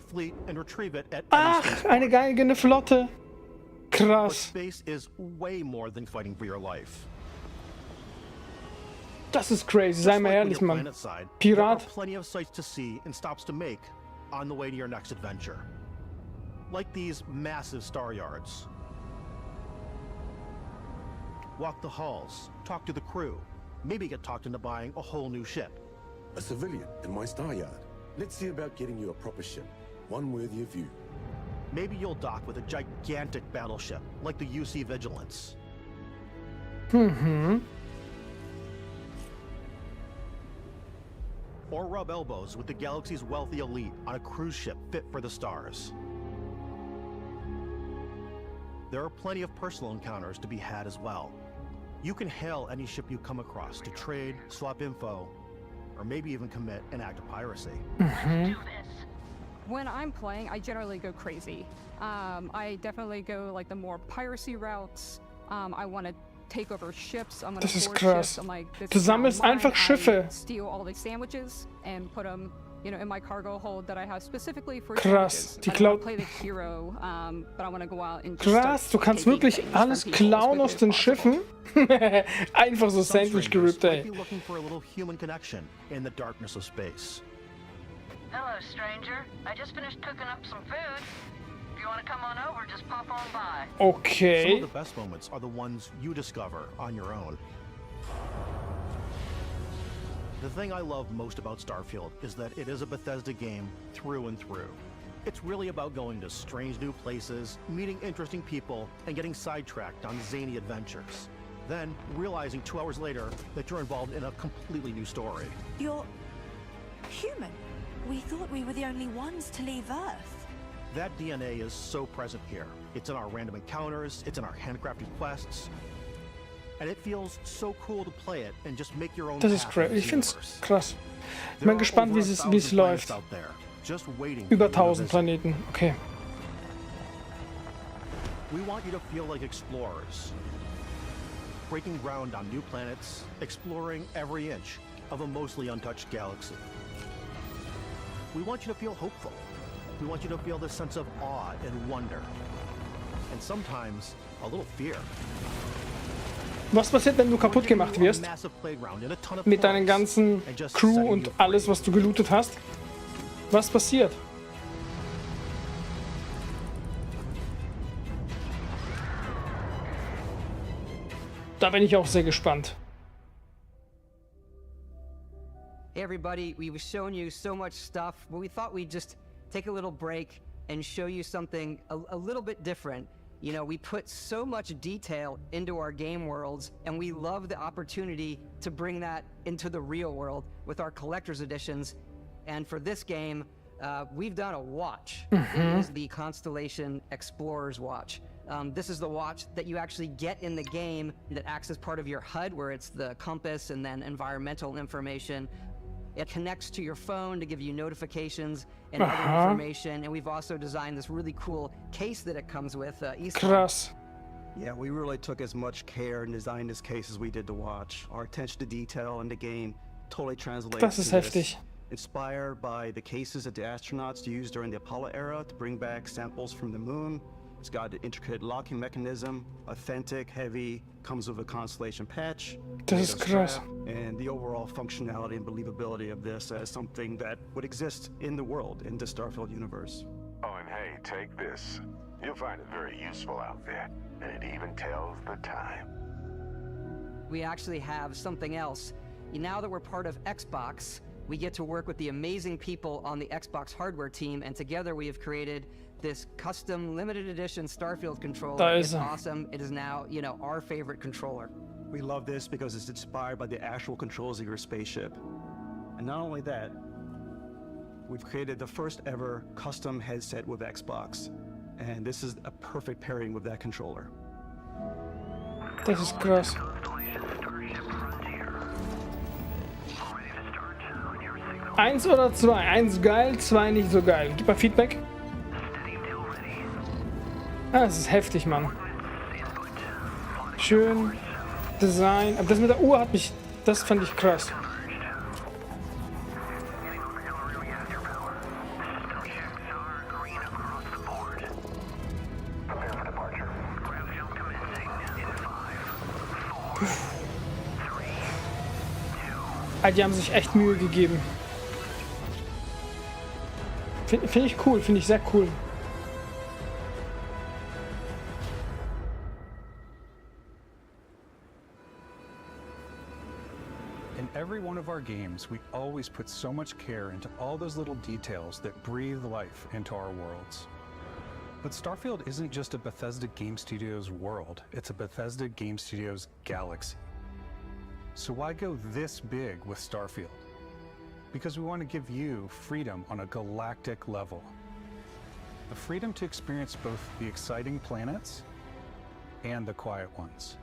[SPEAKER 1] Ach, eine eigene Flotte. Krass. Das ist crazy, sei mal ehrlich, Mann. Pirat.
[SPEAKER 17] On the way to your next adventure. Like these massive star yards. Walk the halls, talk to the crew, maybe get talked into buying a whole new ship.
[SPEAKER 2] A civilian in my star yard. Let's see about getting you a proper ship, one worthy of you.
[SPEAKER 17] Maybe you'll dock with a gigantic battleship, like the UC Vigilance. Or rub elbows with the galaxy's wealthy elite on a cruise ship fit for the stars. There are plenty of personal encounters to be had as well. You can hail any ship you come across to trade, swap info, or maybe even commit an act of piracy.
[SPEAKER 13] When I'm playing, I generally go crazy. I definitely go like the more piracy routes. I want to take over ships. I'm gonna board ships. I'm like, this
[SPEAKER 1] Du sammelst einfach Schiffe.
[SPEAKER 13] I steal all the sandwiches and put them, you know, in my cargo hold that I have specifically for
[SPEAKER 1] Krass,
[SPEAKER 13] sandwiches.
[SPEAKER 1] die
[SPEAKER 13] I don't
[SPEAKER 1] klaut.
[SPEAKER 13] play the hero, but I want to go out and just
[SPEAKER 1] Krass, du kannst wirklich alles klauen aus den Schiffen. Einfach so Sandwich gerippt, ey.
[SPEAKER 17] Looking for a little human connection in the darkness of space.
[SPEAKER 5] Hello, stranger. I just finished cooking up some food. If you want to come on over, just pop on by.
[SPEAKER 1] Okay.
[SPEAKER 17] Some of the best moments are the ones you discover on your own. The thing I love most about Starfield is that it is a Bethesda game through and through. It's really about going to strange new places, meeting interesting people, and getting sidetracked on zany adventures.
[SPEAKER 8] Then, realizing 2 hours later that you're involved in a completely new story.
[SPEAKER 26] You're human. We thought we were the only ones to leave Earth.
[SPEAKER 8] That DNA is so present here. It's in our random encounters, it's in our handcrafted quests. And it feels so cool to play it and just make your own
[SPEAKER 1] Das ist crazy. Ich find's krass. Ich bin gespannt, wie es läuft. Über 1000 Planeten. Okay.
[SPEAKER 8] We want you to feel like explorers. Breaking ground on new planets, exploring every inch of a mostly untouched galaxy. We want you to feel hopeful. We want you to feel this sense of awe and wonder. And sometimes a little fear.
[SPEAKER 1] Was passiert, wenn du kaputt gemacht wirst? Mit deinen ganzen Crew und alles, was du gelootet hast? Was passiert? Da bin ich auch sehr gespannt.
[SPEAKER 7] Hey everybody, we've shown you so much stuff, but we thought we'd just take a little break and show you something a little bit different. You know, we put so much detail into our game worlds, and we love the opportunity to bring that into the real world with our collector's editions. And for this game, we've done a watch. It is the Constellation Explorer's Watch. This is the watch that you actually get in the game that acts as part of your HUD, where it's the compass and then environmental information. It connects to your phone to give you notifications and other information. And we've also designed this really cool case that it comes with.
[SPEAKER 1] Krass.
[SPEAKER 9] Yeah, we really took as much care and designed this case as we did the watch. Our attention to detail in the game totally translates
[SPEAKER 1] Das ist heftig.
[SPEAKER 9] Inspired by the cases that the astronauts used during the Apollo era to bring back samples from the moon. It's got an intricate locking mechanism, authentic, heavy, comes with a Constellation patch.
[SPEAKER 1] Das ist krass.
[SPEAKER 9] And the overall functionality and believability of this as something that would exist in the world, in the Starfield universe.
[SPEAKER 15] Oh, and hey, take this. You'll find it very useful out there, and it even tells the time.
[SPEAKER 7] We actually have something else. Now that we're part of Xbox, we get to work with the amazing people on the Xbox hardware team, and together we have created this custom limited edition Starfield controller. It's awesome. It is now, you know, our favorite controller.
[SPEAKER 9] We love this because it's inspired by the actual controls of your spaceship. And not only that, we've created the first ever custom headset with Xbox. And this is a perfect pairing with that controller.
[SPEAKER 1] Das ist krass. Eins oder zwei? Eins geil, zwei nicht so geil. Gib mal Feedback. Ah, das ist heftig, Mann. Schön. Design. Aber das mit der Uhr hat mich... Das fand ich krass. Die haben sich echt Mühe gegeben. Finde ich cool, finde ich sehr cool.
[SPEAKER 16] In every one of our games, we always put so much care into all those little details that breathe life into our worlds. But Starfield isn't just a Bethesda Game Studios world, it's a Bethesda Game Studios galaxy. So why go this big with Starfield? Because we want to give you freedom on a galactic level. The freedom to experience both the exciting planets and the quiet ones.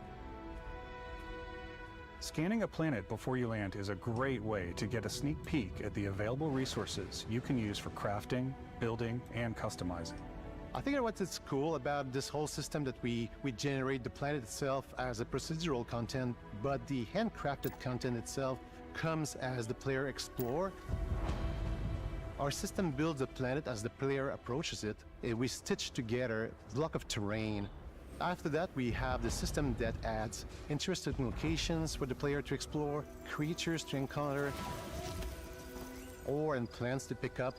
[SPEAKER 16] Scanning a planet before you land is a great way to get a sneak peek at the available resources you can use for crafting, building, and customizing.
[SPEAKER 24] I think what's cool about this whole system that we generate the planet itself as a procedural content, but the handcrafted content itself comes as the player explore. Our system builds a planet as the player approaches it. We stitch together a block of terrain. After that, we have the system that adds interesting locations for the player to explore, creatures to encounter, ore and plants to pick up.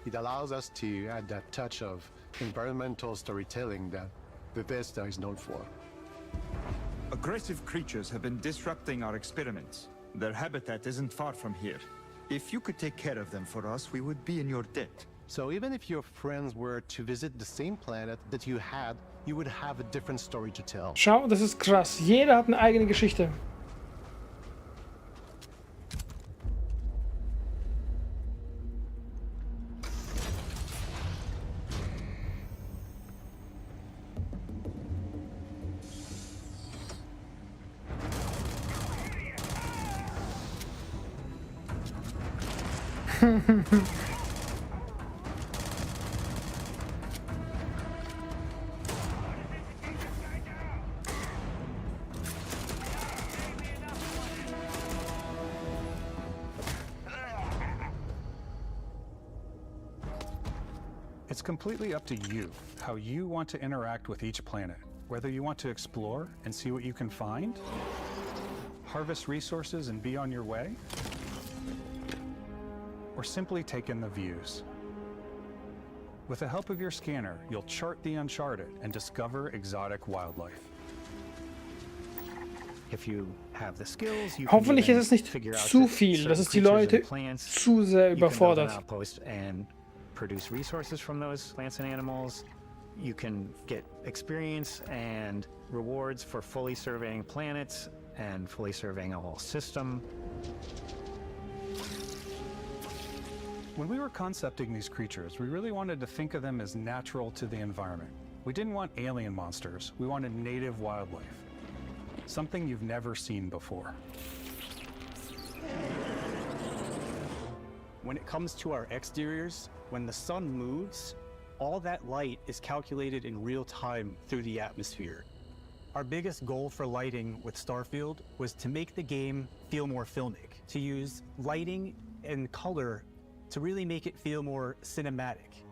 [SPEAKER 24] It allows us to add that touch of environmental storytelling that Bethesda is known for.
[SPEAKER 18] Aggressive creatures have been disrupting our experiments. Their habitat isn't far from here. If you could take care of them for us, we would be in your debt.
[SPEAKER 24] So even if your friends were to visit the same planet that you had, you would have a different story to tell.
[SPEAKER 1] Schau, das ist krass. Jeder hat eine eigene Geschichte.
[SPEAKER 16] It's completely up to you how you want to interact with each planet. Whether you want to explore and see what you can find, harvest resources and be on your way, or simply take in the views. With the help of your scanner, you'll chart the uncharted and discover exotic wildlife.
[SPEAKER 10] If you have the skills, you
[SPEAKER 1] Hoffentlich ist es nicht zu viel, dass es die Leute zu sehr überfordert.
[SPEAKER 10] And produce resources from those plants and animals. You can get experience and rewards for fully surveying planets and fully surveying a whole system.
[SPEAKER 16] When we were concepting these creatures, we really wanted to think of them as natural to the environment. We didn't want alien monsters, we wanted native wildlife. Something you've never seen before.
[SPEAKER 8] When it comes to our exteriors, when the sun moves, all that light is calculated in real time through the atmosphere. Our biggest goal for lighting with Starfield was to make the game feel more filmic, to use lighting and color to really make it feel more cinematic.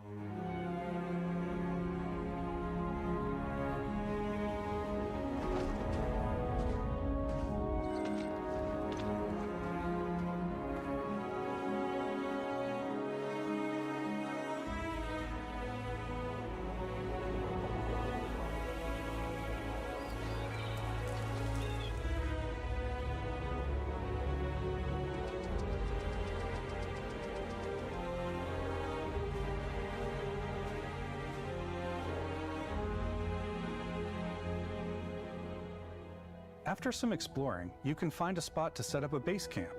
[SPEAKER 16] After some exploring, you can find a spot to set up a base camp.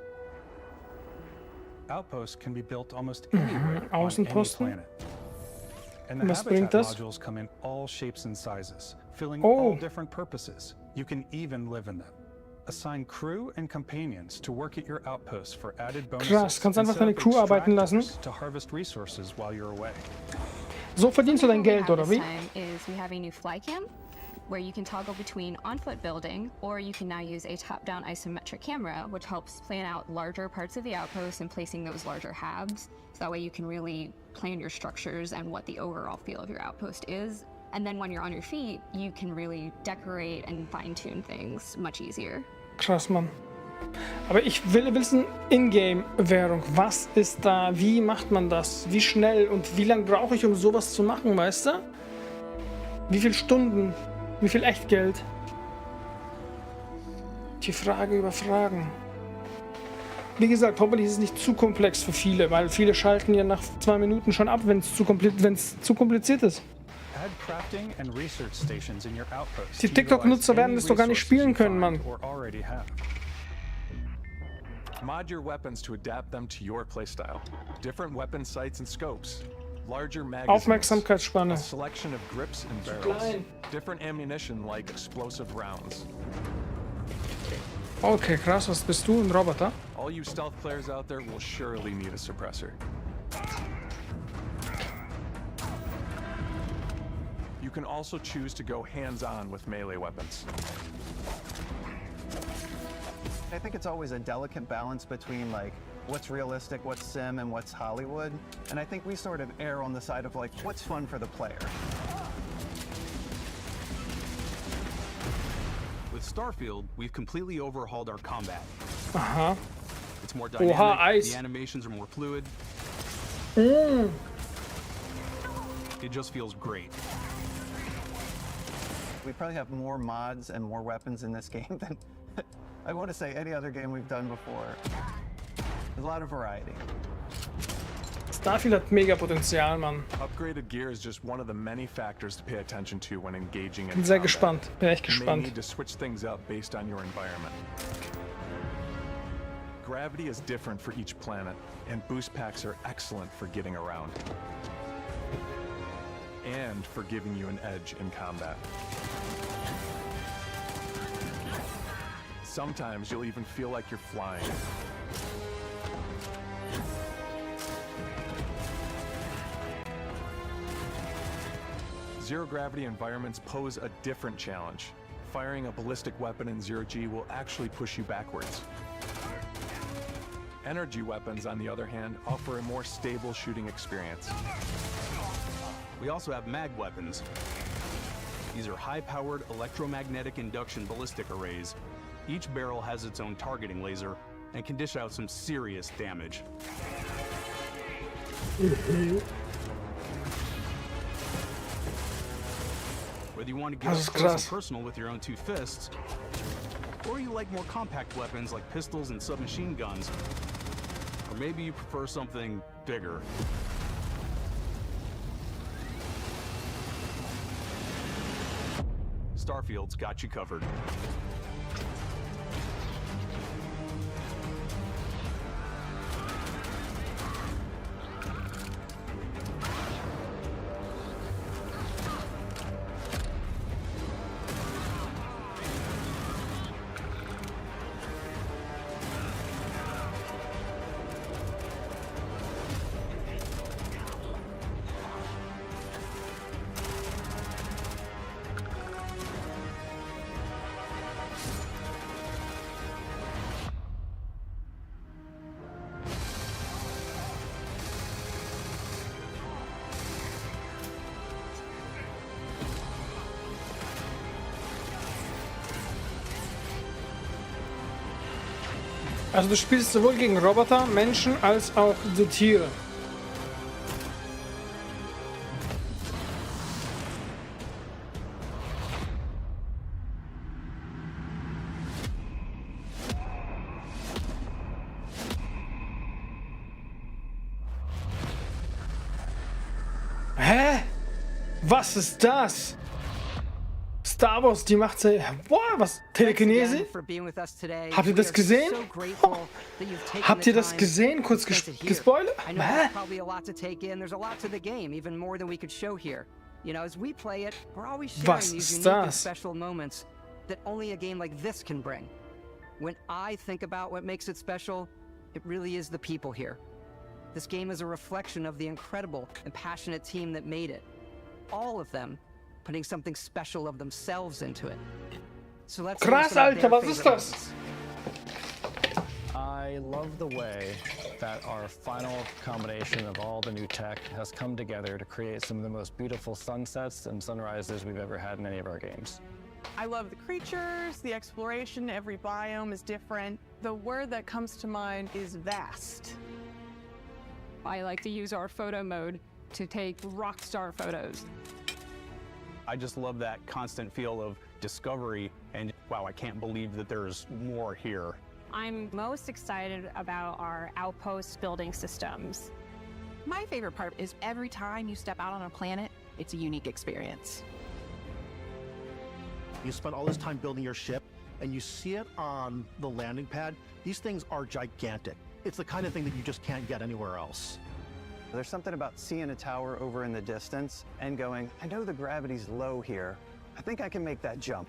[SPEAKER 16] Outposts can be built almost anywhere on any planet. And the habitat modules come in all shapes and sizes, filling all different purposes. You can even live in them. Assign crew and companions to work at your outposts for added bonuses.
[SPEAKER 1] Krass, kannst einfach deine Crew arbeiten lassen.
[SPEAKER 16] To harvest resources while you're away.
[SPEAKER 1] So verdienst du dein Geld, oder wie?
[SPEAKER 11] Is we have a new fly cam, where you can toggle between on-foot building, or you can now use a top-down isometric camera, which helps plan out larger parts of the outpost and placing those larger halves. So that way you can really plan your structures and what the overall feel of your outpost is. And then when you're on your feet, you can really decorate and fine-tune things much easier.
[SPEAKER 1] Krass, Mann. Aber ich will wissen, Ingame-Währung, was ist da, wie macht man das, wie schnell und wie lange brauche ich, um sowas zu machen, weißt du? Wie viele Stunden? Wie viel Echtgeld? Die Frage über Fragen. Wie gesagt, hoffentlich ist es nicht zu komplex für viele, weil viele schalten ja nach 2 Minuten schon ab, wenn es zu kompliziert ist. Die TikTok-Nutzer werden das doch gar nicht spielen können, Mann.
[SPEAKER 19] Mod your weapons to adapt them to your playstyle. Different weapon sights and scopes. Larger magazines,
[SPEAKER 1] Aufmerksamkeitsspanne.
[SPEAKER 19] a selection of grips and barrels, different ammunition like explosive rounds.
[SPEAKER 1] Okay, krass, was bist du, ein Roboter?
[SPEAKER 19] All you stealth players out there will surely need a suppressor. You can also choose to go hands-on with melee weapons.
[SPEAKER 20] I think it's always a delicate balance between like what's realistic, what's sim, and what's Hollywood. And I think we sort of err on the side of like what's fun for the player.
[SPEAKER 21] With Starfield, we've completely overhauled our combat.
[SPEAKER 1] Aha.
[SPEAKER 21] It's more dynamic,
[SPEAKER 1] Ice.
[SPEAKER 21] the animations are more fluid.
[SPEAKER 1] Mm.
[SPEAKER 21] It just feels great.
[SPEAKER 20] We probably have more mods and more weapons in this game than I want to say any other game we've done before. There's a lot of variety.
[SPEAKER 1] Starfield hat mega Potenzial, Mann.
[SPEAKER 19] Upgraded gear is just one of the many factors to pay attention to when engaging in
[SPEAKER 1] Bin sehr
[SPEAKER 19] combat.
[SPEAKER 1] gespannt. Bin echt
[SPEAKER 19] You may
[SPEAKER 1] gespannt.
[SPEAKER 19] need to switch things up based on your environment. Gravity is different for each planet, and boost packs are excellent for getting around. And for giving you an edge in combat. Sometimes you'll even feel like you're flying. Zero-gravity environments pose a different challenge. Firing a ballistic weapon in zero-G will actually push you backwards. Energy weapons, on the other hand, offer a more stable shooting experience.
[SPEAKER 21] We also have mag weapons. These are high-powered electromagnetic induction ballistic arrays. Each barrel has its own targeting laser and can dish out some serious damage. Whether you want to get up close and personal with your own two fists, or you like more compact weapons like pistols and submachine guns, or maybe you prefer something bigger. Starfield's got you covered.
[SPEAKER 1] Also du spielst sowohl gegen Roboter, Menschen als auch die Tiere. Hä? Was ist das? Star Wars, die macht sie. Boah, was? Telekinese? Habt ihr das gesehen? Oh. Habt ihr das gesehen? Kurz gespoilert?
[SPEAKER 7] I know there's probably a lot to take in. There's a lot to the game, even more than we could show here. You know, as we play it, we're always sharing these unique and special moments that only a game like this can bring. When I think about what makes it special, it really is the people here. This game is a reflection of the incredible and passionate team that made it. All of them putting something special of themselves into it. So let's
[SPEAKER 1] Krass, Alter, was ist das?
[SPEAKER 3] I love the way that our final combination of all the new tech has come together to create some of the most beautiful sunsets and sunrises we've ever had in any of our games.
[SPEAKER 4] I love the creatures, the exploration, every biome is different. The word that comes to mind is vast.
[SPEAKER 13] I like to use our photo mode to take rock star photos.
[SPEAKER 21] I just love that constant feel of discovery and, wow, I can't believe that there's more here.
[SPEAKER 6] I'm most excited about our outpost building systems.
[SPEAKER 14] My favorite part is every time you step out on a planet, it's a unique experience.
[SPEAKER 23] You spend all this time building your ship, and you see it on the landing pad. These things are gigantic. It's the kind of thing that you just can't get anywhere else.
[SPEAKER 20] There's something about seeing a tower over in the distance and going, I know the gravity's low here. I think I can make that jump.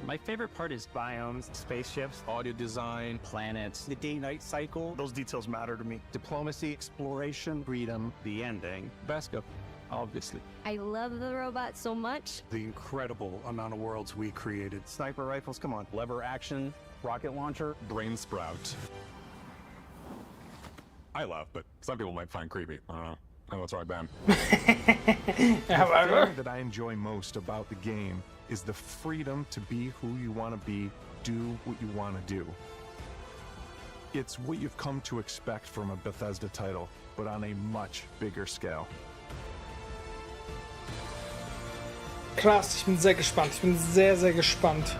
[SPEAKER 3] My favorite part is biomes, spaceships,
[SPEAKER 21] audio design,
[SPEAKER 3] planets, the day-night cycle.
[SPEAKER 17] Those details matter to me.
[SPEAKER 3] Diplomacy, exploration, freedom, the ending.
[SPEAKER 12] Basco, obviously.
[SPEAKER 25] I love the robot so much.
[SPEAKER 16] The incredible amount of worlds we created.
[SPEAKER 20] Sniper rifles, come on.
[SPEAKER 21] Lever action, rocket launcher,
[SPEAKER 19] brain sprout. I love, but some people might find creepy. I don't know. Oh, that's right, Ben. The thing that I enjoy most about the game is the freedom to be who you want to be, do what you want to do. It's what you've come to expect from a Bethesda title, but on a much bigger scale.
[SPEAKER 1] Krass, ich bin sehr gespannt. Ich bin sehr, sehr gespannt.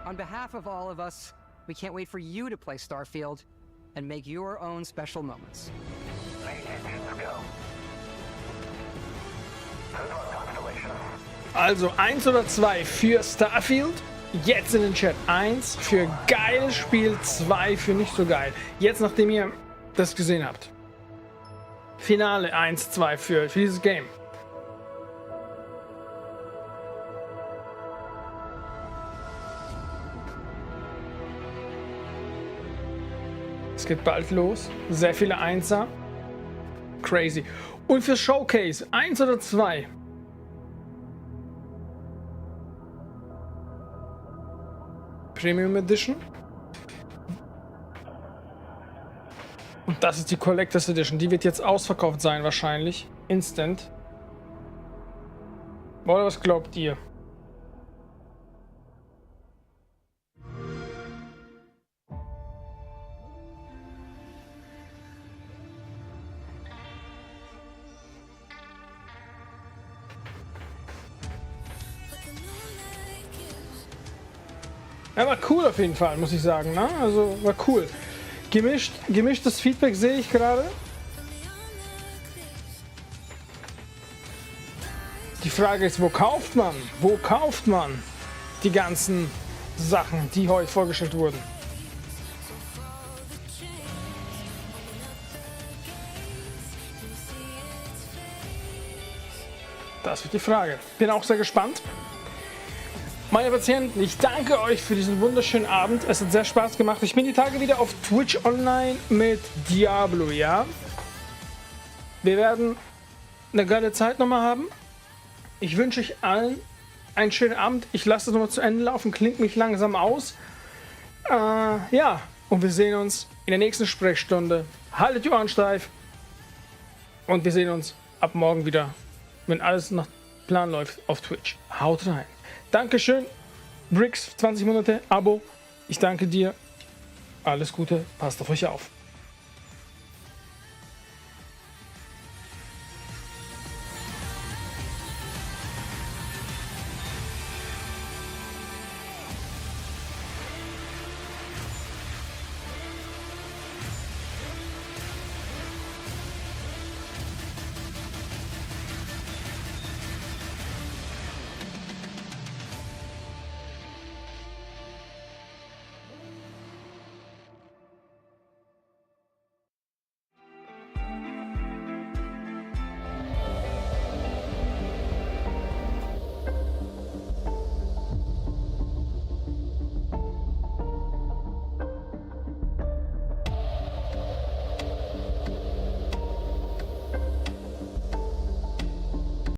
[SPEAKER 7] On behalf of all of us, we can't wait for you to play Starfield and make your own special moments.
[SPEAKER 27] I
[SPEAKER 1] Also 1 oder 2 für Starfield. Jetzt in den Chat. 1 für geiles Spiel, 2 für nicht so geil. Jetzt, nachdem ihr das gesehen habt. Finale 1, 2 für dieses Game. Es geht bald los. Sehr viele Einser. Crazy. Und für Showcase 1 oder 2. Premium Edition. Und das ist die Collectors Edition. Die wird jetzt ausverkauft sein wahrscheinlich. Instant. Oder was glaubt ihr? Ja, war cool auf jeden Fall, muss ich sagen. Ne? Also war cool. Gemischtes Feedback sehe ich gerade. Die Frage ist, wo kauft man? Wo kauft man die ganzen Sachen, die heute vorgestellt wurden? Das wird die Frage. Bin auch sehr gespannt. Meine Patienten, ich danke euch für diesen wunderschönen Abend. Es hat sehr Spaß gemacht. Ich bin die Tage wieder auf Twitch online mit Diablo, ja? Wir werden eine geile Zeit nochmal haben. Ich wünsche euch allen einen schönen Abend. Ich lasse das nochmal zu Ende laufen, klingt mich langsam aus. Ja, und wir sehen uns in der nächsten Sprechstunde. Haltet die Ohren steif. Und wir sehen uns ab morgen wieder, wenn alles nach Plan läuft, auf Twitch. Haut rein. Dankeschön, Bricks, 20 Monate, Abo. Ich danke dir. Alles Gute, passt auf euch auf.